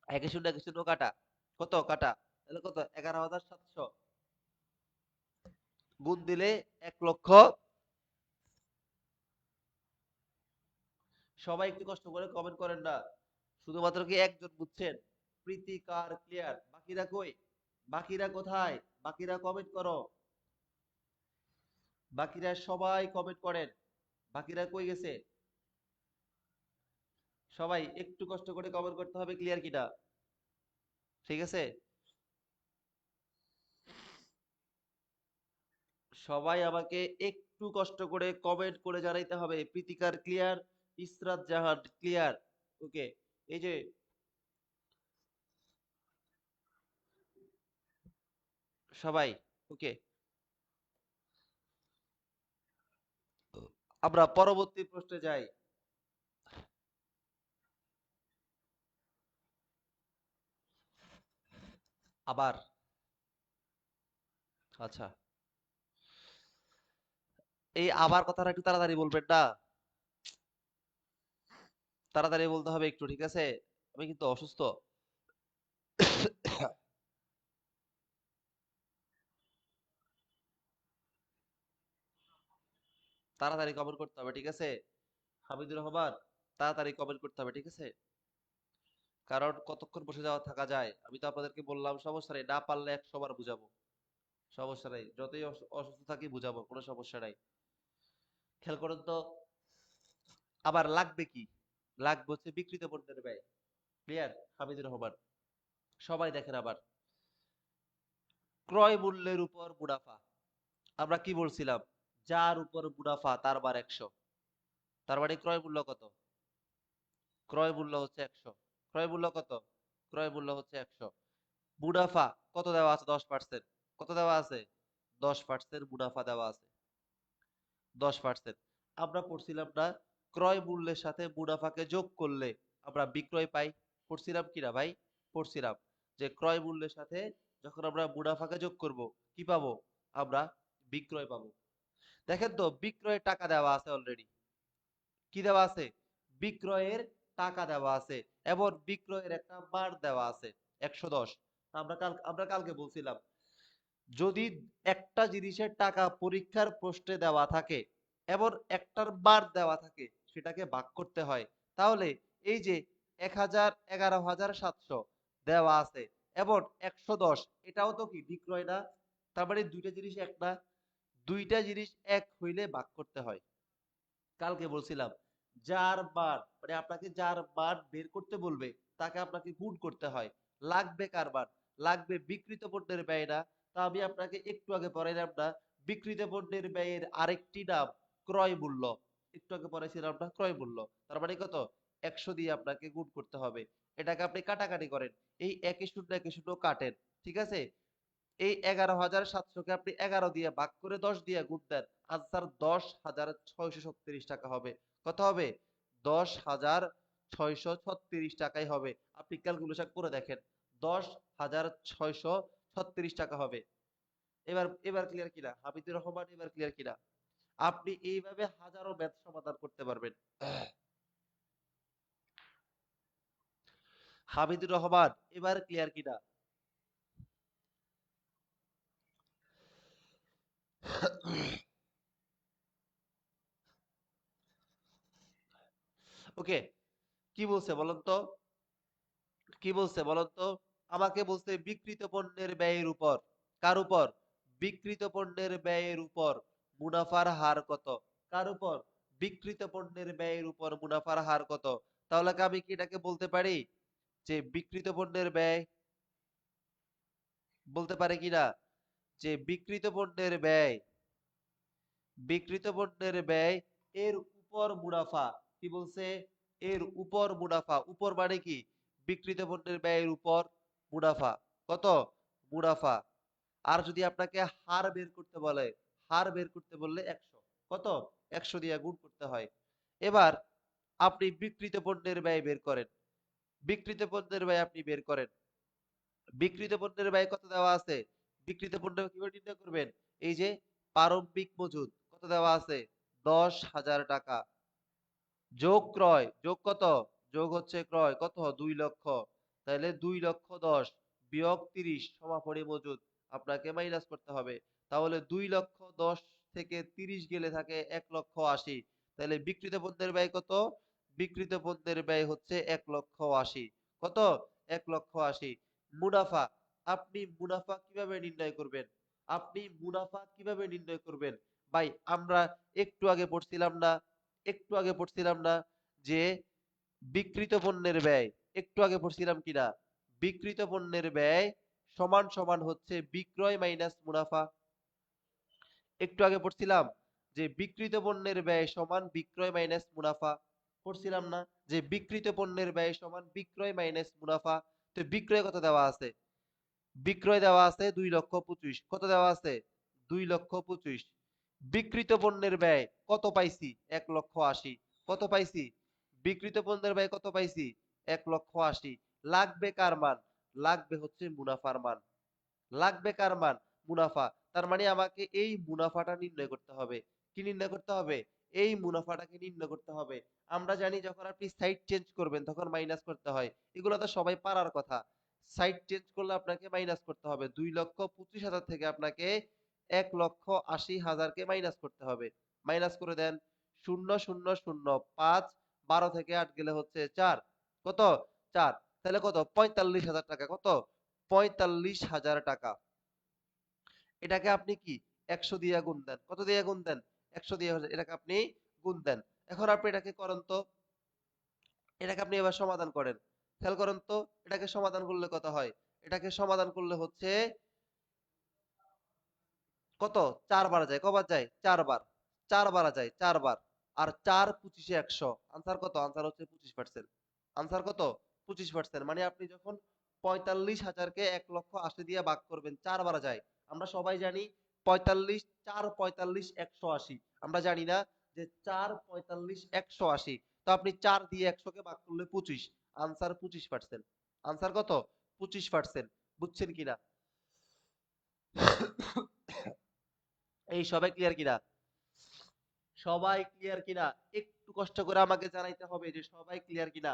Speaker 1: 1 শূন্য 1 শূন্য কাটা। কত কাটা? তাহলে কত? 11,700 গুণ দিলে 1,00,000। সবাই একটু কষ্ট করে কমেন্ট করেন না? শুধুমাত্র কি একজন বুঝছেন? প্রীতিকার ক্লিয়ার, বাকিরা কই? বাকিরা কোথায়? বাকিরা কমেন্ট করো। বাকিরা সবাই কমেন্ট করেন। বাকিরা কই গেছে? সবাই একটু কষ্ট করে কমেন্ট করতে হবে ক্লিয়ার কিনা। ঠিক আছে? সবাই আমাকে একটু কষ্ট করে কমেন্ট করে জানাইতে হবে প্রীতিকার ক্লিয়ার, ইসরাত জাহান ক্লিয়ার। ওকে, এই যে সবাই ওকে, আমরা পরবর্তী প্রশ্নে যাই। আবার আচ্ছা, এই আবার কথাটা একটু তাড়াতাড়ি বলবেন না? তাড়াতাড়ি বলতে হবে একটু, ঠিক আছে? আমি কিন্তু অসুস্থ। তাড়াতাড়ি কমেন্ট করতে হবে, ঠিক আছে? হামিদুর রহমান, তাড়াতাড়ি কমেন্ট করতে হবে, ঠিক আছে? কারণ কতক্ষণ বসে যাওয়া থাকা যায়? আমি তো আপনাদেরকে বললাম সমস্যা নেই, না পারলে 100 বার বুঝাবো। সমস্যা নাই, যতই অসুস্থ থাকি বুঝাবো, কোনো সমস্যা নাই। খেয়াল করুন তো, আবার লাগবে কি? লাগবে হচ্ছে বিক্রিত পণ্যের ব্যয়। ক্লিয়ার? হামিদুর রহমান, সবাই দেখেন আবার, ক্রয় মূল্যের উপর মুনাফা। আমরা কি বলছিলাম? যার উপর মুনাফা তার বার 100। তার মানে ক্রয় মূল্য কত? ক্রয় মূল্য হচ্ছে 100। ক্রয় মূল্য কত? ক্রয় মূল্য হচ্ছে 100। মুনাফা কত দেওয়া আছে? 10%। কত দেওয়া আছে? 10% মুনাফা দেওয়া আছে। 10%। আমরা পড়ছিলাম না, ক্রয় মূল্যের সাথে মুনাফাকে যোগ করলে আমরা বিক্রয় পাই? পড়ছিলাম কিনা ভাই? পড়ছিলাম যে ক্রয় মূল্যের সাথে যখন আমরা মুনাফাকে যোগ করব, কি পাবো? আমরা বিক্রয় পাবো। দেখেন তো, বিক্রয়ের টাকা দেওয়া আছে অলরেডি। কি দেওয়া আছে? বিক্রয়ের টাকা দেওয়া আছে এবং বিক্রয়ের একটা মান দেওয়া আছে 110। আমরা কালকে বলছিলাম, যদি একটা জিনিসের টাকা পরীক্ষার প্রশ্নে দেওয়া থাকে এবং একটার বার দেওয়া থাকে, সেটাকে ভাগ করতে হয়। তাহলে এই যে 1000, 11700 দেওয়া আছে এবং 110, এটাও তো কি বিক্রয় না? তার মানে দুইটা জিনিস এক না? দুইটা জিনিস এক হইলে ভাগ করতে হয়। কালকে বলছিলাম, যার বার মানে আপনাকে যার বার বের করতে বলবে, তাকে আপনাকে গুণ করতে হয়। লাগবে কার বার? লাগবে বিক্রিত পণ্যের ব্যয় না? তা আমি আপনাকে একটু আগে পড়াইলাম না, বিক্রিত পণ্যের ব্যয়ের আরেকটি নাম ক্রয় মূল্য। একটু আগে পড়াইছিলাম না ক্রয় মূল্য। তার মানে কত? 100 দিয়ে আপনাকে গুণ করতে হবে। এটাকে আপনি কাটাকাটি করেন, এই একে শূন্য একে শূন্য কাটেন, ঠিক আছে? এই 11,700-কে আপনি 11 দিয়ে ভাগ করে 10 দিয়ে গুণ দেন, আনসার 10,636 টাকা হবে। কত হবে? 10,636 টাকাই হবে। আপনি ক্যালকুলেশন করে দেখেন, 10,636 টাকা হবে। এবার এবার ক্লিয়ার কিনা হামিদুর রহমান? এবার ক্লিয়ার কিনা? আপনি এইভাবে হাজারো ম্যাথ সমাধান করতে পারবেন। হামিদুর রহমান, এবার ক্লিয়ার কিনা? ওকে, কি বলছে বলেন তো? কি বলছে বলেন তো? আমাকে বলছে বিক্রিত পণ্যের ব্যয়ের উপর। কার উপর? বিক্রিত পণ্যের ব্যয়ের উপর মুনাফার হার কত? কার উপর? বিক্রিত পণ্যের ব্যয়ের উপর মুনাফার হার কত? তাহলে কি আমি কি এটাকে বলতে পারি যে বিক্রিত পণ্যের ব্যয়? বলতে পারে কিনা যে বিক্রিত পণ্যের ব্যয়, বিক্রিত পণ্যের ব্যয় এর উপর মুনাফা। কি বলছে? এর উপর মুনাফা। উপর মানে কি? বিক্রিত পণ্যের ব্যয়ের উপর মুনাফা। কত? মুনাফা। আর যদি আপনাকে হার বের করতে বলে, হার বের করতে বললে 100। কত? 100 দিয়ে গুণ করতে হয়। এবার আপনি বিক্রিত পণ্যের ব্যয় বের করেন। বিক্রিত পণ্যের ব্যয় আপনি বের করেন। বিক্রিত পণ্যের ব্যয় কত দেওয়া আছে? বিক্রিত পণ্য কিভাবে নির্ণয় করবেন? এই যে প্রারম্ভিক মজুদ কত দেওয়া আছে? 10,000 টাকা যোগ ক্রয়, যোগ কত? যোগ হচ্ছে ক্রয় কত? 2 লক্ষ। তাহলে 2 লক্ষ 10 বিয়োগ 30 সমাপনী মজুদ আপনাকে মাইনাস করতে হবে। তাহলে 2 লক্ষ 10 থেকে 30 গেলে থাকে 1 লক্ষ 80। তাহলে বিক্রিত পণ্যের ব্যয় কত? বিক্রিত পণ্যের ব্যয় হচ্ছে 1 লক্ষ 80। কত? 1 লক্ষ 80। মুনাফা, আপনি মুনাফা কিভাবে নির্ণয় করবেন? আপনি মুনাফা কিভাবে নির্ণয় করবেন? ভাই আমরা একটু আগে পড়ছিলাম না? একটু আগে পড়ছিলাম না যে বিক্রিত পণ্যের ব্যয়, একটু আগে পড়ছিলাম কিনা? বিক্রিত পণ্যের ব্যয় সমান সমান হচ্ছে বিক্রয় মাইনাস মুনাফা। একটু আগে পড়ছিলাম যে বিক্রিত পণ্যের ব্যয় সমান বিক্রয় মাইনাস মুনাফা। পড়ছিলাম না যে বিক্রিত পণ্যের ব্যয় সমান বিক্রয় মাইনাস মুনাফা। তো বিক্রয় কত দেওয়া আছে? বিক্রয় দেওয়া আছে 2,25,000। কত দেওয়া আছে? 2,25,000। বিক্রিত পণ্যের ব্যয় কত পাইছি? 1,80,000। কত পাইছি? বিক্রিত পণ্যের ব্যয় কত পাইছি? 1,80,000। লাগবে কার মান? লাগবে হচ্ছে মুনাফার মান। লাগবে কার মান? মুনাফা। তার মানে আমাকে এই মুনাফাটা নির্ণয় করতে হবে। কি নির্ণয় করতে হবে? এই মুনাফাটাকে নির্ণয় করতে হবে। আমরা জানি যখন আপনি সাইড চেঞ্জ করবেন তখন মাইনাস করতে হয়। এগুলো তো সবাই পারার কথা। সাইড চেঞ্জ করলে আপনাকে মাইনাস করতে হবে। 2,25,000 থেকে আপনাকে 1,80,000 কে মাইনাস করতে হবে। মাইনাস করে দেন। 0,0,0,5 12 থেকে 8 গেলে হচ্ছে 4। কত? 4। তাহলে কত? 45,000 টাকা। কত? 45,000 টাকা। এটাকে আপনি কি 100 দিয়ে গুণ দেন। কত দিয়ে গুণ দেন? 100 দিয়ে এটাকে আপনি গুণ দেন। এখন আপনি এটাকে করেন তো। এটাকে আপনি এবার সমাধান করেন। খেয়াল করেন তো এটাকে সমাধান করলে কত হয়? এটাকে সমাধান করলে হচ্ছে কত? 4 বার যায়। কবার যায়? 4 বার। 4 বারা যায়। 4 বার। আর 4 25 এ 100। আনসার কত? আনসার হচ্ছে 25%। আনসার কত? 25%। মানে আপনি যখন 45,000 কে 1,80,000 দিয়ে ভাগ করবেন 4 বারা যায়। আমরা সবাই জানি 45 4 45 180। আমরা জানি না যে 4 45 180। তো আপনি 4 দিয়ে 100 কে ভাগ করলে 25। আনসার 25%। আনসার কত? 25%। বুঝছেন কিনা? এই সবাই ক্লিয়ার কিনা? সবাই ক্লিয়ার কিনা? একটু কষ্ট করে আমাকে জানাইতে হবে যে সবাই ক্লিয়ার কিনা।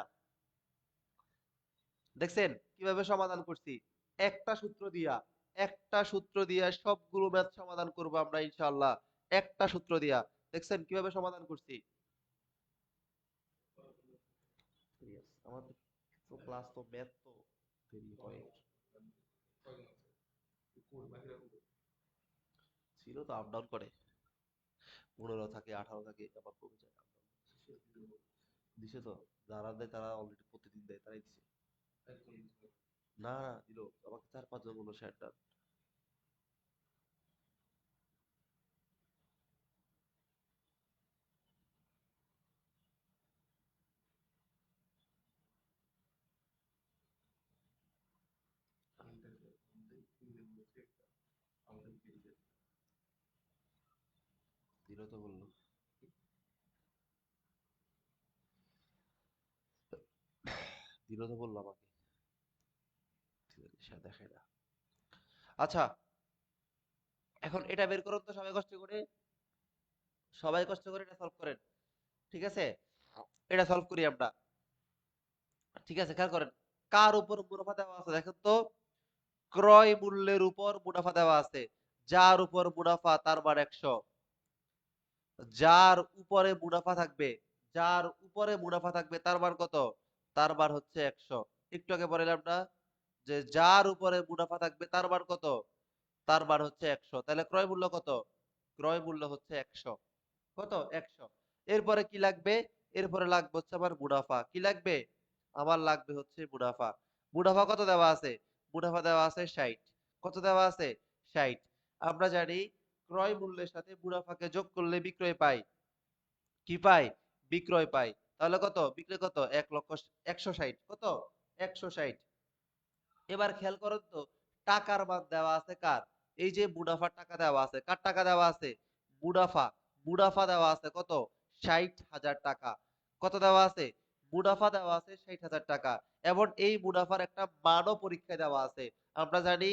Speaker 1: দেখছেন কিভাবে সমাধান করছি? একটা সূত্র দিয়া, একটা সূত্র দিয়া সবগুলো ম্যাথ সমাধান করব আমরা ইনশাআল্লাহ। একটা সূত্র দিয়া। দেখছেন কিভাবে সমাধান করছি? Yes, আমাদের তো ক্লাস তো ম্যাথ তো দেরি হয়। ছিল তো আপ ডাউন করে। 15 থাকে 18 থাকে আবার কমে যায়। দিছে তো যারা দেয় তারা অলরেডি প্রতিদিন দেয় তারাই দিছে। না না দিল আমাকে 4-5 জন বললো শেয়ার ডান। দিল তো বললো। দিল তো বললো আমাকে। সে দেখায় না। আচ্ছা এখন এটা বের করুন তো সবাই কষ্ট করে। সবাই কষ্ট করে এটা সলভ করেন। ঠিক আছে? এটা সলভ করি আমরা। ঠিক আছে খেয়াল করেন। কার উপর মুনাফা দেওয়া আছে দেখেন তো। ক্রয় মূল্যের উপর মুনাফা দেওয়া আছে। যার উপর মুনাফা তার মান 100। যার উপরে মুনাফা থাকবে, যার উপরে মুনাফা থাকবে তার মান কত? তার মান হচ্ছে 100। একটু আগে বললাম না যে যার উপরে মুনাফা থাকবে তার মান কত? তার মান হচ্ছে 100। তাহলে ক্রয় মূল্য কত? ক্রয় মূল্য হচ্ছে 100। কত? 100। এরপরে কি লাগবে? এরপরে লাগবে হচ্ছে আমার মুনাফা। কি লাগবে? আমার লাগবে হচ্ছে মুনাফা। মুনাফা কত দেওয়া আছে? মুনাফা দেওয়া আছে 60। কত দেওয়া আছে? 60। আমরা জানি ক্রয় মূল্যের সাথে মুনাফাকে যোগ করলে বিক্রয় পাই। কি পাই? বিক্রয় পাই। তাহলে কত? বিক্রয় কত? 1,60,000। কত? 160। এবার খেয়াল করুন তো টাকার মান দেওয়া আছে কার? এই যে মুনাফার টাকা দেওয়া আছে। কার টাকা দেওয়া আছে? মুনাফা। মুনাফা দেওয়া আছে কত? 60,000 টাকা। কত দেওয়া আছে? মুনাফা দেওয়া আছে 60,000 টাকা। এবং এই মুনাফার একটা মানও পরীক্ষায় দেওয়া আছে। আমরা জানি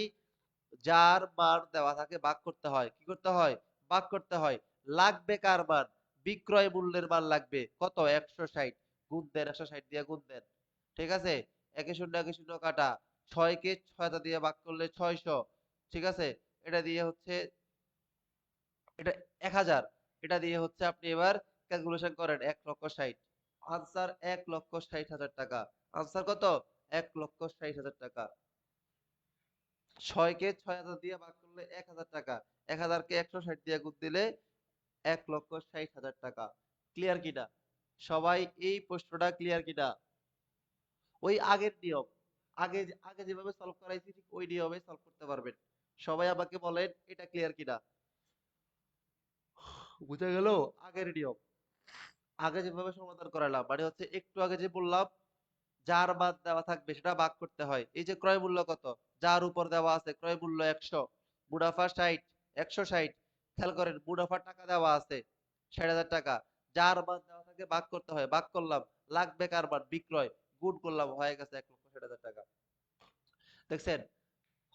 Speaker 1: যার মান দেওয়া থাকে ভাগ করতে হয়। কি করতে হয়? ভাগ করতে হয়। লাগবে কার মান? বিক্রয় মূল্যের মান লাগবে। কত? 160। গুণ দেন 160 দিয়ে গুণ দেন। ঠিক আছে? একে শূন্য একে শূন্য কাটা। 6 কে 6 দিয়ে ভাগ করলে 600। ঠিক আছে? এটা দিয়ে হচ্ছে এটা 1000। এটা দিয়ে হচ্ছে আপনি এবার ক্যালকুলেশন করেন 1,60,000। আনসার 1,60,000 টাকা। আনসার কত? 1,60,000 টাকা। 6 কে 6,000 দিয়ে ভাগ করলে 1,000 টাকা, 1,000 কে 160 দিয়ে গুণ দিলে 1,60,000 টাকা। ক্লিয়ার কিনা? সবাই এই প্রশ্নটা ক্লিয়ার কিনা? ওই আগের নিয়ম, আগে যেভাবে সলভ করাইছি ঠিক ওই নিয়মে সলভ করতে পারবেন। সবাই আমাকে বলেন এটা ক্লিয়ার কিনা? বুঝা গেল? আগের নিয়ম, আগে যেভাবে সমাধান করালাম, মানে হচ্ছে একটু আগে যে বললাম যার মান দেওয়া থাকবে সেটা ভাগ করতে হয়। এই যে ক্রয় মূল্য কত, যার উপর দেওয়া আছে ক্রয় মূল্য 100, মুনাফা 60, 160। খেয়াল করেন মুনাফার টাকা দেওয়া আছে 60,000 টাকা, যার মান দেওয়া থাকে ভাগ করতে হয়, ভাগ করলাম, লাগবে কার মান, বিক্রয়, গুণ করলাম, হয়ে গেছে 1,60,000 টাকা। দেখছেন?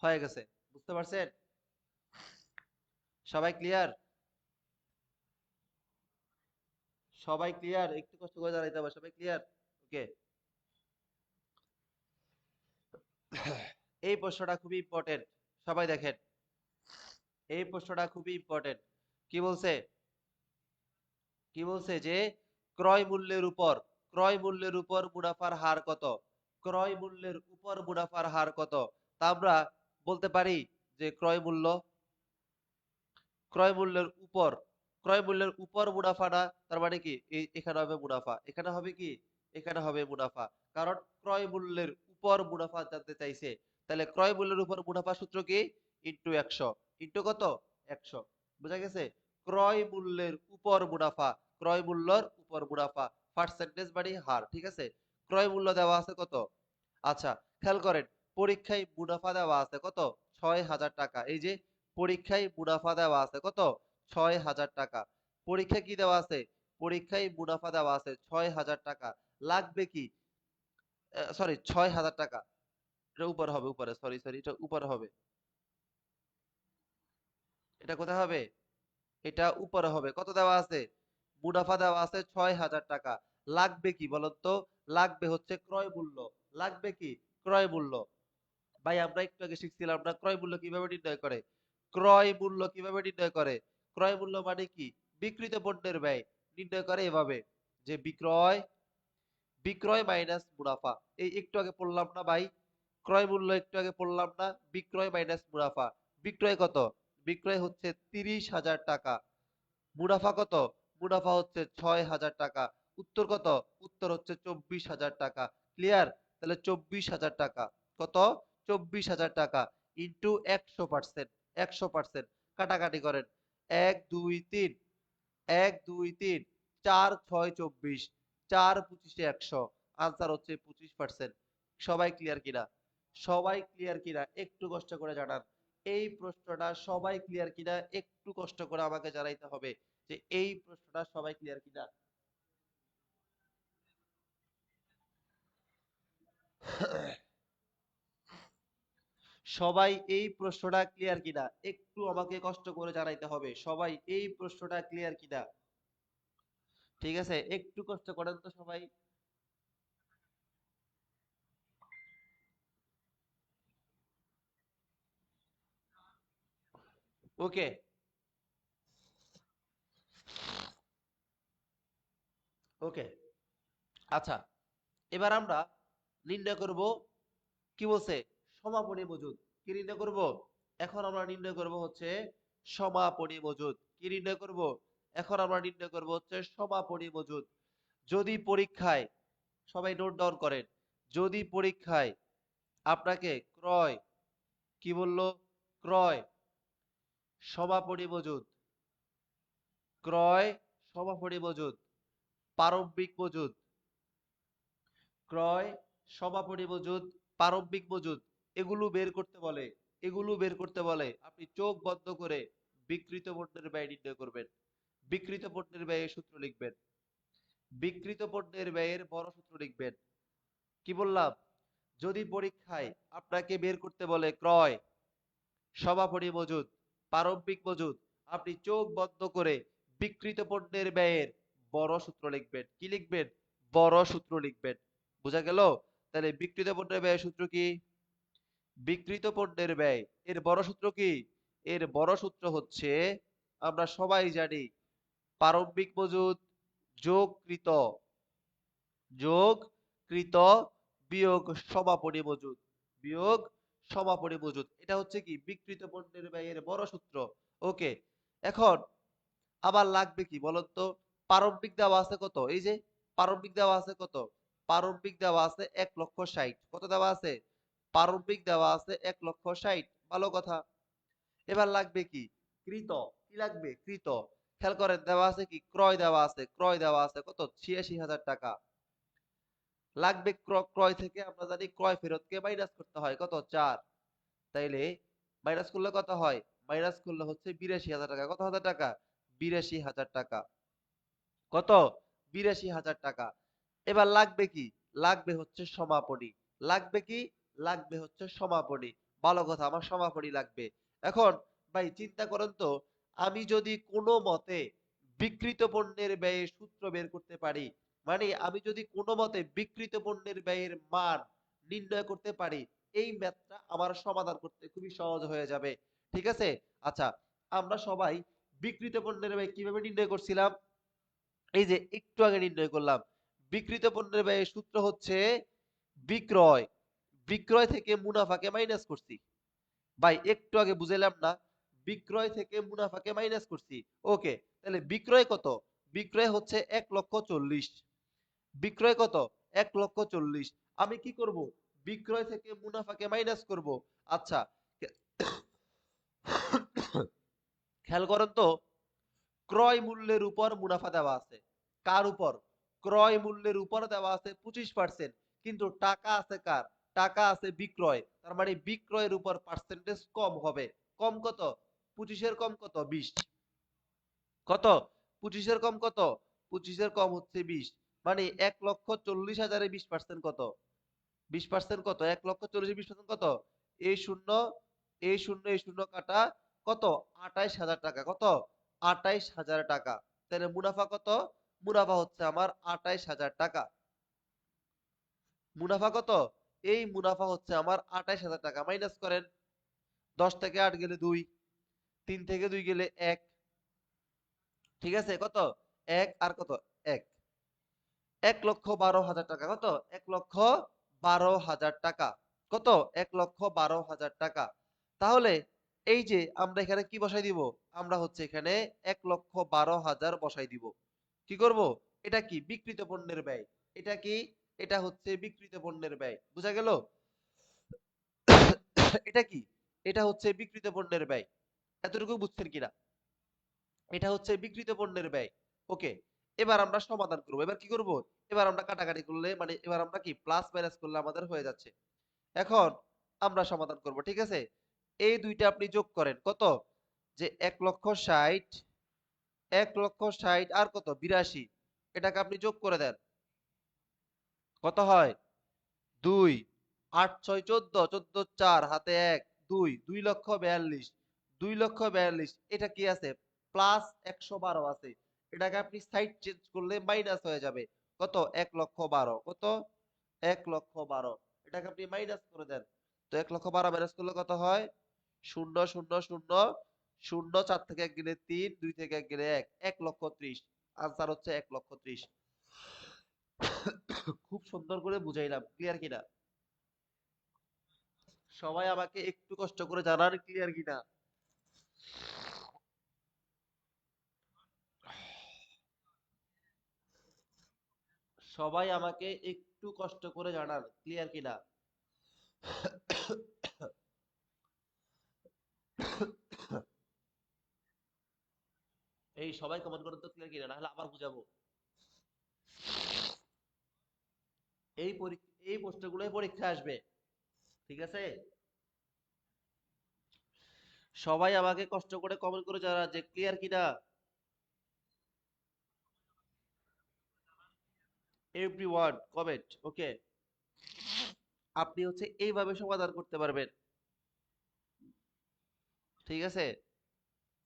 Speaker 1: হয়ে গেছে। বুঝতে পারছেন? সবাই ক্লিয়ার? সবাই ক্লিয়ার? একটু কষ্ট করে দাঁড়াইতে হবে। সবাই ক্লিয়ার? ওকে। এই প্রশ্নটা খুবই ইম্পর্টেন্ট। সবাই দেখেন, এই প্রশ্নটা খুবই ইম্পর্টেন্ট। কি বলছে? কি বলছে যে ক্রয় মূল্যের উপর, ক্রয় মূল্যের উপর মুনাফার হার কত, ক্রয় মূল্যের উপর মুনাফার হার কত। তা আমরা বলতে পারি যে ক্রয় মূল্য, ক্রয় মূল্যের উপর, ক্রয় মূল্যের উপর মুনাফা না, তার মানে কি এখানে হবে মুনাফা, এখানে হবে কি, এখানে হবে মুনাফা। কারণ ক্রয় মূল্যের উপর মুনাফা জানতে চাইছে, তাহলে ক্রয় মূল্যের উপর মুনাফা সূত্র কি, ইন্টু 100, ইন্টু কত, 100। বুঝা গেছে? ক্রয় মূল্যের উপর মুনাফা, ক্রয় মূল্যের উপর মুনাফা, পার্সেন্টেজ মানে হার, ঠিক আছে? ক্রয় মূল্য দেওয়া আছে কত, আচ্ছা খেয়াল করেন, পরীক্ষায় মুনাফা দেওয়া আছে কত, 6,000 টাকা। এই যে পরীক্ষায় মুনাফা দেওয়া আছে কত, 6,000 টাকা। পরীক্ষায় কি দেওয়া আছে, পরীক্ষায় মুনাফা দেওয়া আছে 6,000 টাকা। লাগবে কি, সরি 6,000 টাকা, এটা উপরে হবে, উপরে, সরি সরি, এটা উপরে হবে, এটা কোথায় হবে, এটা উপরে হবে। কত দেওয়া আছে, মুনাফা দেওয়া আছে 6,000 টাকা। লাগবে কি বলতো, তো লাগবে হচ্ছে ক্রয় মূল্য, লাগবে কি, ক্রয় মূল্য। ভাই আমরা একটু আগে শিখছিলাম না ক্রয় মূল্য কিভাবে নির্ণয় করে, ক্রয় মূল্য কিভাবে নির্ণয় করে, ক্রয় মূল্য মানে কি, বিক্রিত পণ্যের ব্যয় নির্ণয় করে এভাবে, যে বিক্রয়, বিক্রয় মাইনাস মুনাফা। এই একটু আগে পড়লাম না ভাই, ক্রয় মূল্য একটু আগে পড়লাম না, বিক্রয় মাইনাস মুনাফা। বিক্রয় কত, বিক্রয় হচ্ছে 30,000 টাকা, মুনাফা কত, মুনাফা হচ্ছে 6,000 টাকা। উত্তর কত, উত্তর হচ্ছে 24,000 টাকা। ক্লিয়ার? তাহলে 24,000 টাকা, কত, 24,000 টাকা ইন্টু 100%, 100%। কাটাকাটি করেন, 1 2 3, 1 2 3, 4 6 24, 4 25 100, আনসার হচ্ছে 25%। সবাই ক্লিয়ার কিনা, সবাই ক্লিয়ার কিনা একটু কষ্ট করে জানান। এই প্রশ্নটা সবাই ক্লিয়ার কিনা একটু কষ্ট করে আমাকে জানাইতে হবে যে এই প্রশ্নটা সবাই ক্লিয়ার কিনা। সবাই এই প্রশ্নটা ক্লিয়ার কিনা একটু আমাকে কষ্ট করে জানাইতে হবে, সবাই এই প্রশ্নটা ক্লিয়ার কিনা। ঠিক আছে, একটু কষ্ট করেন তো সবাই। ওকে, ওকে, আচ্ছা, এবার আমরা নির্ণয় করব, কি বলছে, সমাপনী মজুদ। কি নির্ণয় করব, এখন আমরা নির্ণয় করব হচ্ছে সমাপনী মজুদ। কি নির্ণয় করব, এখন আমরা নির্ণয় করব হচ্ছে সমাপনী মজুদ। যদি পরীক্ষায়, সবাই নোট ডাউন করেন, যদি পরীক্ষায় আপনাকে ক্রয়, কি বললো, ক্রয় সমাপনী মজুদ, ক্রয় সমাপনী মজুদ, প্রারম্ভিক মজুদ, ক্রয় সমাপনী মজুদ, প্রারম্ভিক মজুদ, এগুলো বের করতে বলে, এগুলো বের করতে বলে, আপনি চোখ বন্ধ করে বিক্রিত পণ্যের ব্যয় নির্ণয় করবেন, বিক্রিত পণ্যের ব্যয়ের সূত্র লিখবেন, বিক্রিত পণ্যের ব্যয়ের বড় সূত্র লিখবেন। কি বললাম, যদি পরীক্ষায় আপনাকে বের করতে বলে ক্রয় সমাপনী মজুদ, প্রারম্ভিক মজুদ, আপনি চোখ বন্ধ করে বিক্রিত পণ্যের ব্যয়ের বড় সূত্র লিখবেন। কি লিখবেন, বড় সূত্র লিখবেন। বোঝা গেল? তাহলে বিক্রিত পণ্যের ব্যয়ের সূত্র কি, বিক্রিত পণ্যের ব্যয় এর বড় সূত্র কি, এর বড় সূত্র হচ্ছে, আমরা সবাই জানি, প্রারম্ভিক মজুদ যোগকৃত, যোগকৃত বিয়োগ সমাপনী মজুদ, বিয়োগ সমাপনী মজুদ। এটা হচ্ছে কি বিক্রিত পণ্যের ব্যয়ের বড় সূত্র। ওকে, এখন আবার লাগবে কি বলেন তো? প্রারম্ভিক দেওয়া আছে কত? এই যে প্রারম্ভিক দেওয়া আছে কত? প্রারম্ভিক দেওয়া আছে 1,60,000। কত দেওয়া আছে? প্রারম্ভিক দেওয়া আছে 1,60,000। ভালো কথা। এবার লাগবে কি? কৃত। কি লাগবে? কৃত। খেয়াল করেন দেওয়া আছে কি? ক্রয় দেওয়া আছে। ক্রয় দেওয়া আছে কত? ৮৬,০০০ টাকা। লাগবে ক্রয় থেকে আমরা জানি ক্রয় ফেরতকে মাইনাস করতে হয় কত? ৪। তাইলে মাইনাস করলে কত হয়? মাইনাস করলে হচ্ছে ৮২,০০০ টাকা। কত হাজার টাকা? ৮২,০০০ টাকা। কত? ৮২,০০০ টাকা। এবার লাগবে কি? লাগবে হচ্ছে সমাপনী। লাগবে কি? লাগবে হচ্ছে সমাপনী। ভালো কথা, আমার সমাপনী লাগবে। এখন ভাই চিন্তা করেন তো, আমি যদি কোনো মতে বিক্রিত পণ্যের ব্যয়ের সূত্র বের করতে পারি, মানে আমি যদি কোনো মতে বিক্রিত পণ্যের ব্যয়ের মান নির্ণয় করতে পারি, এই ম্যাথটা আমার সমাধান করতে খুবই সহজ হয়ে যাবে। ঠিক আছে? আচ্ছা, আমরা সবাই বিক্রিত পণ্যের ব্যয় কিভাবে নির্ণয় করছিলাম? এই যে একটু আগে নির্ণয় করলাম, বিক্রিত পণ্যের ব্যয়ের সূত্র হচ্ছে বিক্রয়। বিক্রয় থেকে মুনাফাকে মাইনাস করছি। ভাই একটু আগে বুঝাইলাম না? বিক্রয় থেকে মুনাফাকে মাইনাস করছি। ওকে, তাহলে বিক্রয় কত? বিক্রয় হচ্ছে ১,৪০,০০০। বিক্রয় কত? ১,৪০,০০০। আমি কি করব? বিক্রয় থেকে মুনাফাকে মাইনাস করব। আচ্ছা, খেয়াল করেন তো, ক্রয় মূল্যের উপর মুনাফা দেওয়া আছে। কার উপর? ক্রয় মূল্যের উপর দেওয়া আছে 25%। কিন্তু টাকা আছে কার? টাকা আছে বিক্রয়। তার মানে বিক্রয়ের উপর পার্সেন্টেজ কম হবে। কম কত? 25 এর কম কত? 20। কত? 25 এর কম কত? 25 এর কম হচ্ছে 20। মানে ১,৪০,০০০ এ 20% কত? 20% কত? ১,৪০,০০০ 20% কত? এই শূন্য, এই শূন্য, এই শূন্য কাটা কত? ২৮,০০০ টাকা। কত? ২৮,০০০ টাকা। তাহলে মুনাফা কত? মুনাফা হচ্ছে আমার ২৮,০০০ টাকা। মুনাফা কত? এই মুনাফা হচ্ছে আমার ২৮,০০০ টাকা। মাইনাস করেন। ১০ থেকে ৮ গেলে ২, ৩ থেকে ২ গেলে ১। ঠিক আছে? কত? ১ আর কত? ১। ১,১২,০০০ টাকা। কত? ১,১২,০০০ টাকা। কত? ১,১২,০০০ টাকা। তাহলে এই যে আমরা এখানে কি বসাই দিব? আমরা হচ্ছে এখানে ১,১২,০০০ বসাই দিব। কি করব? এটা কি? বিক্রিত পণ্যের ব্যয়। এটা কি? এটা হচ্ছে বিক্রিত পণ্যের ব্যয়। বুঝা গেল? এটা কি? এটা হচ্ছে বিক্রিত পণ্যের ব্যয়। এতটুকু বুঝছেন কিনা? এটা হচ্ছে বিক্রিত পণ্যের ব্যয়। ওকে, এবার আমরা সমাধান করব। এবার কি করব? এবার আমরা কাটাকাটি করলে মানে এবার আমরা কি প্লাস মাইনাস করলে আমাদের হয়ে যাচ্ছে। এখন আমরা সমাধান করব। ঠিক আছে? এই দুইটা আপনি যোগ করেন। কত? যে ১,৬০,০০০, ১,৬০,০০০ আর কত? ৮২। এটাকে আপনি যোগ করে দেন। কত হয়? ২, ৮, ৬, ১৪, ১৪, ৪, হাতে ১, ২, ২,৪২,০০০। ২,৪২,০০০। এটা কি আছে? প্লাস ১১২ আছে। এটাকে আপনি সাইড চেঞ্জ করলে মাইনাস হয়ে যাবে। কত? ১,১২,০০০। কত? ১,১২,০০০। এটাকে আপনি মাইনাস করে দেন। তো ১,১২,০০০ মাইনাস করলে কত হয়? ০, ০, ০, ০, ৪ থেকে ১ গেলে ৩, ২ থেকে ১ গেলে ১, ১,৩০,০০০। আনসার হচ্ছে ১,৩০,০০০। খুব সুন্দর করে বুঝাইলাম। ক্লিয়ার কিনা? সবাই আমাকে একটু কষ্ট করে জানান ক্লিয়ার কিনা। সবাই আমাকে একটু কষ্ট করে জানান ক্লিয়ার কিনা। এই সবাই কমেন্ট করেন তো ক্লিয়ার কিনা, না হলে আবার বুঝাবো। এই প্রশ্নগুলোই পরীক্ষা আসবে। ঠিক আছে? সবাই আমাকে কষ্ট করে কমেন্ট করে জানান যে ক্লিয়ার কিনা। Everyone comment. ওকে, আপনি হচ্ছে এইভাবে সমাধান করতে পারবেন। ঠিক আছে?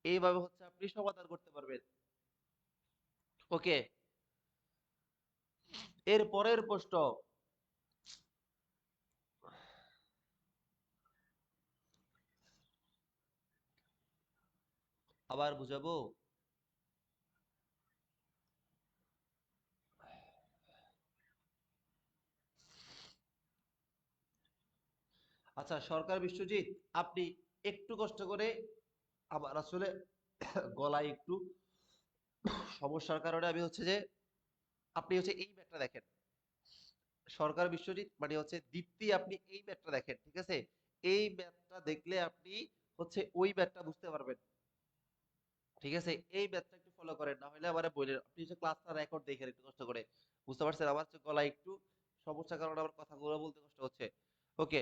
Speaker 1: এইভাবে হচ্ছে আপনি সমাধান করতে পারবেন। ওকে, এর পরের প্রশ্ন আবার বুঝাবো। আচ্ছা সরকার বিশ্বজিৎ, আপনি একটু কষ্ট করে, আমার আসলে গলায় একটু সমস্যার কারণে আমি হচ্ছে যে, আপনি হচ্ছে এই ম্যাটটা দেখেন, সরকার বিশ্বজিৎ মানে হচ্ছে দীপ্তি, আপনি এই ম্যাটটা দেখেন, ঠিক আছে? এই ম্যাটটা দেখলে আপনি হচ্ছে ওই ম্যাটটা বুঝতে পারবেন, ঠিক আছে? এই ম্যাথটা একটু ফলো করেন, না হলে আমারে বললেন, আপনি হচ্ছে ক্লাসটা রেকর্ড দেখেন একটু কষ্ট করে। বুঝতে পারছেন? আমার হচ্ছে গলায় একটু সমস্যার কারণে আমার কথাগুলো বলতে কষ্ট হচ্ছে। ওকে,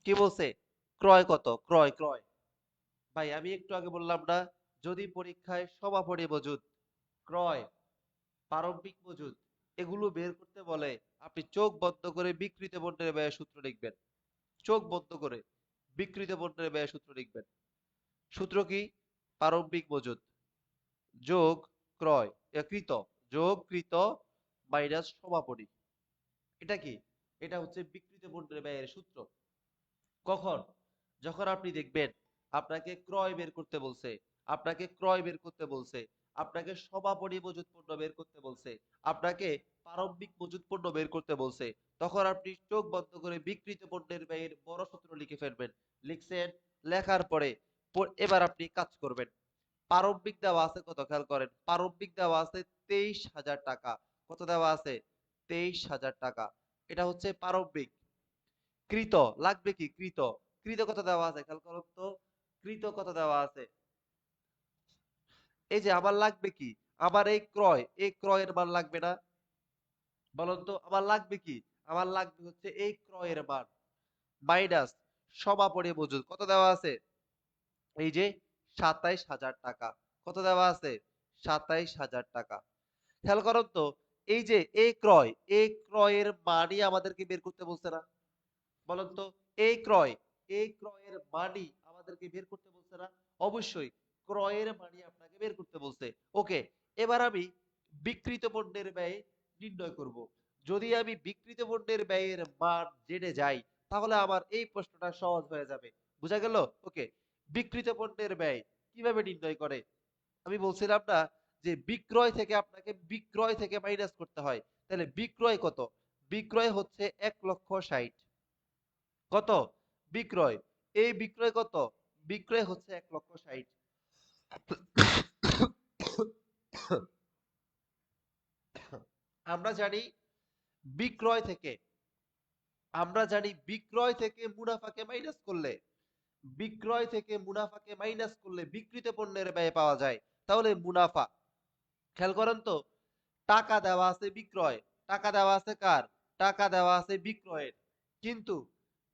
Speaker 1: কি বলছে? ক্রয় কত? ক্রয় ক্রয় ভাই আমি একটু আগে বললাম না, যদি পরীক্ষায় সমাপনী মজুদ, ক্রয়, প্রারম্ভিক মজুদ এগুলো বের করতে বলে, আপনি চোখ বন্ধ করে বিক্রিত পণ্যের ব্যয়ের সূত্র লিখবেন। চোখ বন্ধ করে বিক্রিত পণ্যের ব্যয়ের সূত্র লিখবেন। সূত্র কি? প্রারম্ভিক মজুদ যোগ ক্রয় কৃত, যোগ কৃত মাইনাস সমাপনী। এটা কি? এটা হচ্ছে বিক্রিত পণ্যের ব্যয়ের সূত্র। কখন? যখন আপনি দেখবেন আপনাকে ক্রয় বের করতে বলছে, আপনাকে ক্রয় বের করতে বলছে, আপনাকে সমাপনী মজুদ পণ্য বের করতে বলছে, আপনাকে প্রারম্ভিক মজুদ পণ্য বের করতে বলছে, তখন আপনি চোখ বন্ধ করে বিক্রিত পণ্যের ব্যয়ের বড় সূত্র লিখে ফেলবেন। লিখছেন, লেখার পরে এবার আপনি কাজ করবেন। প্রারম্ভিক দেওয়া আছে কত, খেয়াল করেন, প্রারম্ভিক দেওয়া আছে 23,000 টাকা। কত দেওয়া আছে? 23,000 টাকা। এটা হচ্ছে প্রারম্ভিক। কৃত লাগবে কি? কৃত, কৃত কত দেওয়া আছে খেয়াল করুন তো, কৃত কত দেওয়া আছে? এই যে আমার লাগবে কি, আমার এই ক্রয়, এই ক্রয়ের মান লাগবে না? বলুন তো আমার লাগবে কি? আমার লাগবে হচ্ছে এই ক্রয়ের মান মাইনাস সমাপনী মজুদ কত দেওয়া আছে? এই যে 27,000 টাকা। কত দেওয়া আছে? 27,000 টাকা। খেয়াল করুন তো, এই যে এই ক্রয়, এই ক্রয়ের মানই আমাদেরকে বের করতে বলছে না? বলেন তো, এই ক্রয়, এই ক্রয়ের মানই আমাদেরকে বের করতে বলছে না? অবশ্যই ক্রয়ের মানই আপনাকে বের করতে বলছে। ওকে, এবার আমি বিক্রিত পণ্যের ব্যয় নির্ণয় করব। যদি আমি বিক্রিত পণ্যের ব্যয়ের মান জেনে যাই, তাহলে আমার এই প্রশ্নটা সহজ হয়ে যাবে। বুঝা গেল? ওকে, বিক্রিত পণ্যের ব্যয় কিভাবে নির্ণয় করে? আমি বলছিলাম না যে বিক্রয় থেকে আপনাকে বিক্রয় থেকে মাইনাস করতে হয়। তাহলে বিক্রয় কত? বিক্রয় হচ্ছে 1,60,000। কত? বিক্রয়। এই বিক্রয় কত? বিক্রয় হচ্ছে 1,60,000। আমরা জানি বিক্রয় থেকে, আমরা জানি বিক্রয় থেকে মুনাফাকে মাইনাস করলে, বিক্রয় থেকে মুনাফাকে মাইনাস করলে বিক্রিত পণ্যের ব্যয় পাওয়া যায়। তাহলে মুনাফা, খেয়াল করেন তো, টাকা দেওয়া আছে বিক্রয়, টাকা দেওয়া আছে কার? টাকা দেওয়া আছে বিক্রয়ের, কিন্তু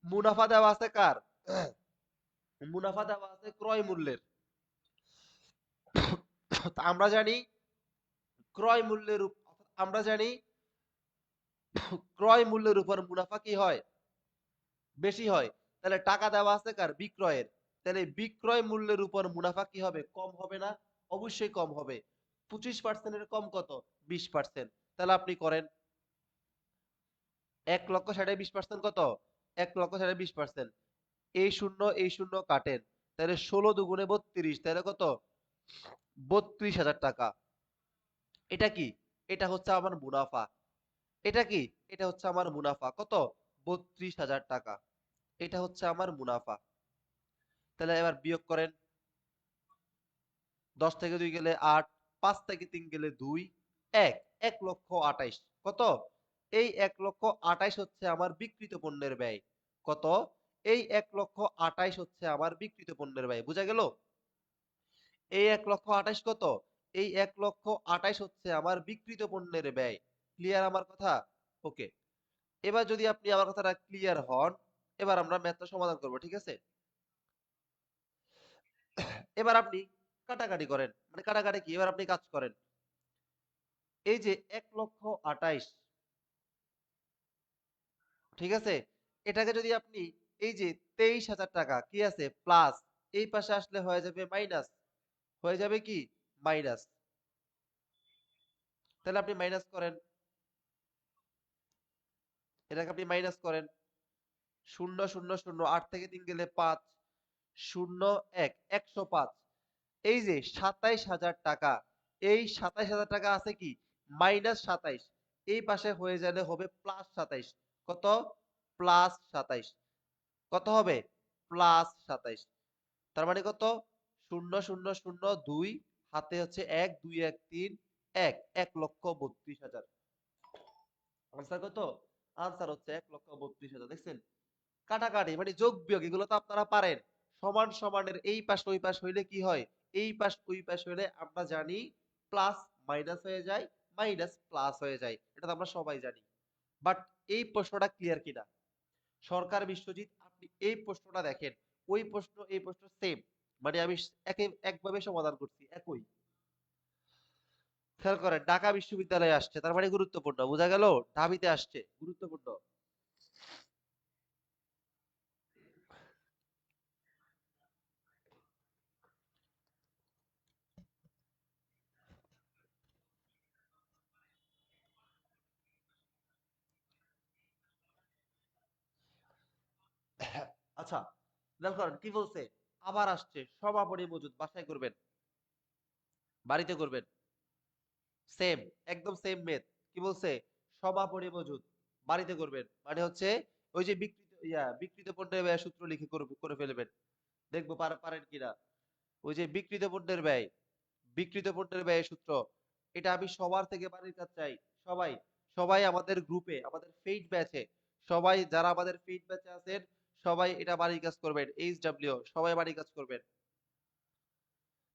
Speaker 1: মুনাফা দেওয়া আছে কার? মুনাফা দেওয়া আছে ক্রয় মূল্যের। আমরা জানি ক্রয় মূল্যের আমরা জানি ক্রয় মূল্যের উপর মুনাফা কি হয়? বেশি হয়। তাহলে টাকা দেওয়া আছে কার? বিক্রয়ের। তাহলে বিক্রয় মূল্যের উপর মুনাফা কি হবে? কম হবে না? অবশ্যই কম হবে। 25% এর কম কত? 20%। তাহলে আপনি করেন, 1,60,000 20% কত? 1,60,000 20%। এই শূন্য কাটেন, তাহলে 16 দুগুণে 32, তাহলে কত? 32,000 টাকা। এটা কি? এটা হচ্ছে আমার মুনাফা। এটা কি? এটা হচ্ছে আমার মুনাফা। কত? 32,000 টাকা। এটা হচ্ছে আমার মুনাফা। তাহলে এবার বিয়োগ করেন, 10 থেকে 2 গেলে 8, 5 থেকে 3 গেলে 2, 1, 1,28,000। কত? এই 1,28,000 হচ্ছে আমার বিক্রিত পণ্যের ব্যয়। কত? এই 1,28,000 হচ্ছে আমার বিক্রিত পণ্যের ব্যয়। বুঝা গেল? এই 1,28,000 কত? এই 1,28,000 হচ্ছে আমার বিক্রিত পণ্যের ব্যয়। ক্লিয়ার আমার কথা? ওকে, এবার যদি আপনি আমার কথাটা ক্লিয়ার হন, এবার আমরা ম্যাথটা সমাধান করব, ঠিক আছে? এবার আপনি কাটাকাটি করেন, মানে কাটাকাটি কি, এবার আপনি কাজ করেন। এই যে 1,28,000, ঠিক আছে, এটাকে যদি আপনি এই যে 23,000 টাকা কি আছে প্লাস, এই পাশে আসলে হয়ে যাবে মাইনাস, হয়ে যাবে কি মাইনাস। তাহলে আপনি মাইনাস করেন, এটাকে আপনি মাইনাস করেন। 0,0,0, 8 থেকে 3 গেলে 5, 0, 1, 105। এই যে 27,000 টাকা, এই 27,000 টাকা আছে কি মাইনাস 27, এই পাশে হয়ে গেলে হবে প্লাস 27। কত? প্লাস 27। কত হবে? +27। তার মানে কত? 0002 হাতে হচ্ছে 1 2 1 3 1 1,32,000। আনসার কত? আনসার হচ্ছে 1,32,000। দেখছেন? কাটাকাটি মানে যোগ বিয়োগ এগুলো তো আপনারা পারেন। সমান সমানের এই পাশ ওই পাশ হইলে কি হয়? এই পাশ ওই পাশ হইলে আমরা জানি প্লাস মাইনাস হয়ে যায়, মাইনাস প্লাস হয়ে যায়। এটা তো আমরা সবাই জানি। বাট এই প্রশ্নটা ক্লিয়ার কিনা? সরকার বিশ্বজিৎ আপনি এই প্রশ্নটা দেখেন। ওই প্রশ্ন এই প্রশ্ন সেম। মানে আমি একভাবে সমাধান করছি একই। খেয়াল করেন ঢাকা বিশ্ববিদ্যালয়ে আসছে তার মানে গুরুত্বপূর্ণ। বোঝা গেল? ঢাবিতে আসছে গুরুত্বপূর্ণ। আচ্ছা খেয়াল করেন কি বলছে? আবার আসছে সমাপনী মজুদ বাসায় করবেন, বাড়িতে করবেন। সেম, একদম সেম মেথ। কি বলছে? সমাপনী মজুদ বাড়িতে করবেন। মানে হচ্ছে ওই যে বিক্রিত পণ্যের ব্যয় সূত্র লিখে করে ফেলবেন। দেখবো পারেন কিনা। ওই যে বিক্রিত পণ্যের ব্যয়, বিক্রিত পণ্যের ব্যয়ের সূত্র। এটা আমি সবার থেকে বাড়ির কাজ চাই। সবাই, সবাই আমাদের গ্রুপে, আমাদের ফেইড ব্যাচে, সবাই যারা আমাদের ফেইড ব্যাচে আছেন, সবাই এটা বাড়ির কাজ করবেন। এইচডব্লিউ সবাই বাড়ির কাজ করবেন।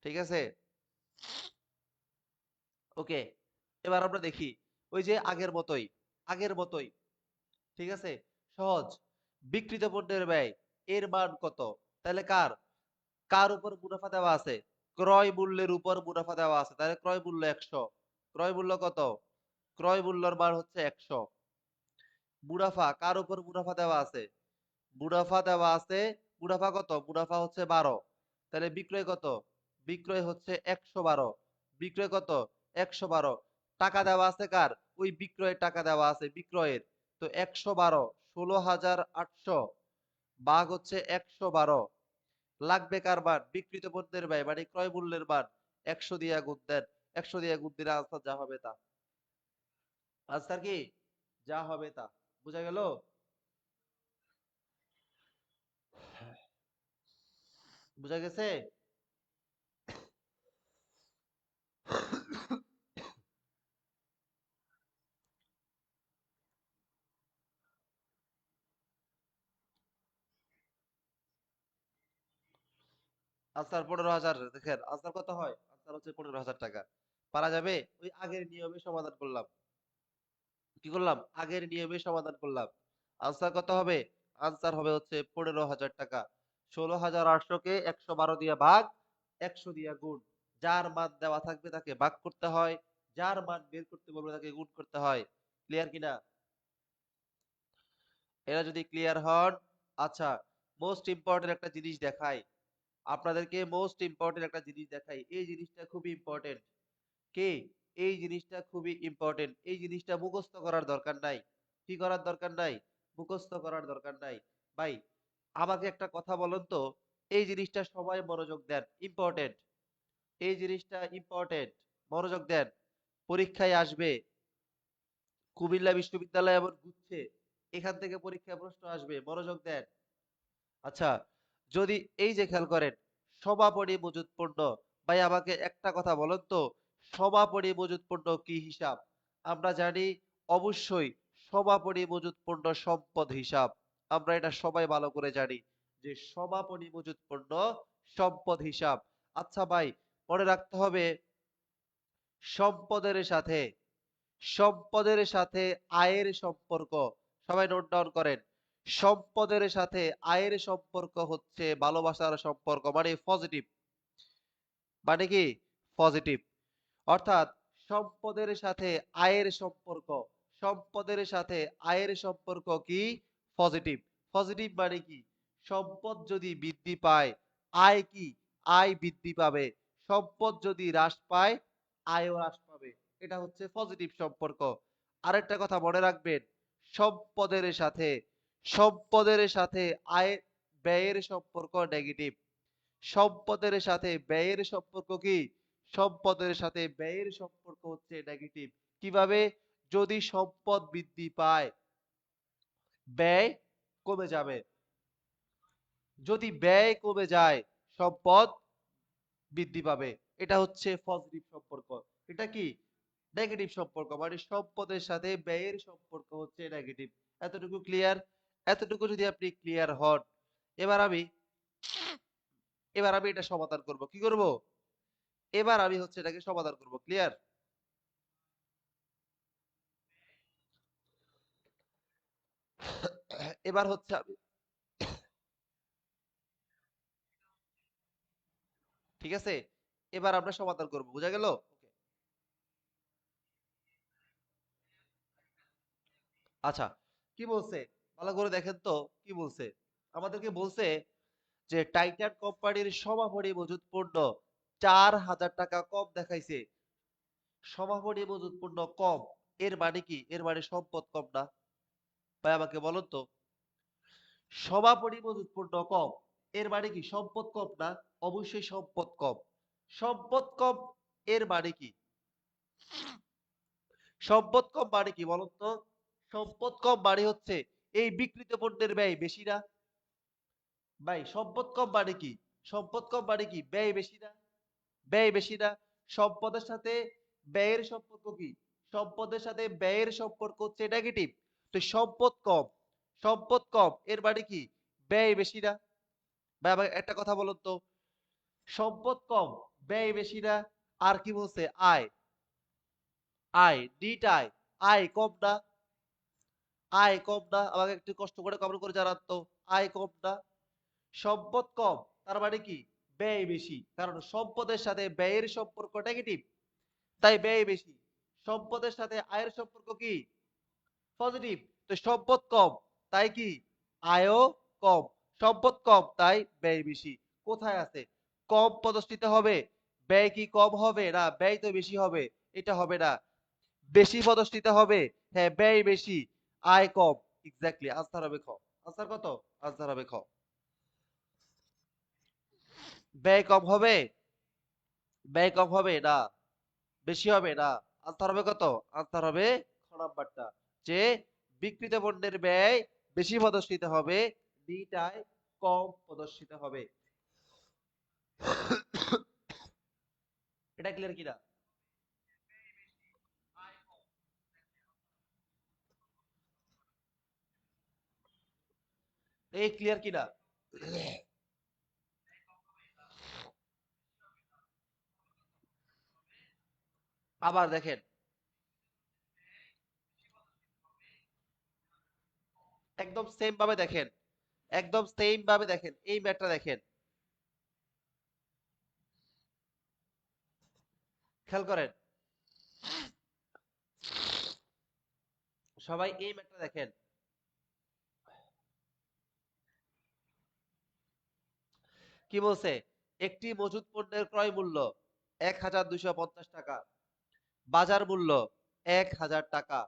Speaker 1: ঠিক আছে? ওকে। এবার আমরা দেখি ওই যে আগের মতোই ঠিক আছে? সহজ। বিক্রিত পণ্যের ব্যয় এর মান কত? তাহলে কার উপর মুনাফা দেওয়া আছে? ক্রয় মূল্যের উপর মুনাফা দেওয়া আছে। তাহলে ক্রয় মূল্য 100। ক্রয় মূল্য কত? ক্রয় মূল্যের মান হচ্ছে 100। মুনাফা কার উপর মুনাফা দেওয়া আছে? মুনাফা দেওয়া আছে। মুনাফা কত? মুনাফা হচ্ছে 12। তাহলে বিক্রয় কত? বিক্রয় হচ্ছে 112। বিক্রয় কত? 112। টাকা দেওয়া আছে কার? ওই বিক্রয়ের টাকা দেওয়া আছে বিক্রয়ের। তো 112 16,800 ভাগ হচ্ছে 112 লাগবে কার মান? বিক্রিত পণ্যের ব্যয় মানে ক্রয় মূল্যের মান। 100 দিয়া গুণ দেন। 100 দিয়া গুণ দিলে আনসার যা হবে তা। আনসার কি? যা হবে তা। বুঝা গেল? বুঝা গেছে? আনসার 15,000। দেখেন আনসার কত হয়? আনসার হচ্ছে 15,000 টাকা। পারা যাবে? ওই আগের নিয়মে সমাধান করলাম। কি করলাম? আগের নিয়মে সমাধান করলাম। আনসার কত হবে? আনসার হবে হচ্ছে 15,000 টাকা। 16,800 কে 112 দিয়ে ভাগ, 100 দিয়ে গুণ। যার মান দেওয়া থাকবে তাকে ভাগ করতে হয়, যার মান বের করতে বলবে তাকে গুণ করতে হয়। ক্লিয়ার কিনা? এরা যদি ক্লিয়ার হন, আচ্ছা মোস্ট ইম্পর্টেন্ট একটা জিনিস দেখাই। আপনাদেরকে মোস্ট ইম্পর্টেন্ট একটা জিনিস দেখাই। এই জিনিসটা খুবই ইম্পর্টেন্ট। কি? এই জিনিসটা খুবই ইম্পর্টেন্ট। এই জিনিসটা মুখস্থ করার দরকার নাই। কি করার দরকার নাই? মুখস্থ করার দরকার নাই। ভাই, আমাকে একটা কথা বলুন তো, এই জিনিসটা সবাই মনোযোগ দেন। ইম্পর্টেন্ট। এই জিনিসটা ইম্পর্টেন্ট। মনোযোগ দেন। পরীক্ষায় আসবে। কুমিল্লা বিশ্ববিদ্যালয় এমন ঘুরছে। এখান থেকে পরীক্ষায় প্রশ্ন আসবে। মনোযোগ দেন। আচ্ছা, যদি এই যে খেয়াল করেন সমাপনী মজুত পণ্য, ভাই আমাকে একটা কথা বলেন তো, সমাপনী মজুত পণ্য কি হিসাব? আমরা জানি অবশ্যই সমাপনী মজুত পণ্য সম্পদ হিসাব। আমরা এটা সবাই ভালো করে জানি যে সমাপনী মজুত পণ্য সম্পদ হিসাব। আচ্ছা ভাই, মনে রাখতে হবে সম্পদের সাথে সম্পদের সাথে আয়ের সম্পর্ক। সবাই নোট ডাউন করেন। সম্পদের সাথে আয়ের সম্পর্ক হচ্ছে ভালোবাসার সম্পর্ক মানে পজিটিভ। মানে কি? পজিটিভ। অর্থাৎ সম্পদের সাথে আয়ের সম্পর্ক, সম্পদের সাথে আয়ের সম্পর্ক কি? পজিটিভ। পজিটিভ মানে কি? সম্পদ যদি বৃদ্ধি পায়, আয় কি? আয় বৃদ্ধি পাবে। সম্পদ যদি হ্রাস পায়, আয়ও হ্রাস পাবে। এটা হচ্ছে পজিটিভ সম্পর্ক। আরেকটা কথা মনে রাখবেন, সম্পদের সাথে সম্পদের সাথে আয় ব্যয়ের সম্পর্ক নেগেটিভ। সম্পদের সাথে ব্যয়ের সম্পর্ক কি? সম্পদের সাথে ব্যয়ের সম্পর্ক হচ্ছে নেগেটিভ। কিভাবে? যদি সম্পদ বৃদ্ধি পায়, ব্যয় কমে যাবে। যদি ব্যয় কমে যায় সম্পদ বৃদ্ধি পাবে। এটা হচ্ছে পজিটিভ সম্পর্ক। এটা কি নেগেটিভ সম্পর্ক, মানে সম্পদের সাথে ব্যয়ের সম্পর্ক হচ্ছে নেগেটিভ। এতটুকু ক্লিয়ার? এতটুকু যদি আপনি ক্লিয়ার হন, এবার আমি এবার আমি এটা সমাধান করব। কি করব? এবার আমি হচ্ছে এটাকে সমাধান করব। ক্লিয়ার? এবার হচ্ছে আমি, ঠিক আছে, এবার আমরা সমাধান করব। বুঝা গেল? ওকে। আচ্ছা, কি বলছে ভালো করে দেখেন তো। কি বলছে? আমাদেরকে বলছে যে টাইটান কোম্পানির সমাপনী মজুত পণ্য 4,000 টাকা কম দেখাইছে। সমাপনী মজুত পণ্য কম, এর মানে কি? এর মানে সম্পদ কম না? ভাই আমাকে বলুন তো। সমাপনী মজুত পণ্য কম, এর মানে কি? সম্পদ কম না? অবশ্যই সম্পদ কম। সম্পদ কম, এর মানে কি? সম্পদ কম মানে কি বলুন তো? সম্পদ কম মানে হচ্ছে এই বিক্রিত পণ্যের ব্যয় বেশি না? ভাই সম্পদ কম মানে কি? সম্পদ কম মানে কি? ব্যয় বেশি না? ব্যয় বেশি না? সম্পদের সাথে ব্যয়ের সম্পর্ক কি? সম্পদের সাথে ব্যয়ের সম্পর্ক হচ্ছে নেগেটিভ। তো সম্পদ কম, সম্পদ কম এর মানে কি? ব্যয় বেশি না? ভাই আমাকে একটা কথা বলুন তো। সম্পদ কম, ব্যয় বেশি না? আর কি বলছে? আয়, আয় নিট আয়, আয় কম না? আয় কম না? আমাকে একটু কষ্ট করে কমেন্ট করে জানান তো। আয় কম না? সম্পদ কম, তার মানে কি? ব্যয় বেশি, কারণ সম্পদের সাথে ব্যয়ের সম্পর্ক নেগেটিভ, তাই ব্যয় বেশি। সম্পদের সাথে আয়ের সম্পর্ক কি? পজিটিভ। তো সম্পদ কম, তাই কি? আয়ও কম। সম্পদ কম, তাই ব্যয় বেশি। কোথায় আছে? কম পদস্থিত হবে, ব্যয় কি কম হবে? না, ব্যয় তো বেশি হবে। এটা হবে না। বেশি পদস্থিত হবে, হ্যাঁ ব্যয় বেশি, আয় কম। এক্স্যাক্টলি, আনসার হবে খ। আনসার কত? আনসার হবে খ। ব্যয় কম হবে? ব্যয় কম হবে না, বেশি হবে না। আনসার হবে কত? আনসার হবে খ নাম্বারটা, যে বিক্রিত পণ্যের ব্যয় বেশি প্রদর্শিত হবে, বিটায় কম প্রদর্শিত হবে। এটা ক্লিয়ার কিনা? এই ক্লিয়ার কিনা? আবার দেখেন, একদম সেম ভাবে দেখেন, একদম সেম ভাবে দেখেন, এই ম্যাটটা দেখেন, খেয়াল করেন সবাই, এই ম্যাটটা দেখেন। কি বলছে? একটি মজুত পণ্যের ক্রয় মূল্য 1,250 টাকা, বাজার মূল্য 1,000 টাকা।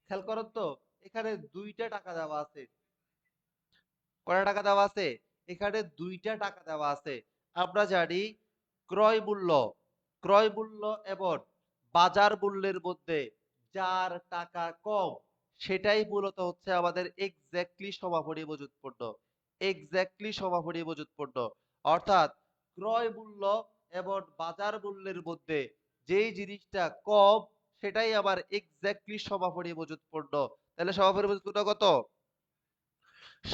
Speaker 1: খেয়াল করেন তো, এখানে দুইটা টাকা দেওয়া আছে। কয়টা টাকা দেওয়া আছে? এখানে দুইটা টাকা দেওয়া আছে। আমরা জানি ক্রয় মূল্য, ক্রয় মূল্য এবং বাজার মূল্যের মধ্যে যার টাকা কম, সেটাই মূলত হচ্ছে আমাদের এক্স্যাক্টলি সমাপনী মজুত পণ্য। এক্স্যাক্টলি সমাপনী মজুত পণ্য, অর্থাৎ ক্রয় মূল্য এবং বাজার মূল্যের মধ্যে যেই জিনিসটা কম, সেটাই আবার এক্স্যাক্টলি সমাপনী মজুত পণ্য। তাহলে সমাপনী মজুত পণ্য কত?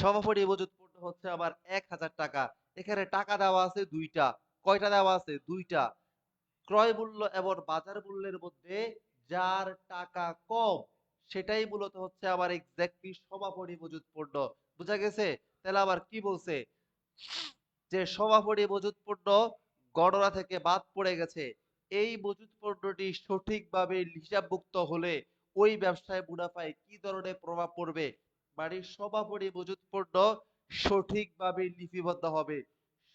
Speaker 1: সমাপনী মজুত পণ্য হচ্ছে আমার 1,000 টাকা। এখানে টাকা দেওয়া আছে দুইটা। কয়টা দেওয়া আছে? দুইটা। ক্রয় মূল্য এবং বাজার মূল্যের মধ্যে যার টাকা কম, সেটাই মূলত হচ্ছে আমার এক্স্যাক্টলি সমাপনী মজুত পণ্য। বুঝা গেছে? তাহলে আবার কি বলছে? যে সমাপনী মজুত পণ্য গণনা থেকে বাদ পড়ে গেছে। এই মজুত পণ্যটি সঠিকভাবে হিসাবভুক্ত হলে ওই ব্যবসায় মুনাফায় কি ধরনের প্রভাব পড়বে? মানে সমাপনী মজুত পণ্য সঠিকভাবে লিপিবদ্ধ হবে।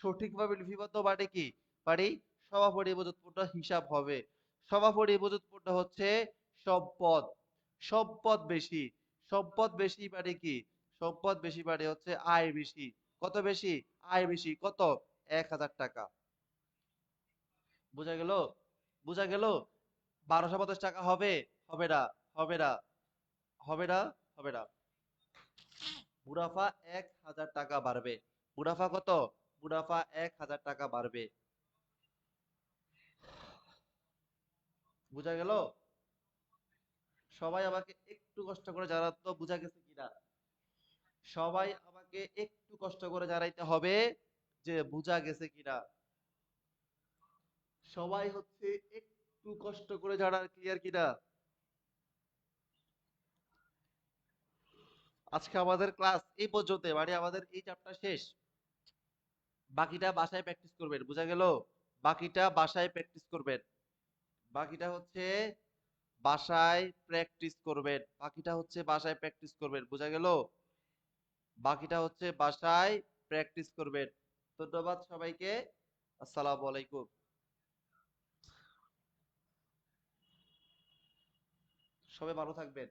Speaker 1: সঠিকভাবে লিপিবদ্ধ মানে কি? মানে সমাপনী মজুত পণ্য হিসাব হবে। সমাপনী মজুত পণ্য হচ্ছে সম্পদ। সম্পদ বেশি। সম্পদ বেশি মানে কি? সম্পদ বেশি মানে হচ্ছে আয় বেশি। কত বেশি? আয় বেশি। কত? 1,000 টাকা। বুঝা গেল? বুঝা গেল? 1,250 টাকা হবে? হবে না, হবে না, হবে না, হবে না। মুনাফা 1,000 টাকা বাড়বে। মুনাফা কত? মুনাফা 1,000 টাকা বাড়বে। বুঝা গেল? সবাই আমাকে একটু কষ্ট করে জানান তো বুঝা গেছে কিনা। সবাই আমাকে একটু কষ্ট করে জানাইতে হবে যে বুঝা গেছে কিনা। সবাই হচ্ছে একটু কষ্ট করে জানার ক্লিয়ার কিনা। আজকে আমাদের ক্লাস এই পর্যন্ত, মানে আমাদের এই চ্যাপ্টার শেষ। বাকিটা বাসায় প্র্যাকটিস করবেন, বুঝা গেল? বাকিটা বাসায় প্র্যাকটিস করবেন। বাকিটা হচ্ছে বাসায় প্র্যাকটিস করবেন। বাকিটা হচ্ছে বাসায় প্র্যাকটিস করবেন, বুঝা গেল? বাকিটা হচ্ছে বাসায় প্র্যাকটিস করবেন। ধন্যবাদ সবাইকে। আসসালামু আলাইকুম। সবাই ভালো থাকবেন।